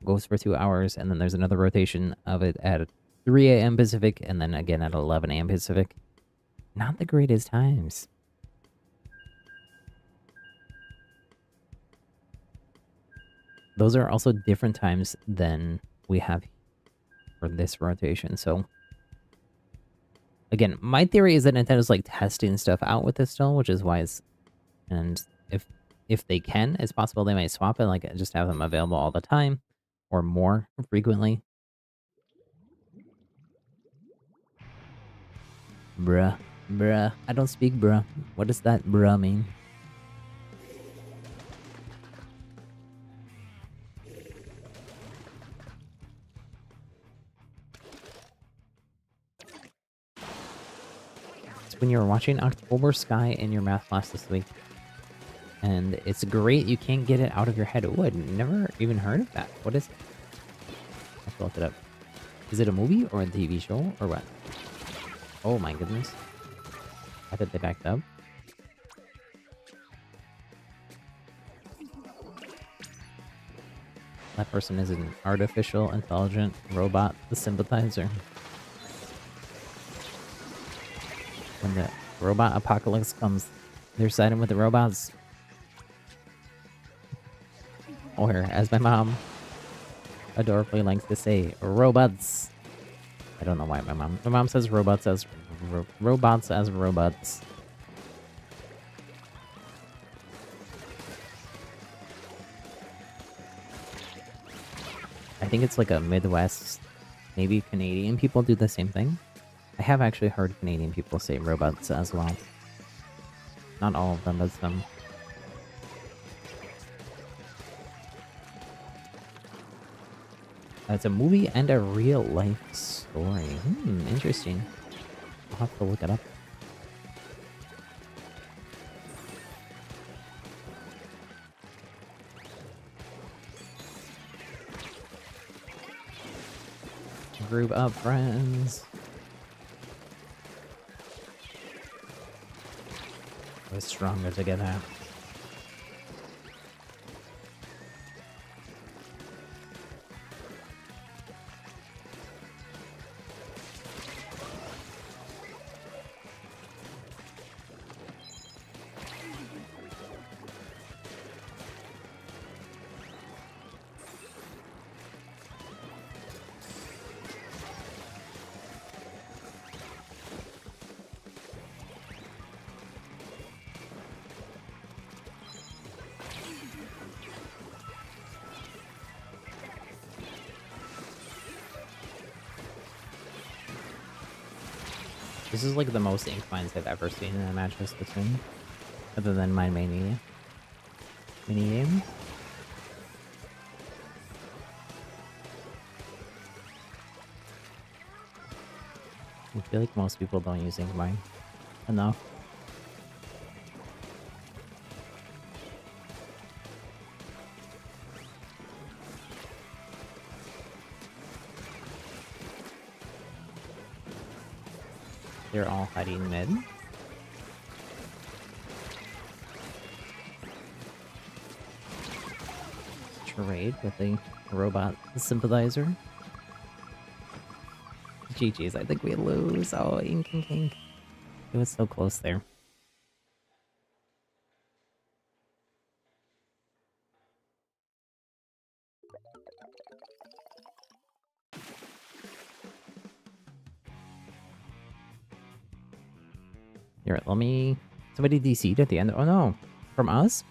Goes for 2 hours, and then there's another rotation of it at 3 a.m. Pacific, and then again at 11 a.m. Pacific. Not the greatest times. Those are also different times than we have for this rotation, so... Again, my theory is that Nintendo's like testing stuff out with this still, which is why it's... And if if they can, it's possible they might swap it, like just have them available all the time or more frequently. Bruh. Bruh. I don't speak bruh. What does that bruh mean? It's when you were watching October Sky in your math class this week. And it's great you can't get it out of your head. Oh, I'd never even heard of that. What is it? I have to look it up. Is it a movie or a TV show or what? Oh my goodness. I thought they backed up. That person is an artificial intelligent robot, the sympathizer. When the robot apocalypse comes, they're siding with the robots. Or, as my mom adorably likes to say, robots. I don't know why my mom says robots as robots as robots. I think it's like a Midwest, maybe Canadian people do the same thing. I have actually heard Canadian people say robots as well. Not all of them, but some. It's a movie and a real life story. Interesting. I'll have to look it up. Group of friends. We're stronger together. This is like the most ink mines I've ever seen in a match of Splatoon. Other than my mini game. I feel like most people don't use ink mine enough. They're all hiding mid. Trade with a robot sympathizer. GG's, I think we lose. Oh, ink. It was so close there. Here, let me... Somebody DC'd at the end. Oh no! From us?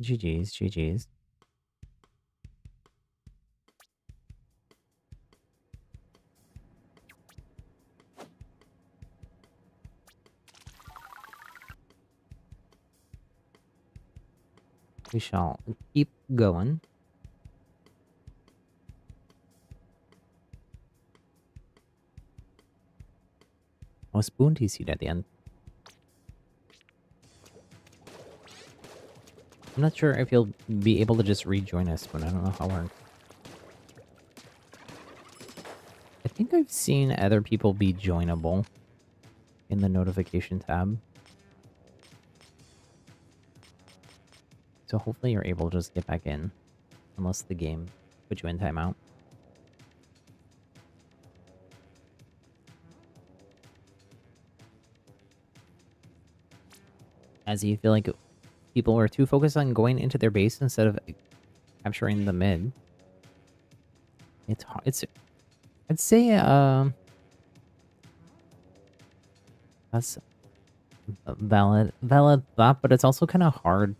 GG's. We shall keep going. Oh, Spoon DC'd at the end. I'm not sure if he'll be able to just rejoin us, but I don't know how it works. I think I've seen other people be joinable in the notification tab. So hopefully you're able to just get back in. Unless the game puts you in timeout. As you feel like people are too focused on going into their base instead of capturing the mid. It's hard. I'd say That's a valid thought, but it's also kind of hard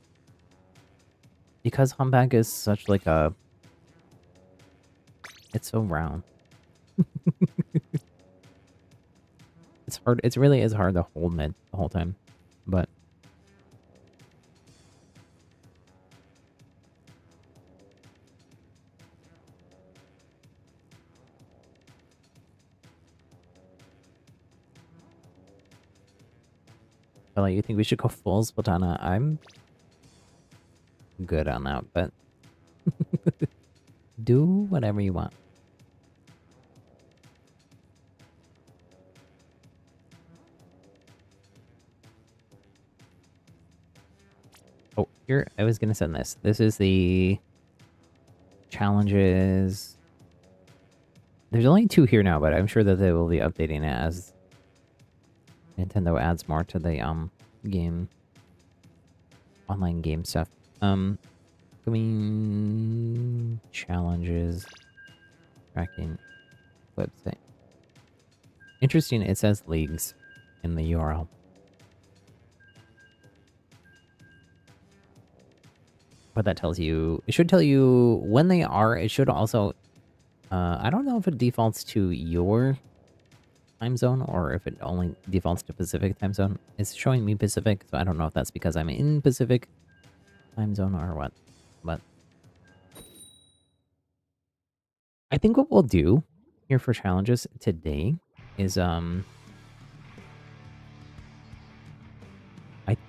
because humpback is such like a... It's so round. It's hard. It really is hard to hold mid the whole time, but like, you think we should go full Splatana? I'm good on that, but do whatever you want. Oh, here, I was gonna send this. This is the challenges. There's only 2 here now, but I'm sure that they will be updating it as Nintendo adds more to the game, online game stuff. Coming challenges tracking website. Interesting, it says leagues in the URL. What that tells you, it should tell you when they are. It should also, I don't know if it defaults to your time zone or if it only defaults to Pacific time zone. It's showing me Pacific, so I don't know if that's because I'm in Pacific time zone or what. But I think what we'll do here for challenges today is I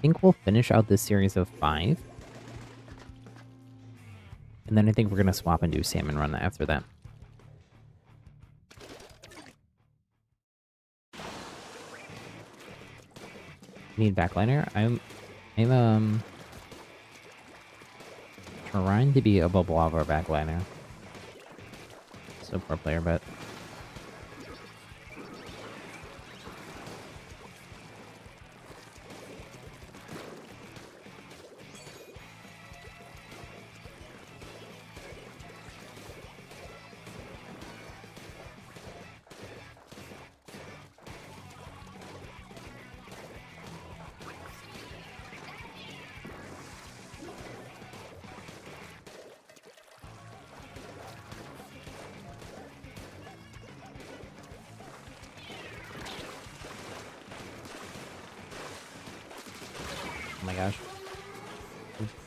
think we'll finish out this series of 5. And then I think we're gonna swap and do salmon run after that. Need backliner. I'm trying to be a bubble lava backliner. So pro player, but oh my gosh.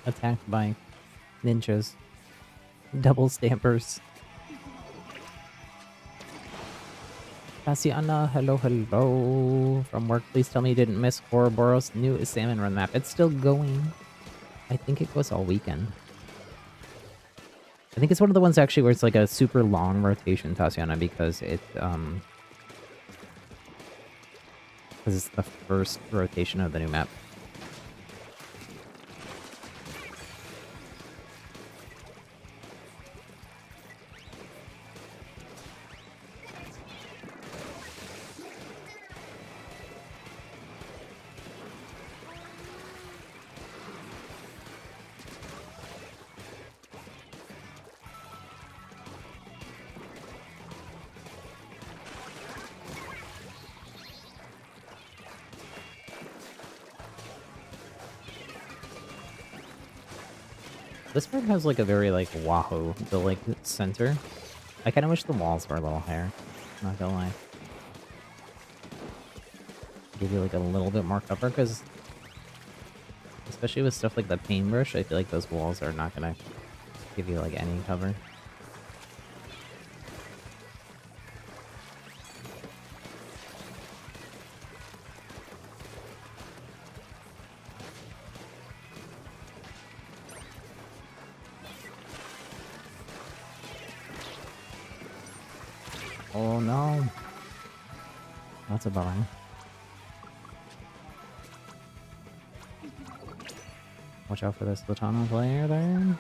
Attacked by ninjas. Double stampers. Tatiana, hello, hello. From work, please tell me you didn't miss Ouroboros' new salmon run map. It's still going. I think it goes all weekend. I think it's one of the ones actually where it's like a super long rotation, Tatiana, because it because it's the first rotation of the new map. This part has like a very like Wahoo, the like center. I kind of wish the walls were a little higher. Not gonna lie. Give you like a little bit more cover, because especially with stuff like the paintbrush, I feel like those walls are not gonna give you like any cover. Oh no. That's a bummer. Watch out for this Latano player there.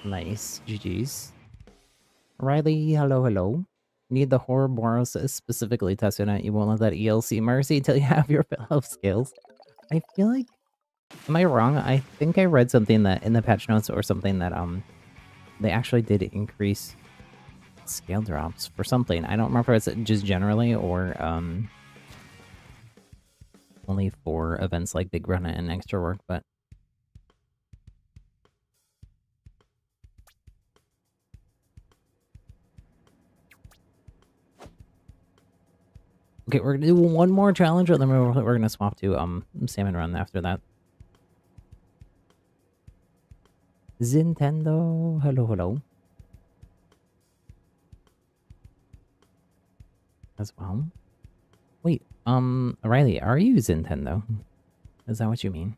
Nice. GG's. Riley, hello, hello. Need the horror Boros specifically tested out. You won't let that ELC mercy till you have your fill of skills. I feel like, am I wrong? I think I read something that in the patch notes or something that they actually did increase scale drops for something. I don't remember if it's just generally or only for events like Big Run and Extra Work, but okay, we're gonna do one more challenge, and then we're gonna swap to Salmon Run after that. Nintendo, hello, hello. As well. Wait, Riley, are you Nintendo? Is that what you mean?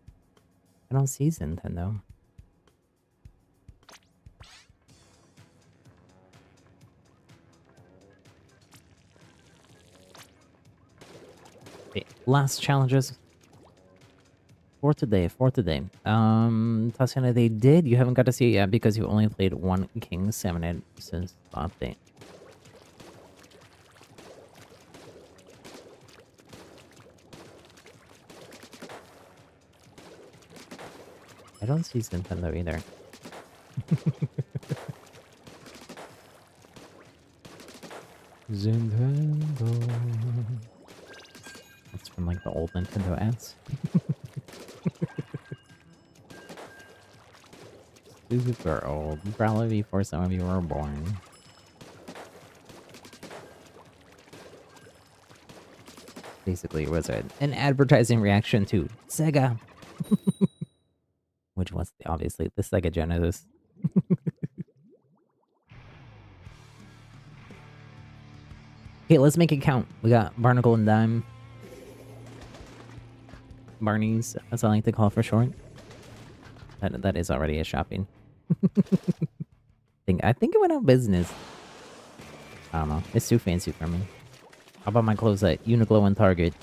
I don't see Nintendo. Okay, last challenges for today. Tatiana, they did. You haven't got to see it yet because you only played one King Salmonid since the update. I don't see Nintendo either. Nintendo. That's from like the old Nintendo ads. Super old. Probably before some of you were born. Basically, it was an advertising reaction to Sega. Which was obviously the Sega Genesis. Okay, let's make it count. We got Barnacle and Dime. Barney's, as I like to call for short. That is already a shopping. I think it went out of business. I don't know. It's too fancy for me. How about my clothes at Uniqlo and Target?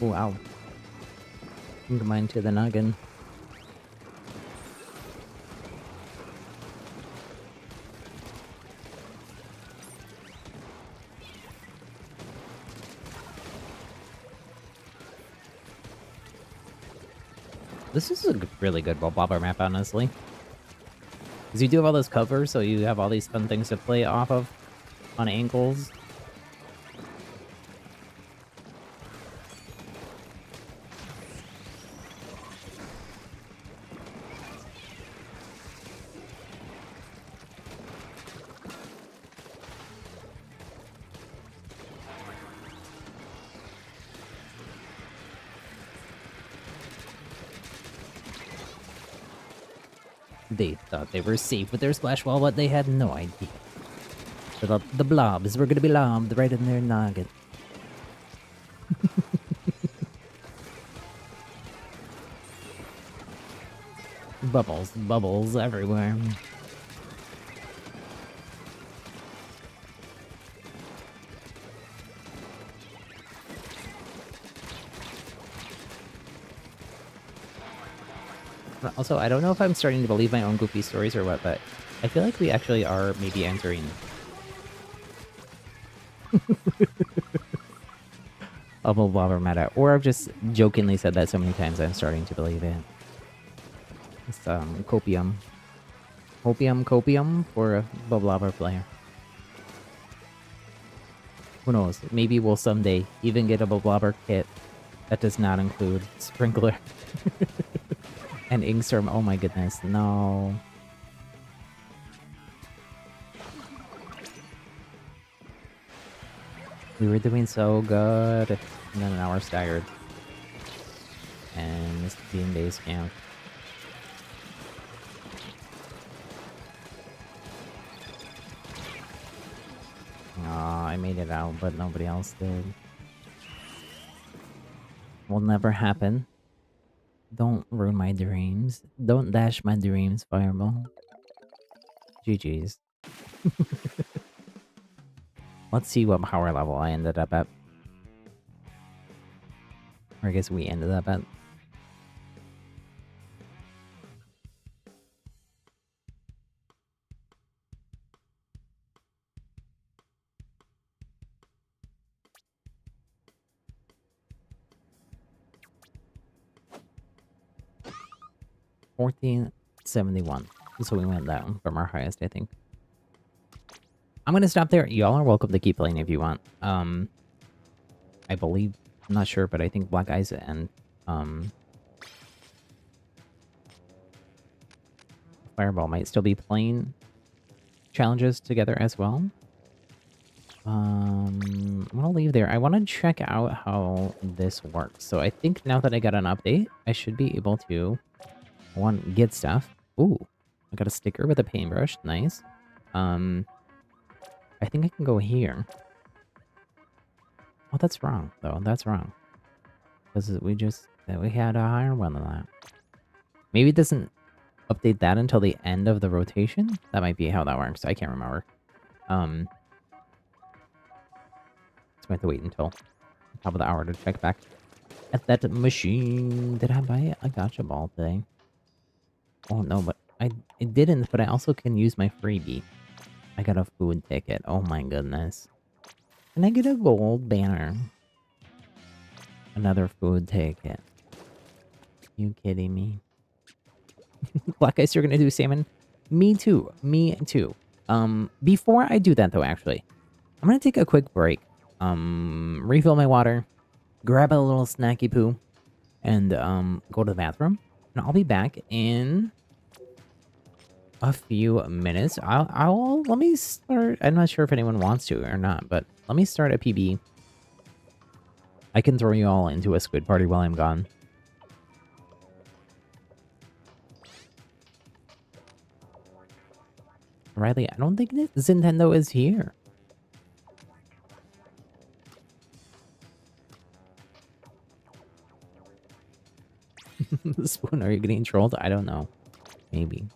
Oh, ow. Combine to the noggin. This is a really good bobber map, honestly. Because you do have all those covers, so you have all these fun things to play off of on angles. They thought they were safe with their splash wall, but they had no idea. So the blobs were gonna be lobbed right in their noggin. Bubbles everywhere. Also, I don't know if I'm starting to believe my own goofy stories or what, but I feel like we actually are maybe entering a blobber meta, or I've just jokingly said that so many times I'm starting to believe it. It's copium for a blobber player. Who knows? Maybe we'll someday even get a blobber kit that does not include sprinkler. And Inksterm, oh my goodness, no. We were doing so good. And then now we're staggered. And this being base camp. Aw, I made it out, but nobody else did. Will never happen. Don't ruin my dreams. Don't dash my dreams, Fireball. GG's. Let's see what power level I ended up at. Or I guess we ended up at. $14.71. So we went down from our highest, I think. I'm gonna stop there. Y'all are welcome to keep playing if you want. I believe, I'm not sure, but I think Black Eyes and Fireball might still be playing challenges together as well. I'm gonna leave there. I want to check out how this works. So I think now that I got an update, I should be able to get stuff. Ooh, I got a sticker with a paintbrush. Nice. I think I can go here. Oh, that's wrong though. That's wrong. Because we had a higher one than that. Maybe it doesn't update that until the end of the rotation. That might be how that works. I can't remember. So I have to wait until the top of the hour to check back at that machine. Did I buy a gotcha ball today? Oh no, but I didn't. But I also can use my freebie. I got a food ticket. Oh my goodness. Can I get a gold banner? Another food ticket. You kidding me? Black Ice, you're gonna do salmon? Me too. Me too. Before I do that though, actually, I'm gonna take a quick break. Refill my water, grab a little snacky poo, and go to the bathroom. And I'll be back in a few minutes. Let me start. I'm not sure if anyone wants to or not, but let me start a PB. I can throw you all into a squid party while I'm gone. Riley, I don't think Nintendo is here. Spoon, are you getting trolled? I don't know. Maybe.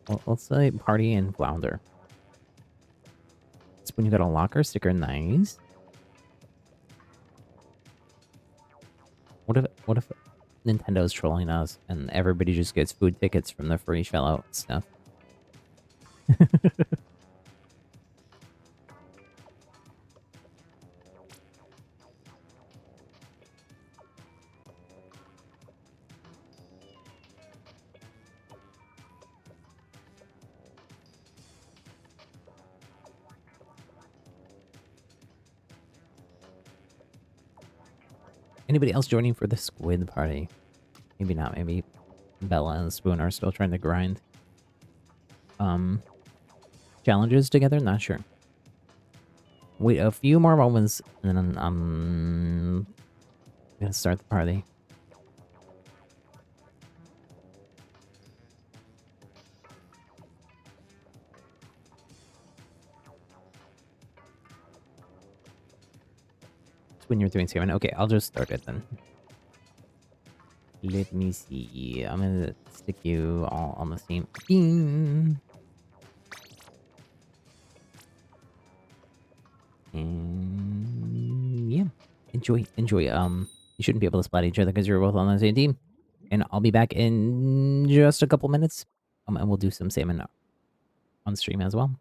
Well, let's say party and flounder. Spoon, you got a locker sticker. Nice. What if Nintendo's trolling us and everybody just gets food tickets from the free shell out stuff? Anybody else joining for the squid party? Maybe not. Maybe Bella and Spoon are still trying to grind challenges together. Not sure. Wait a few more moments, and then I'm gonna start the party. It's when you're doing salmon. Okay, I'll just start it then. Let me see. I'm gonna stick you all on the same thing. And yeah, enjoy. You shouldn't be able to splat each other because you're both on the same team. And I'll be back in just a couple minutes. And we'll do some salmon on stream as well.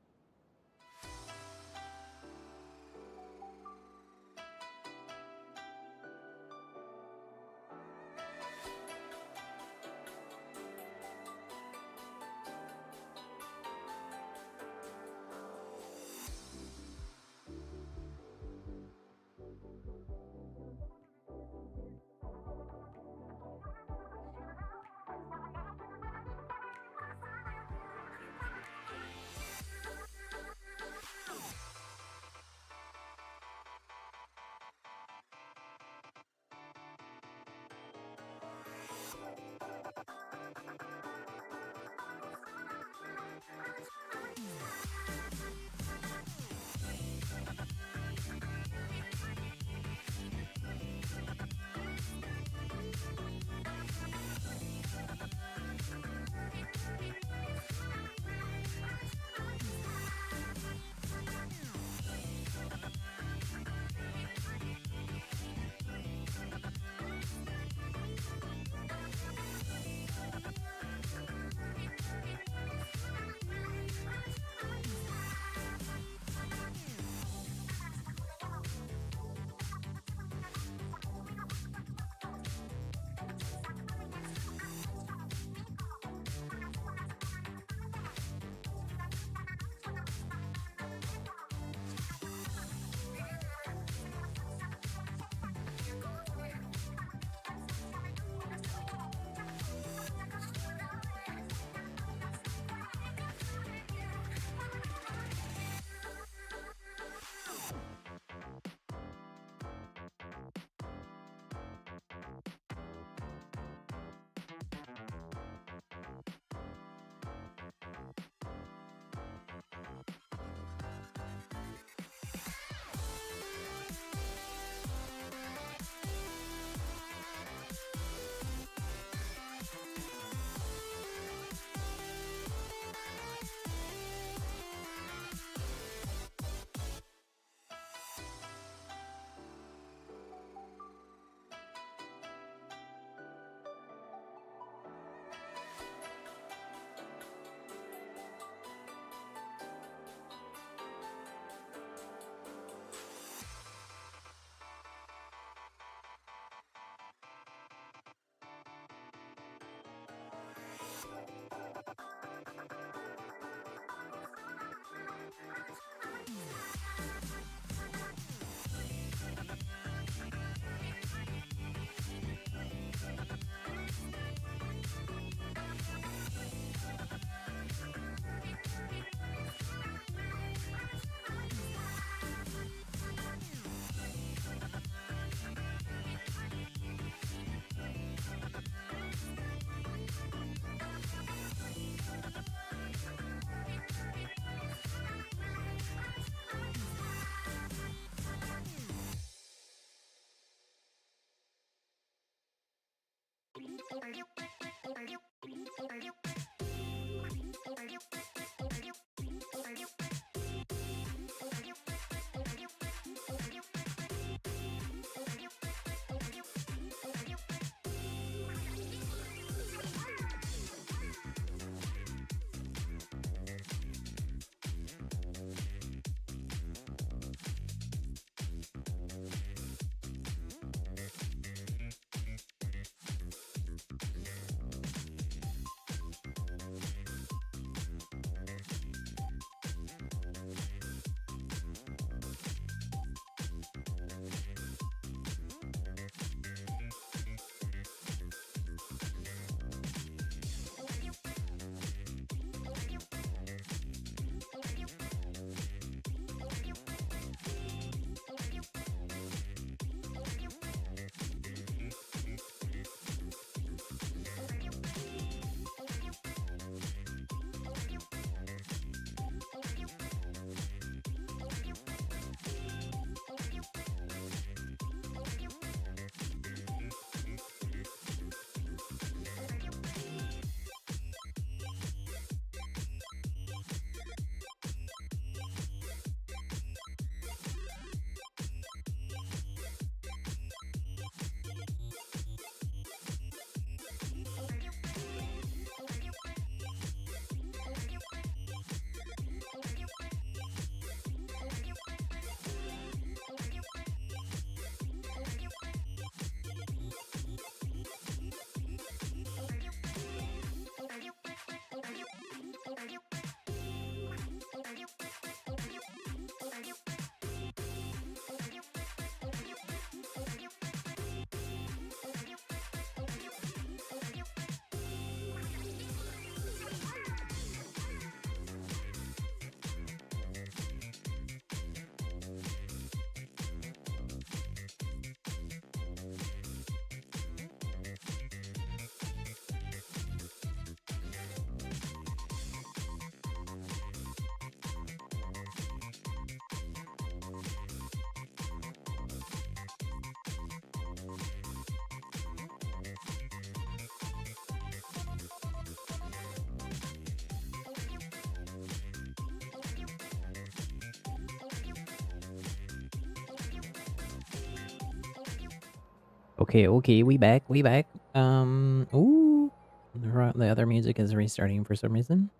Okay, we back, ooh, the other music is restarting for some reason.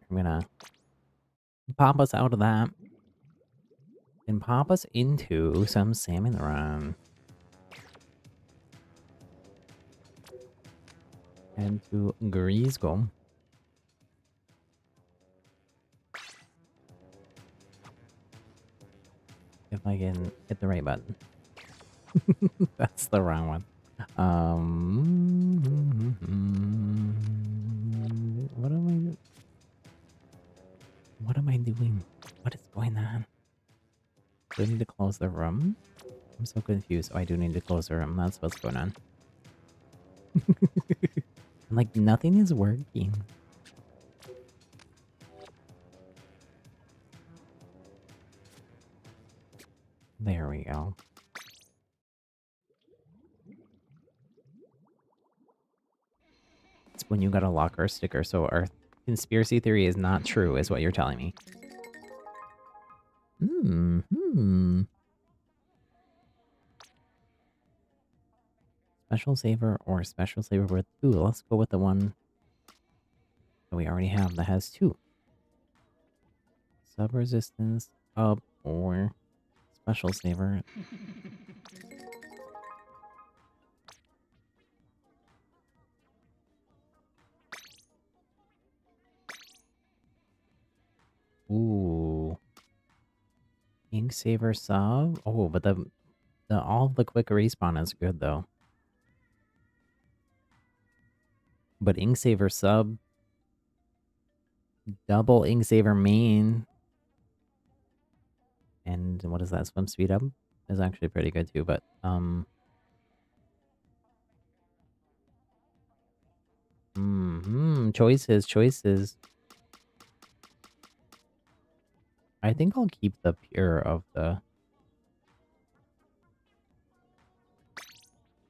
I'm gonna pop us out of that and pop us into some salmon run. Head to Grisco. If I can hit the right button. That's the wrong one. What am I doing? What am I doing? What is going on? Do I need to close the room? I'm so confused. Oh, I do need to close the room. That's what's going on. Like, nothing is working. There we go. It's when you got a locker sticker, so our conspiracy theory is not true, is what you're telling me. Special saver or special saver with 2. Let's go with the one that we already have that has 2. Sub resistance up or special saver. Ooh. Ink saver sub. Oh, but the all the quick respawn is good though. But ink saver sub, double ink saver main, and what is that? Swim speed up is actually pretty good too. But choices. I think I'll keep the pure of the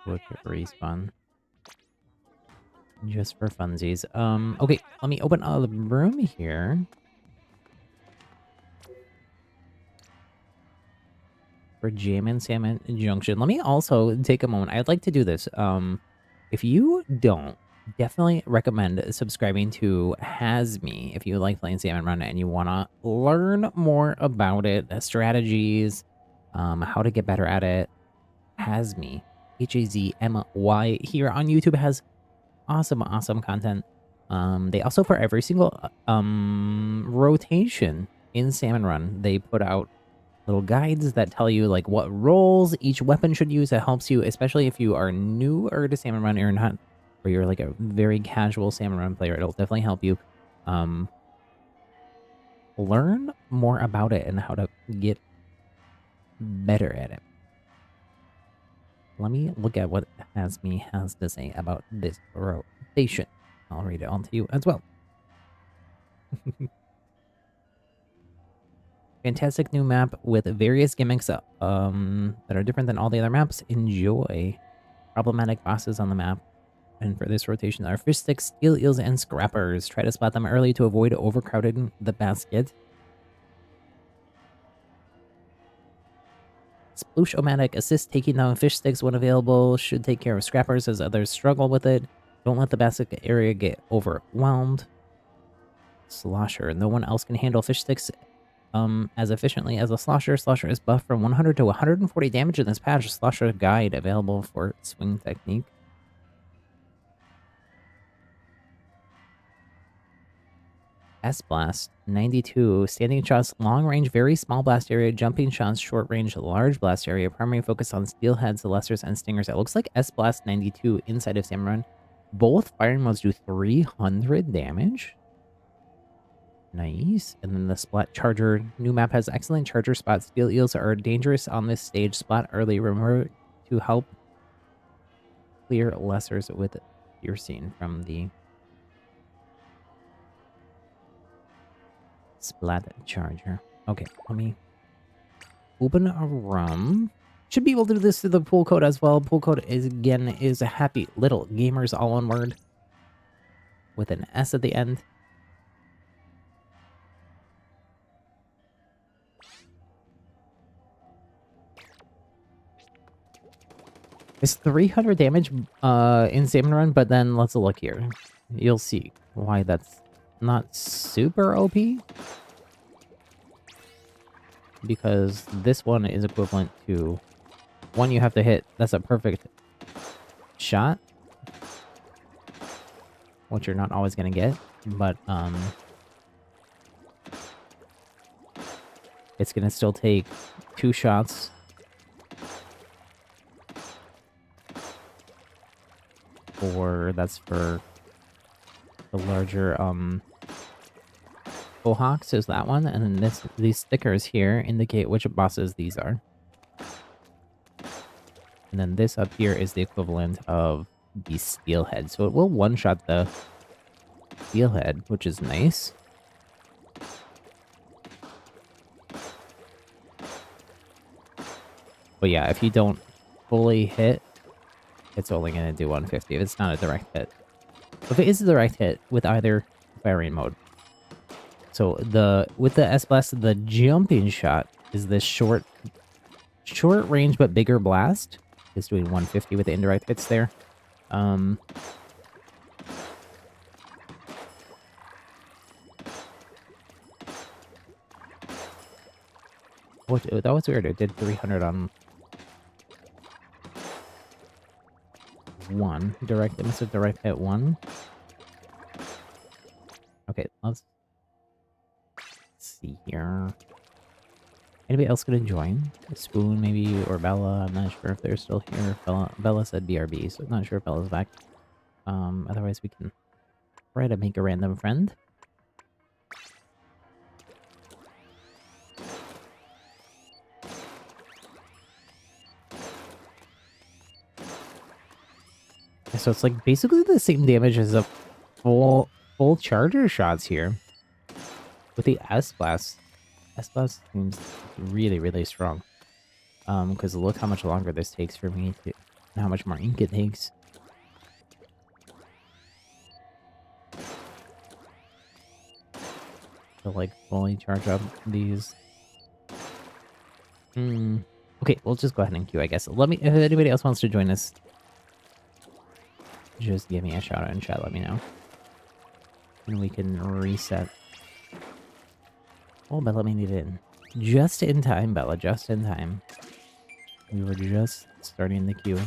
quick respawn. Just for funsies. Okay, let me open a room here. For Jam and Salmon Junction. Let me also take a moment. I'd like to do this. If you don't, definitely recommend subscribing to Hasme if you like playing Salmon Run and you want to learn more about it, strategies, how to get better at it. Hasme, Hazmy, here on YouTube has awesome content. They also, for every single rotation in Salmon Run, they put out little guides that tell you like what roles each weapon should use. That helps you, especially if you are newer to Salmon Run or not, or you're like a very casual Salmon Run player. It'll definitely help you learn more about it and how to get better at it. Let me look at what Hasme has to say about this rotation. I'll read it on to you as well. Fantastic new map with various gimmicks that are different than all the other maps. Enjoy. Problematic bosses on the map. And for this rotation are fish sticks, steel eels, and scrappers. Try to spot them early to avoid overcrowding the basket. Sploosh-o-matic assist taking down fish sticks when available. Should take care of scrappers as others struggle with it. Don't let the basket area get overwhelmed. Slosher. No one else can handle fish sticks as efficiently as a Slosher. Slosher is buffed from 100 to 140 damage in this patch. Slosher guide available for swing technique. S-Blast, 92. Standing shots, long range, very small blast area. Jumping shots, short range, large blast area. Primary focus on steelheads, celesters, and stingers. It looks like S-Blast 92 inside of Salmon Run. Both firing modes do 300 damage. Nice. And then the Splat Charger. New map has excellent charger spots. Steel eels are dangerous on this stage. Splat early. Remember to help clear lessers with piercing from the Splat Charger. Okay, let me open a room. Should be able to do this through the pool code as well. Pool code is, again, is a happy little gamers, all one word, with an S at the end. It's 300 damage in Salmon Run, but then let's look here. You'll see why that's not super OP. Because this one is equivalent to one you have to hit. That's a perfect shot, which you're not always going to get. But it's going to still take 2 shots that's for the larger Bohawks is that one, and then these stickers here indicate which bosses these are. And then this up here is the equivalent of the Steelhead. So it will one-shot the Steelhead, which is nice. But yeah, if you don't fully hit, it's only going to do 150 if it's not a direct hit. If it is a direct hit with either firing mode. So with the S-Blast, the jumping shot is this short range but bigger blast. It's doing 150 with the indirect hits there. That was weird. It did 300 on one direct. It must have direct hit one. Okay, let's see here. Anybody else gonna join? Spoon, maybe, or Bella? I'm not sure if they're still here. Bella said BRB, so I'm not sure if Bella's back. Otherwise we can try to make a random friend. So it's like basically the same damage as a full charger shots here. With the S-Blast. S-Blast seems really, really strong. Because look how much longer this takes for me to... and how much more ink it takes. To, like, fully charge up these. Okay, we'll just go ahead and queue, I guess. Let me... if anybody else wants to join us, just give me a shout out in chat, let me know. And we can reset. Oh, Bella made it in. Just in time, Bella, just in time. We were just starting the queue.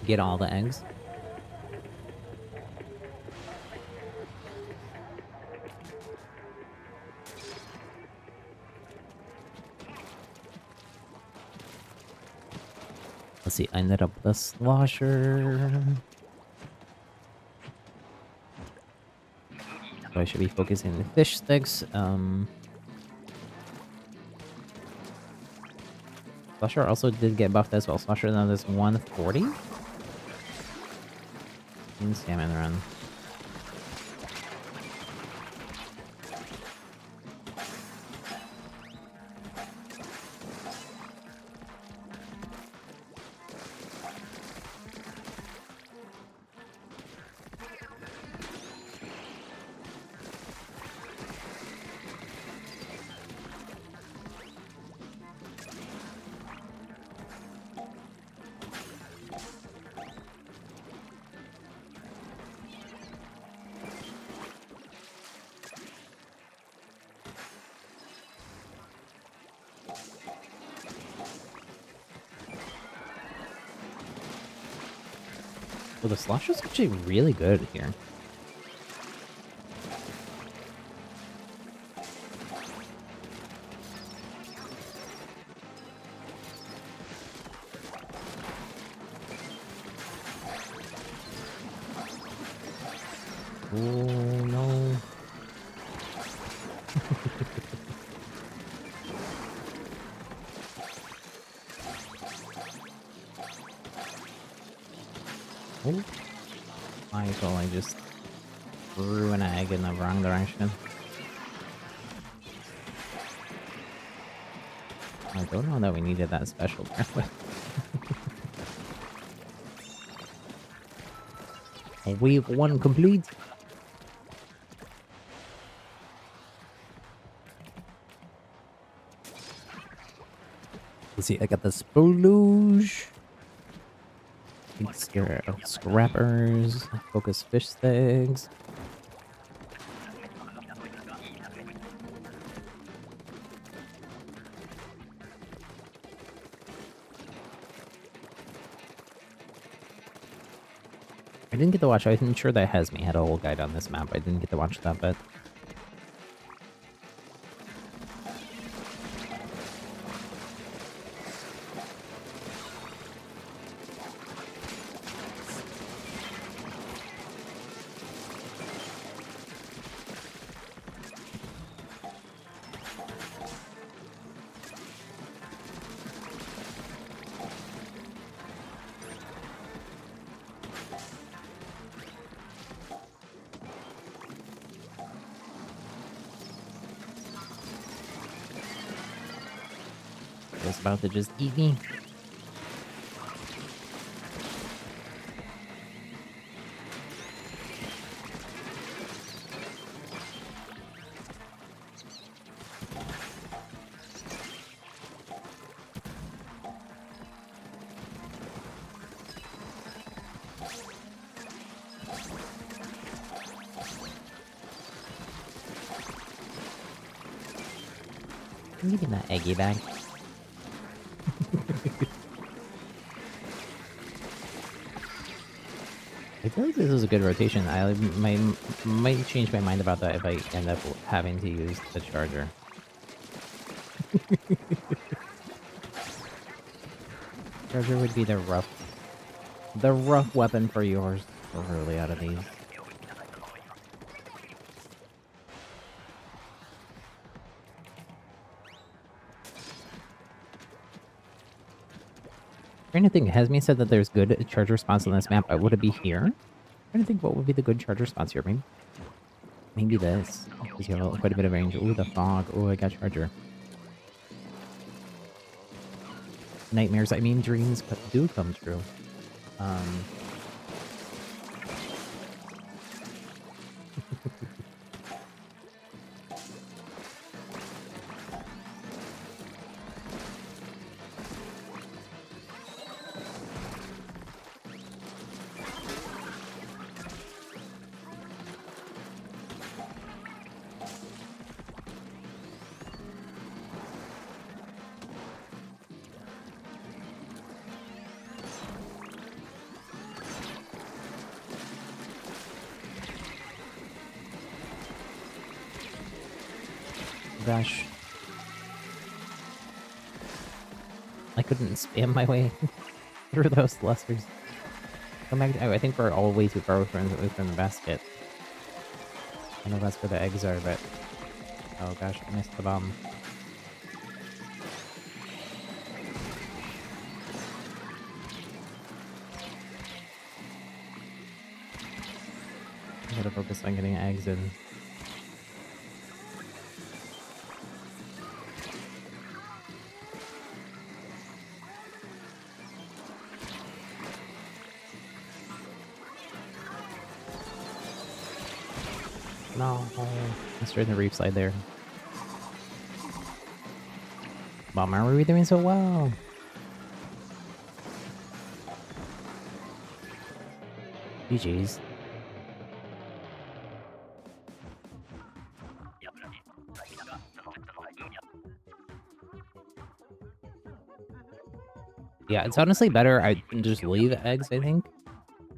Get all the eggs. Let's see, I ended up with a slosher. So I should be focusing on the fish sticks. Slosher also did get buffed as well. Slosher now is 140. In Salmon Run. Well, the slosher's actually really good here. Oh, no. Oh. Might as well I just threw an egg in the wrong direction. I don't know that we needed that special breath. Wave 1 complete. Let's see, I got the splooge. Scrappers. Focus fish sticks. I didn't get to watch. I'm sure that Hasme had a whole guide on this map. I didn't get to watch that bit. Was about to just eat me. I'm getting that eggy back. I feel like this is a good rotation. I might change my mind about that if I end up having to use the charger. Charger would be the rough weapon for yours early out of these. Trying to think, Hasme said that there's good charger spots on this map. Would it be here? I'm trying to think what would be the good charger spots here. Maybe this. Because you have quite a bit of range. Ooh, the fog. Ooh, I got charger. Nightmares, I mean dreams, do come true. Gosh. I couldn't spam my way through those lusters. Come back. Oh, I think we're all way too far within the basket. I know that's where the eggs are, but... Oh gosh, I missed the bomb. I gotta focus on getting eggs in. No, I'm straight in the reef side there. Bomb, are we doing so well? GG's. Yeah, it's honestly better I can just leave eggs, I think.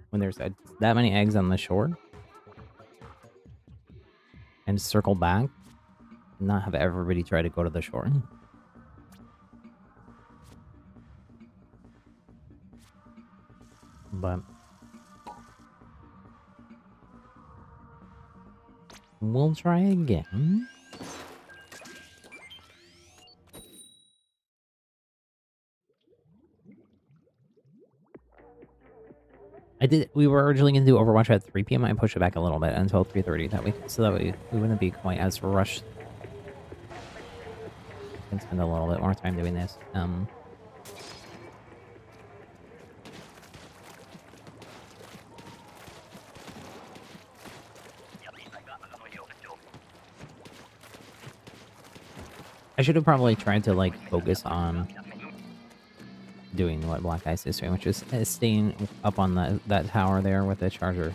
When there's that many eggs on the shore. And circle back. Not have everybody try to go to the shore. But... we'll try again. We were originally going to do Overwatch at 3 p.m. I pushed it back a little bit until 3:30 that week, so that we wouldn't be quite as rushed. I can spend a little bit more time doing this. I should have probably tried to like focus on doing what Black Ice is doing, which is staying up on that tower there with the charger.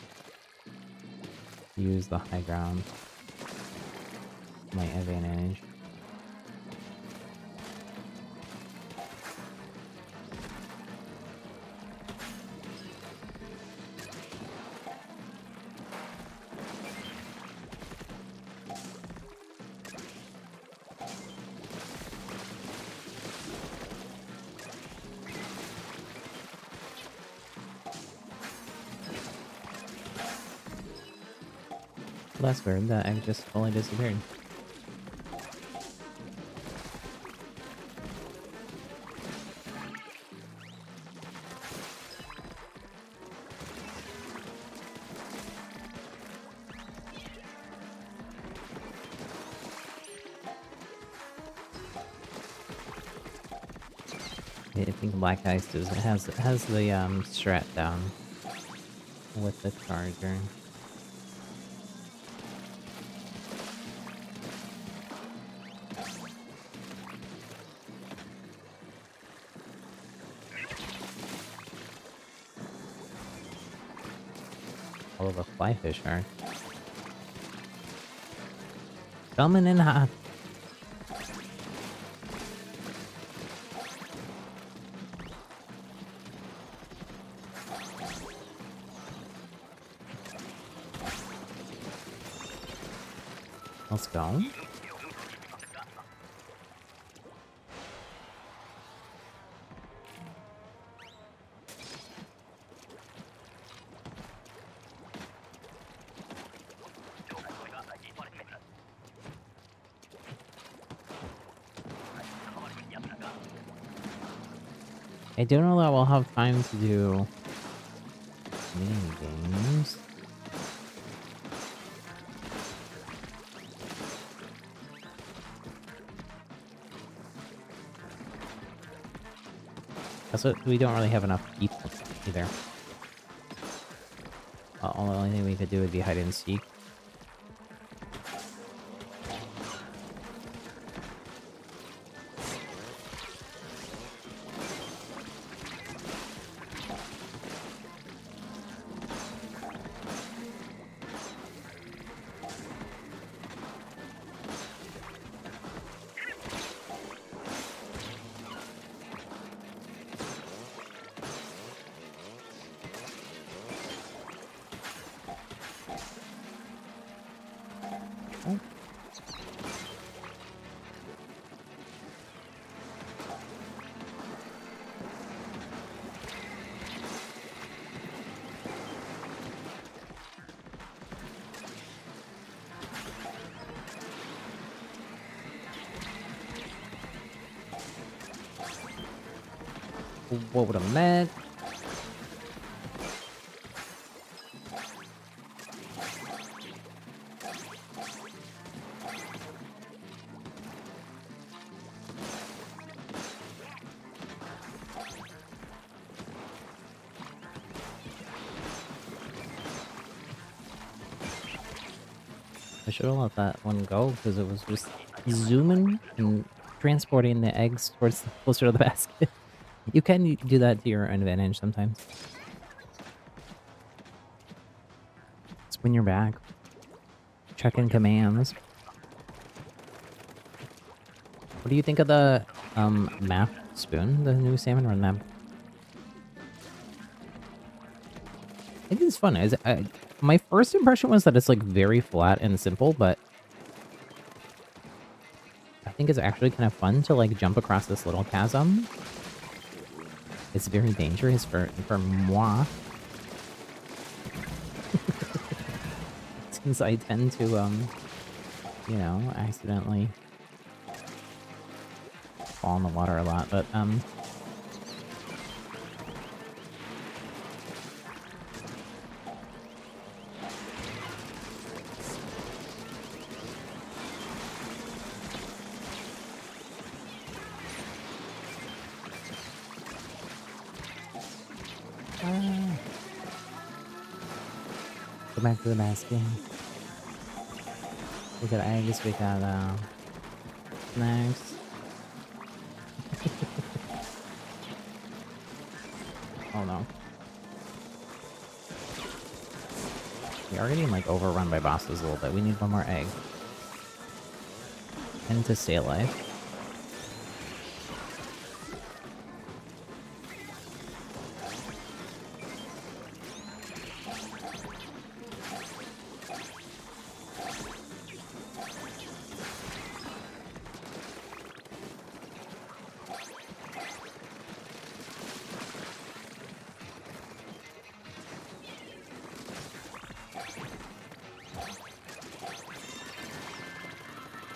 Use the high ground. My advantage. Well, that's weird. That egg just fully disappeared. I think Black Ice has the strat down with the charger. All of a flyfish are. Salmon in hot. Let's go. I don't know that we'll have time to do mini games. Also, we don't really have enough people either. The only thing we could do would be hide and seek. What would have meant? I should have let that one go because it was just zooming and transporting the eggs towards closer to the basket. You can do that to your advantage sometimes. It's when you're back. Check in commands. What do you think of the map spoon, the new salmon run map? I think it's fun. My first impression was that it's like very flat and simple, but I think it's actually kind of fun to like jump across this little chasm. It's very dangerous for moi. Since I tend to, you know, accidentally fall in the water a lot, but, Go back to the basket. We got eggs, we got snacks. Oh no. We are getting like overrun by bosses a little bit. We need one more egg. And to stay alive.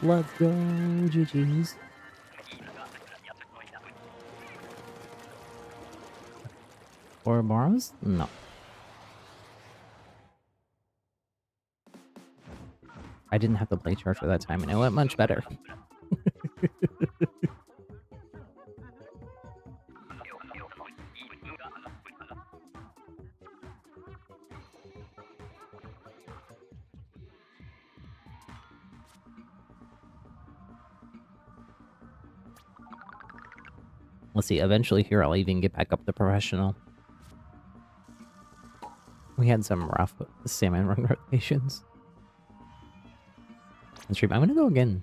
Let's go, GG's. Or Boros? No. I didn't have to play charge for that time, and it went much better. Let's see, eventually here I'll even get back up to professional. We had some rough salmon run rotations. On stream, I'm gonna go again.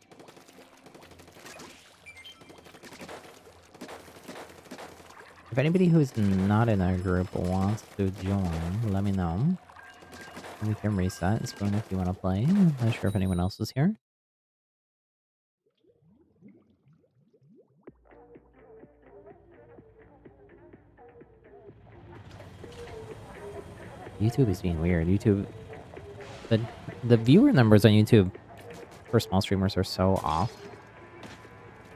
If anybody who's not in our group wants to join, let me know. We can reset. Spoon if you want to play. I'm not sure if anyone else is here. YouTube is being weird. YouTube, the viewer numbers on YouTube for small streamers are so off.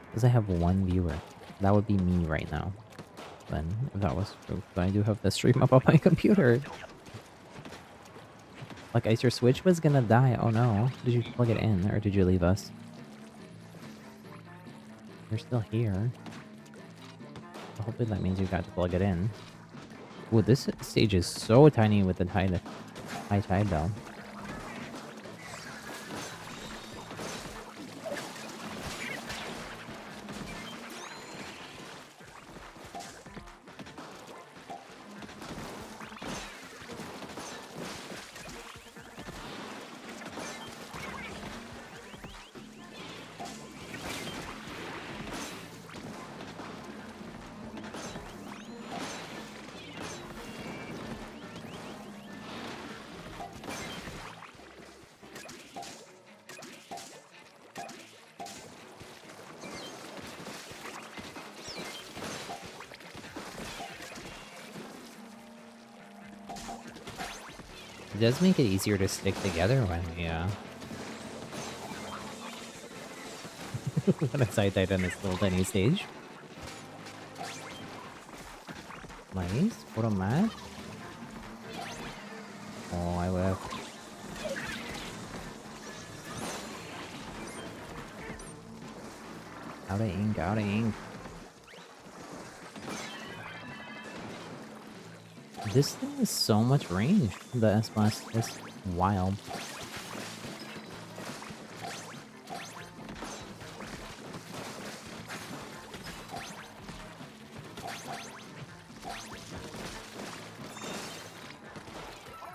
Because I have one viewer. That would be me right now. Then, if that was true. But I do have the stream up on my computer. Like, Ice, your Switch was gonna die. Oh no. Did you plug it in, or did you leave us? You're still here. Hopefully that means you got to plug it in. Ooh, this stage is so tiny with the high tide though. It does make it easier to stick together when we, when it's side tight on this little tiny stage. Nice. What a match. Oh, I left. Out of ink, out of ink. This thing has so much range. The S-Blast is wild.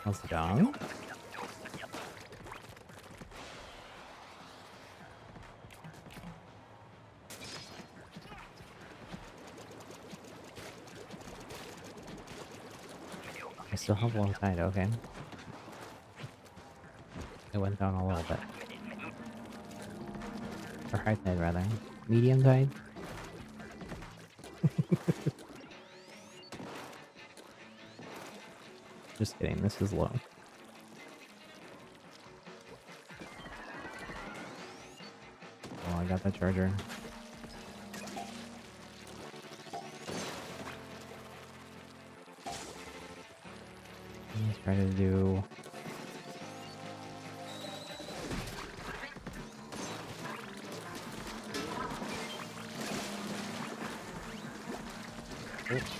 Let's go. I still have low tide, okay. It went down a little bit. Or high tide, rather. Medium tide? Just kidding, this is low. Oh, I got the charger. Let's try to do...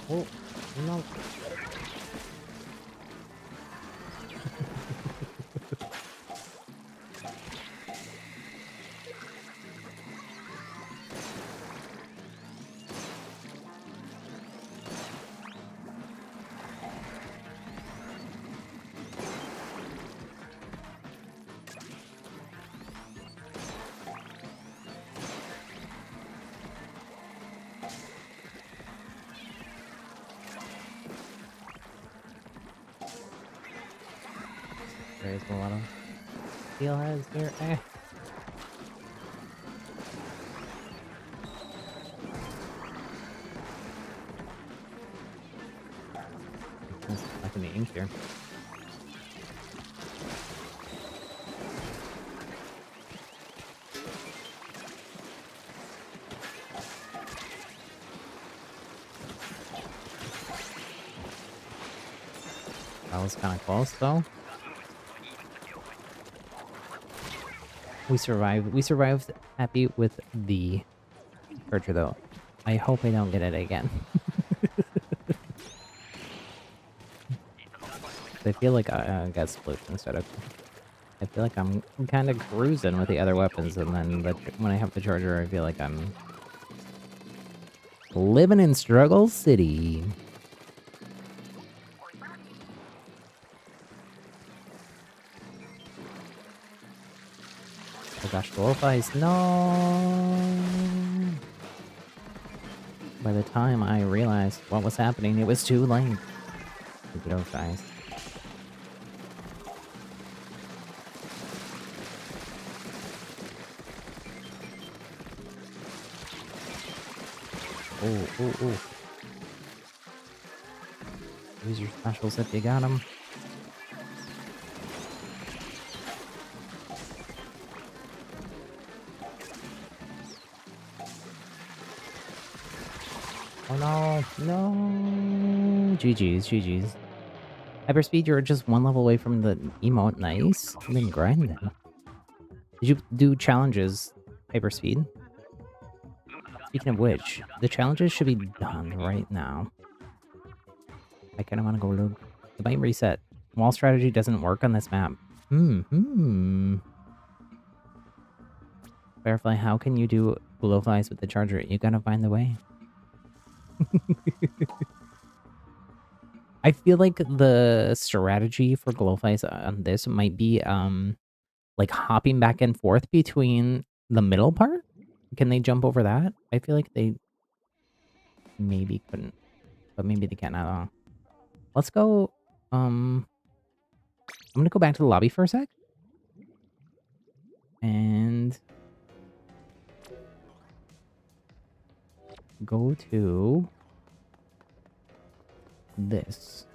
Oh, no. There's a lot of steelheads here. Eh. There's stuck in the ink here. That was kind of close, though. We survived. We survived. Happy with the charger, though. I hope I don't get it again. I feel like I got Splatoon instead of. I feel like I'm kind of cruising with the other weapons, and then when I have the charger, I feel like I'm living in Struggle City. Oh gosh, Wolf Eyes, no! By the time I realized what was happening, it was too late. Wolf Eyes. Oh. Use your specials if you got them. Oh no, no. GG's. Hyperspeed, you're just one level away from the emote. Nice. I've been grinding. Did you do challenges, Hyperspeed? Speaking of which, the challenges should be done right now. I kind of want to go look. It might reset. Wall strategy doesn't work on this map. Firefly, how can you do glowflies with the charger? You gotta find the way. I feel like the strategy for glowflies on this might be like hopping back and forth between the middle part. Can they jump over that? I feel like they maybe couldn't, but maybe they can. I don't know. Let's go. I'm gonna go back to the lobby for a sec. And go to this.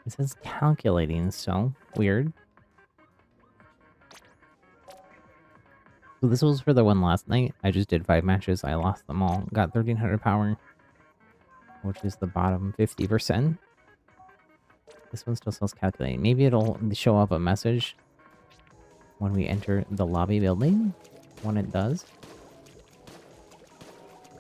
It says calculating, so weird. So this was for the one last night. I just did 5 matches. I lost them all. Got 1300 power, which is the bottom 50%. This one still says calculating. Maybe it'll show up a message when we enter the lobby building. When it does.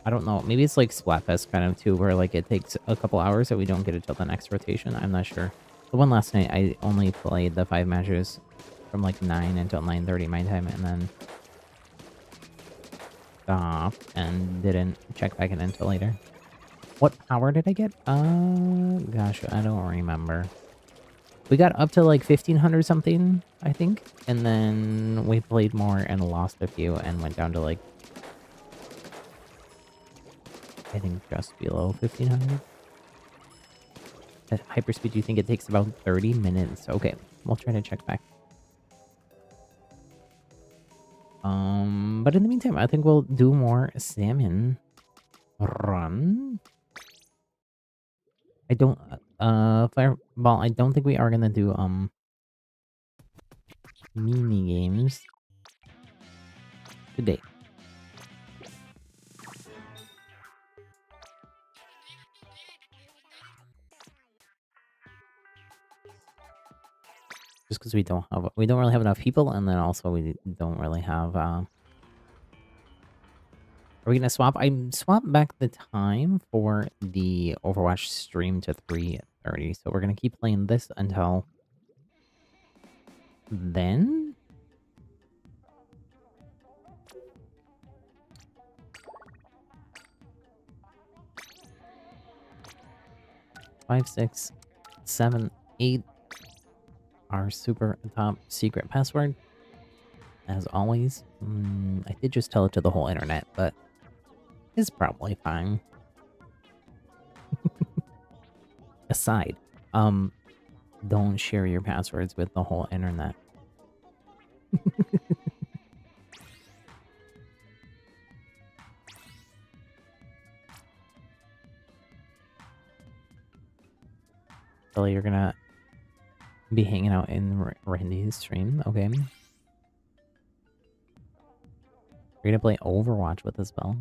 I don't know. Maybe it's like Splatfest kind of too, where like it takes a couple hours that we don't get it till the next rotation. I'm not sure. The one last night, I only played the 5 matches from like 9 until 9:30 my time, and then stopped and didn't check back in until later. What power did I get? Gosh, I don't remember. We got up to like 1500 something, I think, and then we played more and lost a few and went down to like, I think just below 1500. At hyperspeed, you think it takes about 30 minutes? Okay, we'll try to check back. But in the meantime, I think we'll do more salmon run. I don't, Fireball, I don't think we are gonna do, mini games today. Just because we don't really have enough people, and then also we don't really have, Are we gonna swap? I swapped back the time for the Overwatch stream to 3:30, so we're gonna keep playing this until then. Five, 6, 7, 8. Our super top secret password. As always, I did just tell it to the whole internet, but it's probably fine. aside, don't share your passwords with the whole internet. So you're gonna be hanging out in Randy's stream, okay? You're gonna play Overwatch with us, Bell.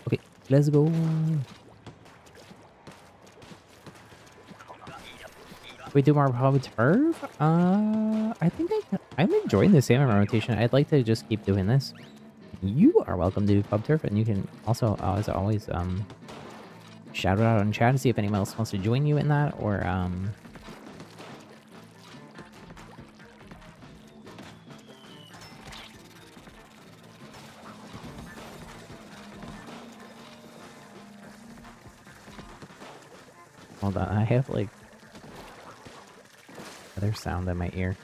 Okay, let's go. We do more pub turf? I think I'm enjoying the salmon rotation. I'd like to just keep doing this. You are welcome to do pub turf, and you can also, as always, shout it out in chat to see if anyone else wants to join you in that, or hold on, I have like other sound in my ear.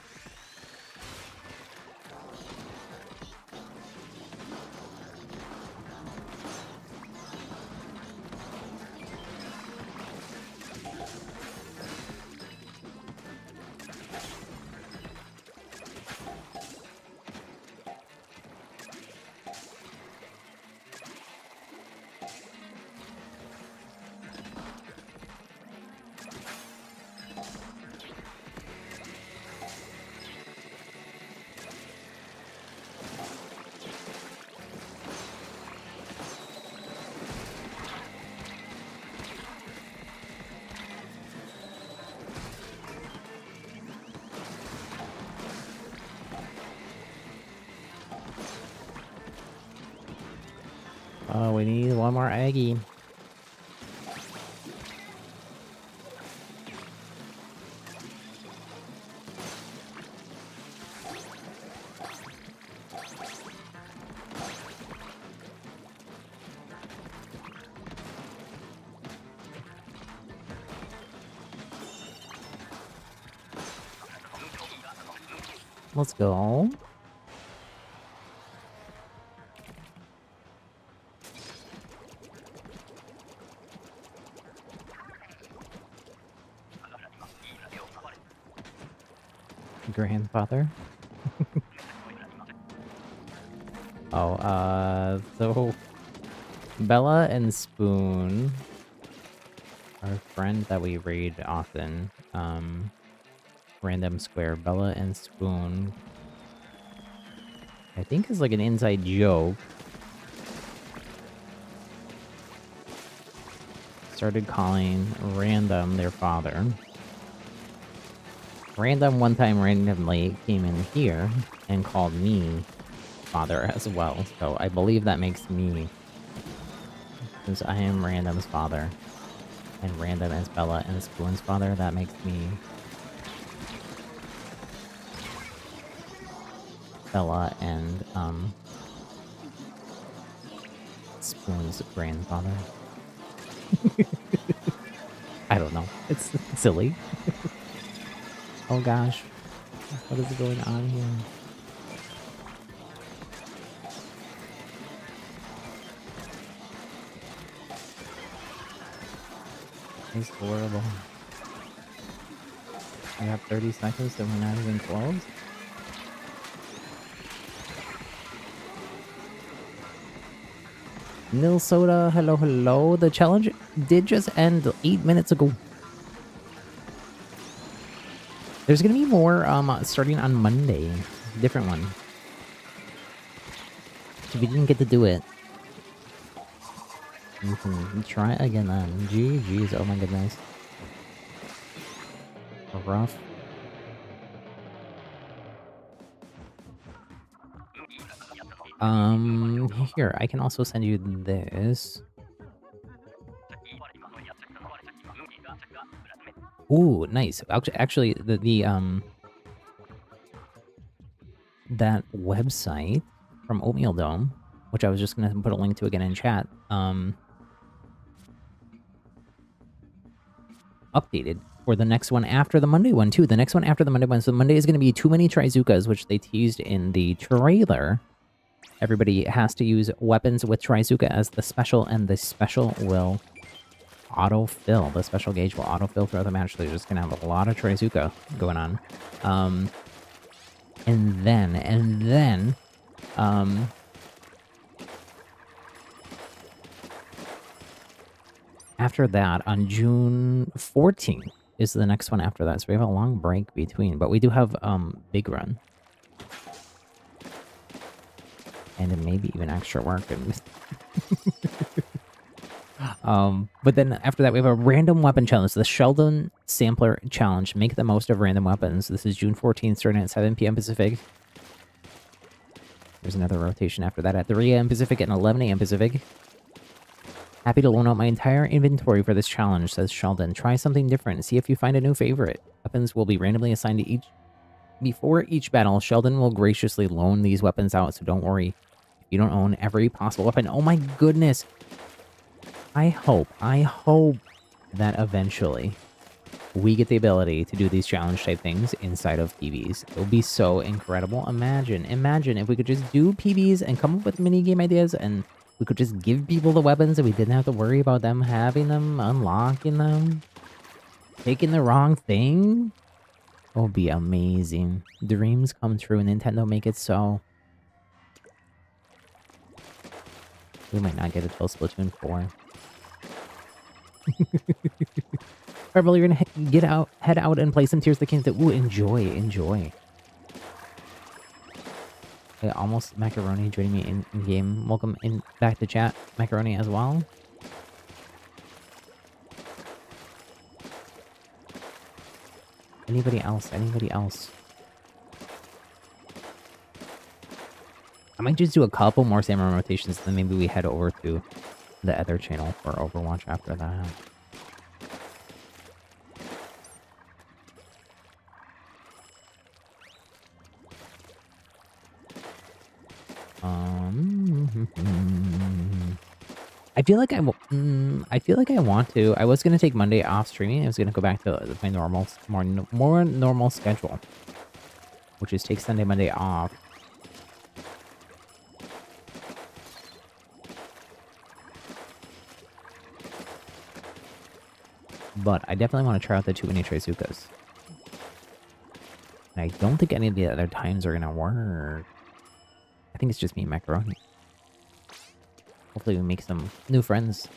Oh, we need one more Aggie. Let's go. Grandfather. Oh, so Bella and Spoon, our friend that we raid often, random square, Bella and Spoon, I think is like an inside joke, started calling Random their father. Random one time randomly came in here and called me father as well, so I believe that makes me, since I am Random's father, and Random is Bella and Spoon's father, that makes me Bella and Spoon's grandfather. I don't know. It's silly. Oh gosh. What is going on here? It's horrible. I got 30 seconds and we're not even close. Nil Soda, hello, hello. The challenge did just end 8 minutes ago. There's gonna be more starting on Monday. Different one. if you didn't get to do it, you can try again then. GG's, oh my goodness. Rough. Here, I can also send you this. Ooh, nice. Actually, that website from Oatmeal Dome, which I was just gonna put a link to again in chat, updated for the next one after the Monday one too. The next one after the Monday one. So Monday is gonna be too many Trizukas, which they teased in the trailer. Everybody has to use weapons with Trizuka as the special, and the special will autofill. The special gauge will autofill throughout the match. So you're just gonna have a lot of Trizuka going on. And then, after that, on June 14th is the next one after that. So we have a long break between, but we do have Big Run. And maybe even extra work. But then after that, we have a random weapon challenge. The Sheldon Sampler Challenge. Make the most of random weapons. This is June 14th, starting at 7 p.m. Pacific. There's another rotation after that at 3 a.m. Pacific and 11 a.m. Pacific. Happy to loan out my entire inventory for this challenge, says Sheldon. Try something different. See if you find a new favorite. Weapons will be randomly assigned to each. Before each battle, Sheldon will graciously loan these weapons out, so don't worry if you don't own every possible weapon. Oh my goodness! I hope that eventually we get the ability to do these challenge type things inside of PBs. It would be so incredible. Imagine if we could just do PBs and come up with mini game ideas, and we could just give people the weapons and we didn't have to worry about them having them, unlocking them, taking the wrong thing. It would be amazing. Dreams come true. Nintendo, make it so. We might not get it till Splatoon 4. Rebel, you're gonna head out and play some Tears of the Kingdom. Ooh, enjoy. Hey, almost Macaroni joining me in game. Welcome back to chat, Macaroni, as well. Anybody else? I might just do a couple more Samurai rotations, then maybe we head over to the other channel for Overwatch after that. I feel like I want to. I was gonna take Monday off streaming. I was gonna go back to my normal, more normal schedule, which is take Sunday, Monday off. But I definitely want to try out the 2 mini Trizukas. And I don't think any of the other times are gonna work. I think it's just me and Macaroni. Hopefully we make some new friends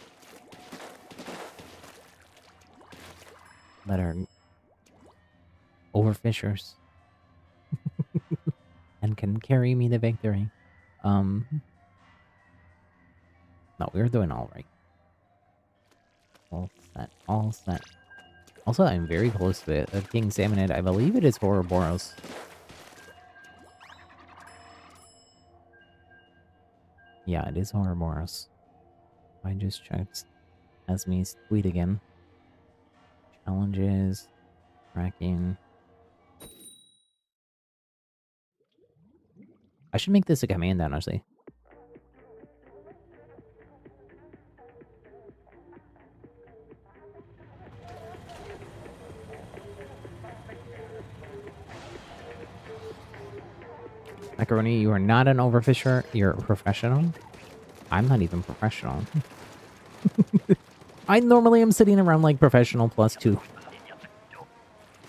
that are overfishers and can carry me to victory. No, we're doing all right. All set. Also, I'm very close to it. King Salmonid, I believe it is Ouroboros. Yeah, it is Ouroboros. I just checked Esme's tweet again. Challenges. Tracking. I should make this a command, honestly. Macaroni, you are not an overfisher. You're a professional. I'm not even professional. I normally am sitting around like professional +2,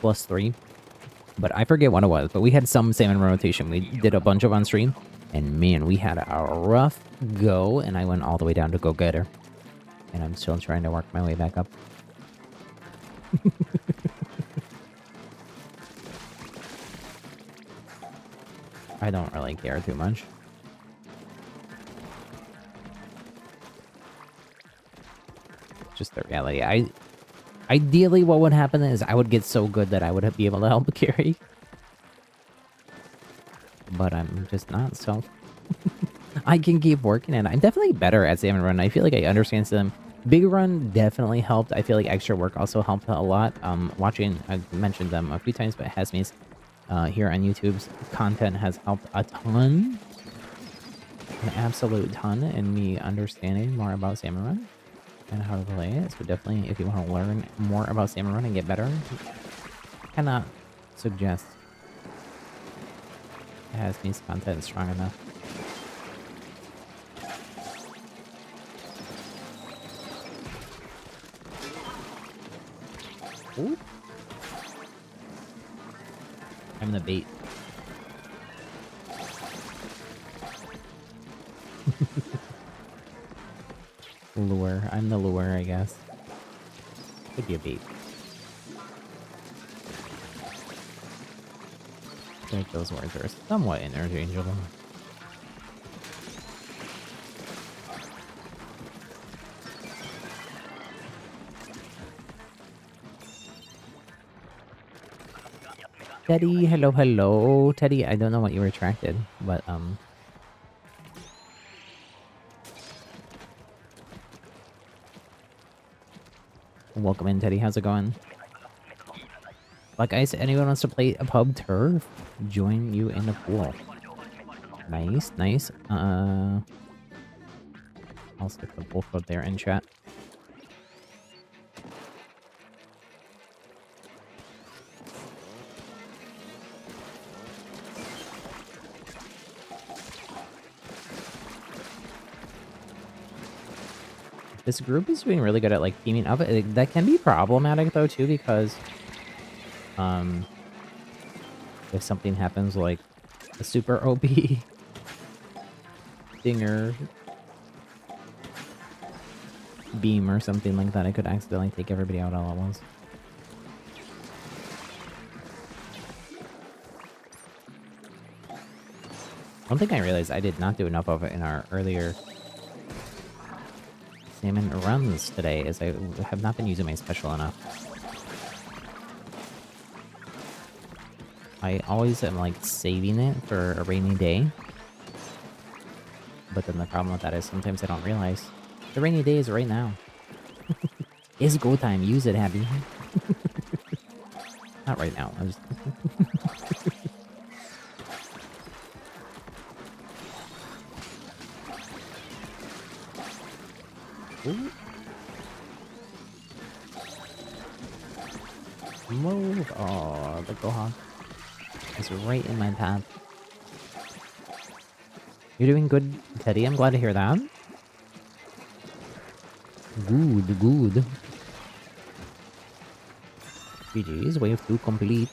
+3. But I forget what it was. But we had some salmon rotation. We did a bunch of on stream. And man, we had a rough go. And I went all the way down to go-getter. And I'm still trying to work my way back up. I don't really care too much. just the reality. Ideally, what would happen is I would get so good that I would be able to help carry. But I'm just not, so... I can keep working, and I'm definitely better at Salmon Run. I feel like I understand them. Big Run definitely helped. I feel like extra work also helped a lot. Watching, I've mentioned them a few times, but Hasmi's here on YouTube's content has helped a ton. An absolute ton in me understanding more about Salmon Run and how to play it. So definitely, if you want to learn more about Salmon Run and get better, I cannot suggest Hasmi's content is strong enough. Ooh. I'm the bait. Lure. I'm the lure, I guess. Could be a bait. I think those words are somewhat interchangeable. Teddy, hello, hello. Teddy, I don't know what you retracted, but, welcome in, Teddy. How's it going? Like I said, anyone wants to play a pub turf? Join you in the pool. Nice, nice. I'll stick the pool code there in chat. This group is doing really good at, like, teaming up. That can be problematic, though, too, because... if something happens, like, a super OP... dinger... beam or something like that, I could accidentally take everybody out all at once. One thing I realized I did not do enough of it in our earlier... Salmon runs today is I have not been using my special enough. I always am like saving it for a rainy day. But then the problem with that is sometimes I don't realize the rainy day is right now. It's go time. Use it, Happy. Not right now. I'm just... Ooh. Move! Oh, the Gohawk is right in my path. You're doing good, Teddy. I'm glad to hear that. Good, good. GG's, wave 2 complete.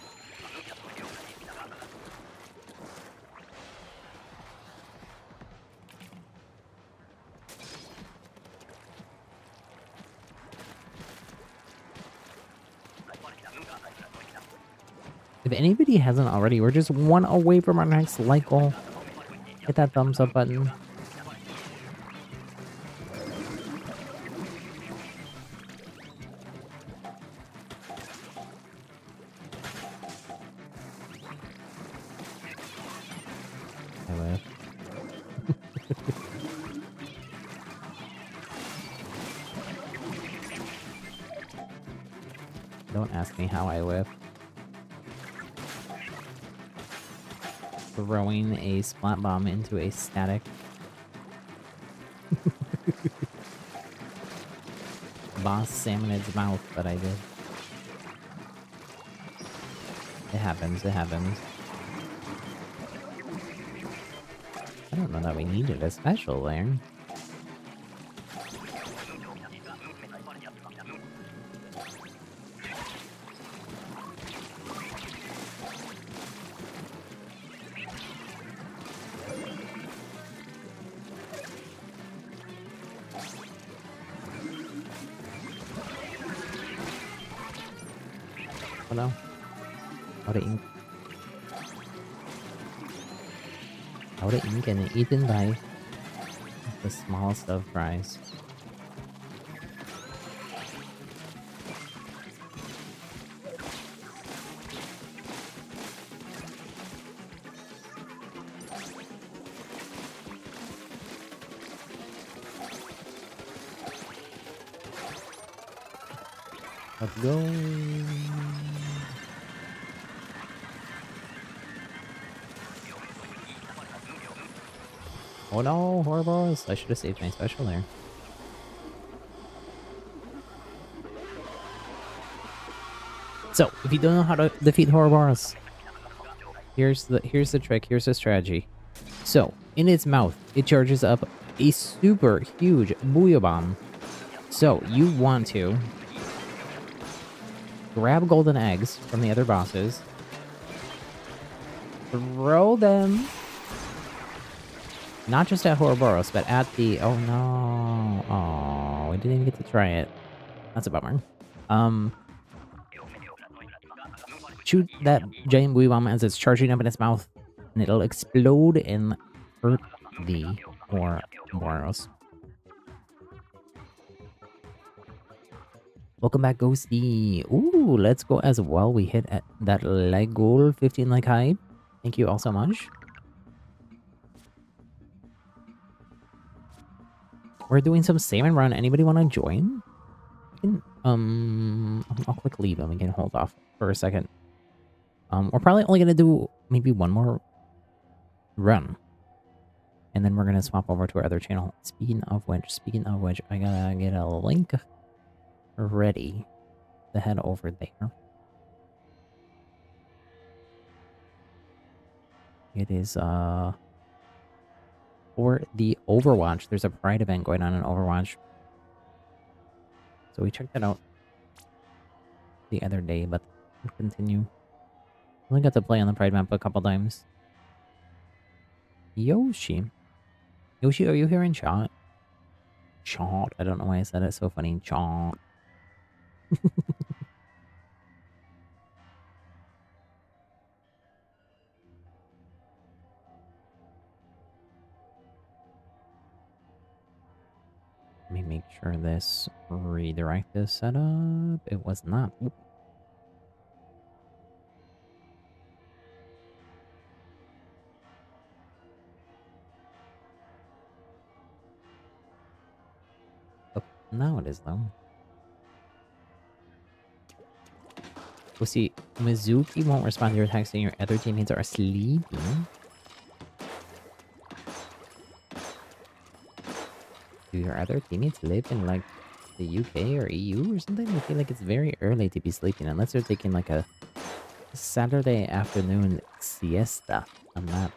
If anybody hasn't already, we're just one away from our next like goal. Hit that thumbs up button. I whiff. Don't ask me how I whiff. Throwing a splat bomb into a static. Boss Salmonid's mouth, but I did. It happens, it happens. I don't know that we needed a special there. Oh no. Out of ink. Out of ink and eaten by the smallest of fries. Let's go. Oh no, Horribles. I should have saved my special there. So, if you don't know how to defeat Horribles, here's the trick, here's the strategy. So, in its mouth, it charges up a super huge Booyah Bomb. So, you want to grab golden eggs from the other bosses, throw them, not just at Ouroboros, but at the... Oh no. Oh, we didn't even get to try it. That's a bummer. Shoot that giant Booyah Bomb as it's charging up in its mouth, and it'll explode and hurt the Ouroboros. Welcome back, Ghosty. Ooh, let's go as well. We hit at that like goal, 15 like hype. Thank you all so much. We're doing some salmon run. Anybody want to join? I'll click leave and we can hold off for a second. We're probably only gonna do maybe one more run, and then we're gonna swap over to our other channel. Speaking of which, I gotta get a link ready to head over there. It is for the Overwatch. There's a Pride event going on in Overwatch, so we checked that out the other day, but we'll continue. Only got to play on the Pride map a couple times. Yoshi, are you here in chat? Chat. I don't know why I said it so funny. Chat. Let me make sure this redirect is set up. It was not. Oop. Oh, now it is though. We'll see. Mizuki won't respond to your text and your other teammates are sleeping. Do your other teammates live in like the UK or EU or something? I feel like it's very early to be sleeping unless they're taking like a Saturday afternoon siesta on that.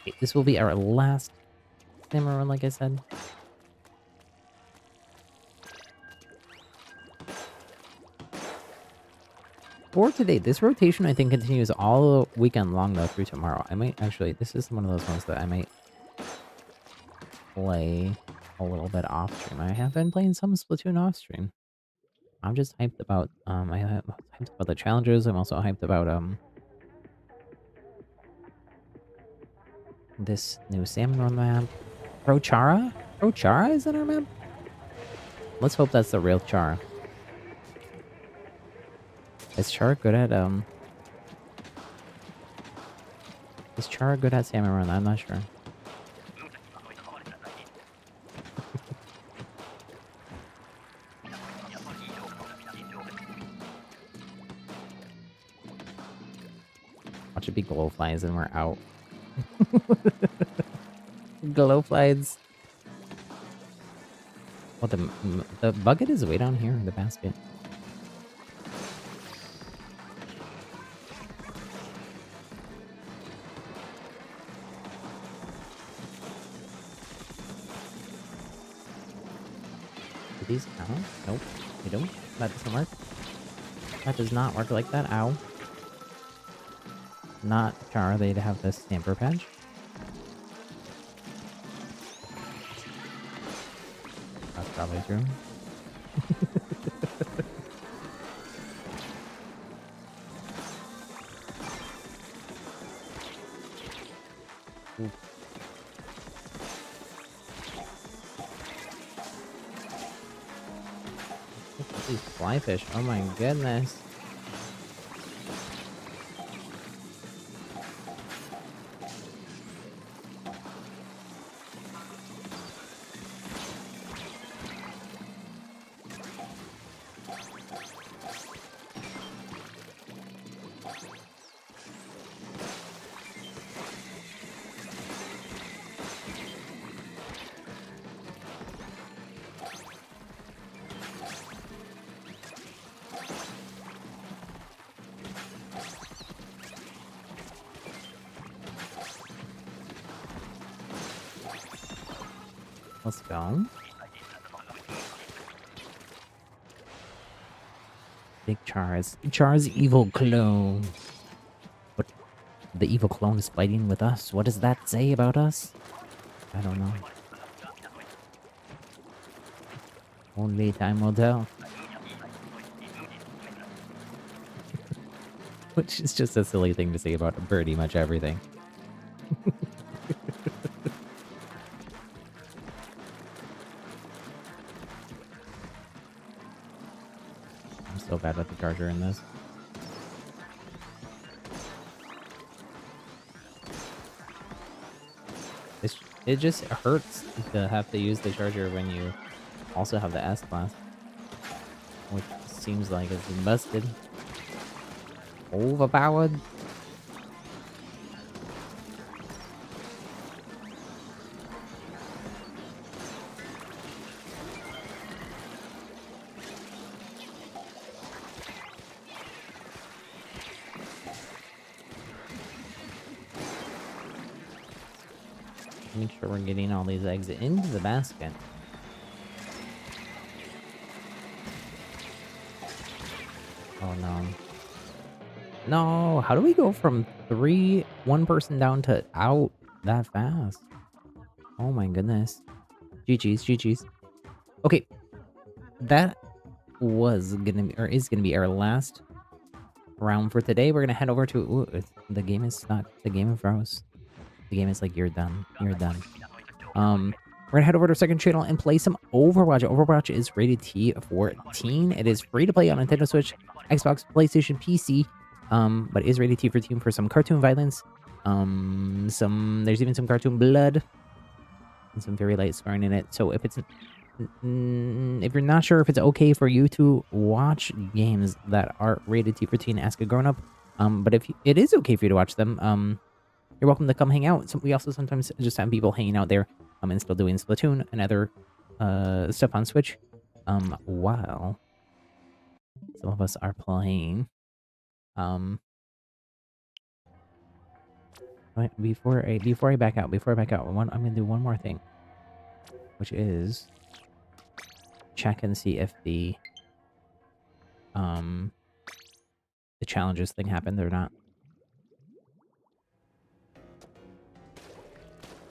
Okay, this will be our last camera run, like I said. For today, this rotation I think continues all weekend long though through tomorrow. I might actually, this is one of those ones that I might play a little bit off stream. I have been playing some Splatoon off stream. I'm just hyped about I'm hyped about the challenges. I'm also hyped about this new salmon run map. Chara is in our map? Let's hope that's the real Chara. Is Chara good at Is Chara good at salmon run? I'm not sure. Watch it be glowflies and we're out. Glowflies. Well, the bucket is way down here, the basket. Do these count? Nope, they don't. That doesn't work. That does not work like that. Ow. Not Chara, they'd have this stamper patch. That's probably true. These flyfish, oh my goodness. Let's go. Big Char's. Char's evil clone. But the evil clone is fighting with us. What does that say about us? I don't know. Only time will tell. Which is just a silly thing to say about pretty much everything. I'm so bad with the charger in this. It just hurts to have to use the charger when you also have the S-Class. Which seems like it's busted. Overpowered. Make sure we're getting all these eggs into the basket. Oh no. No, how do we go from one person down to out that fast? Oh my goodness. GG's, GG's. Okay. That was gonna be, or is gonna be our last round for today. We're gonna head over to, the game is stuck. The game froze. The game is like, you're done. You're done. We're gonna head over to our second channel and play some Overwatch. Overwatch is rated T14. It is free to play on Nintendo Switch, Xbox, PlayStation, PC. But is rated T14 for some cartoon violence. There's even some cartoon blood and some very light scarring in it. So if you're not sure if it's okay for you to watch games that are rated T14, ask a grown up. But if it is okay for you to watch them, you're welcome to come hang out. So we also sometimes just have people hanging out there, and still doing Splatoon and other stuff on Switch. While some of us are playing. Right, before I back out, I'm gonna do one more thing, which is check and see if the challenges thing happened or not.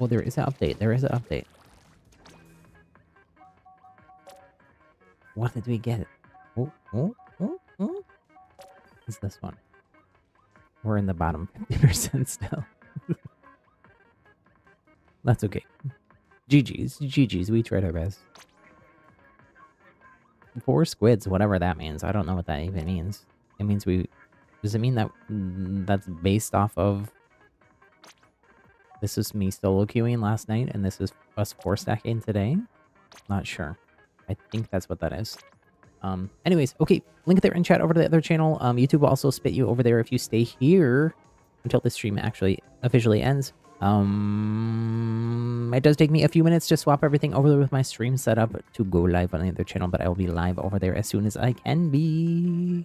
Well, there is an update. There is an update. What did we get? Oh. It's this one. We're in the bottom 50% still. That's okay. GG's. We tried our best. 4 squids, whatever that means. I don't know what that even means. It means does it mean that that's based off of... This is me solo queuing last night, and this is us 4 stacking today? Not sure. I think that's what that is. Anyways, okay, link there in chat over to the other channel. YouTube will also spit you over there if you stay here until the stream actually officially ends. It does take me a few minutes to swap everything over there with my stream setup to go live on the other channel, but I will be live over there as soon as I can be.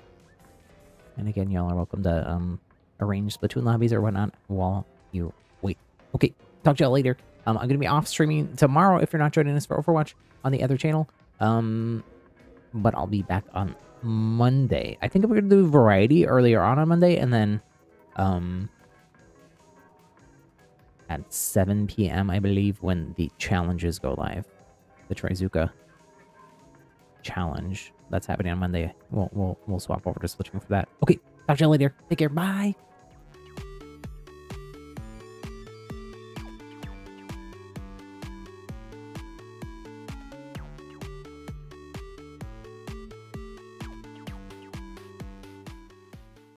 And again, y'all are welcome to arrange Splatoon lobbies or whatnot while you wait. Okay, talk to y'all later. I'm going to be off streaming tomorrow if you're not joining us for Overwatch on the other channel. But I'll be back on Monday. I think we're going to do variety earlier on Monday, and then at 7 p.m. I believe when the challenges go live. The Trizuka challenge that's happening on Monday. We'll swap over to Splatoon for that. Okay, talk to you later. Take care. Bye.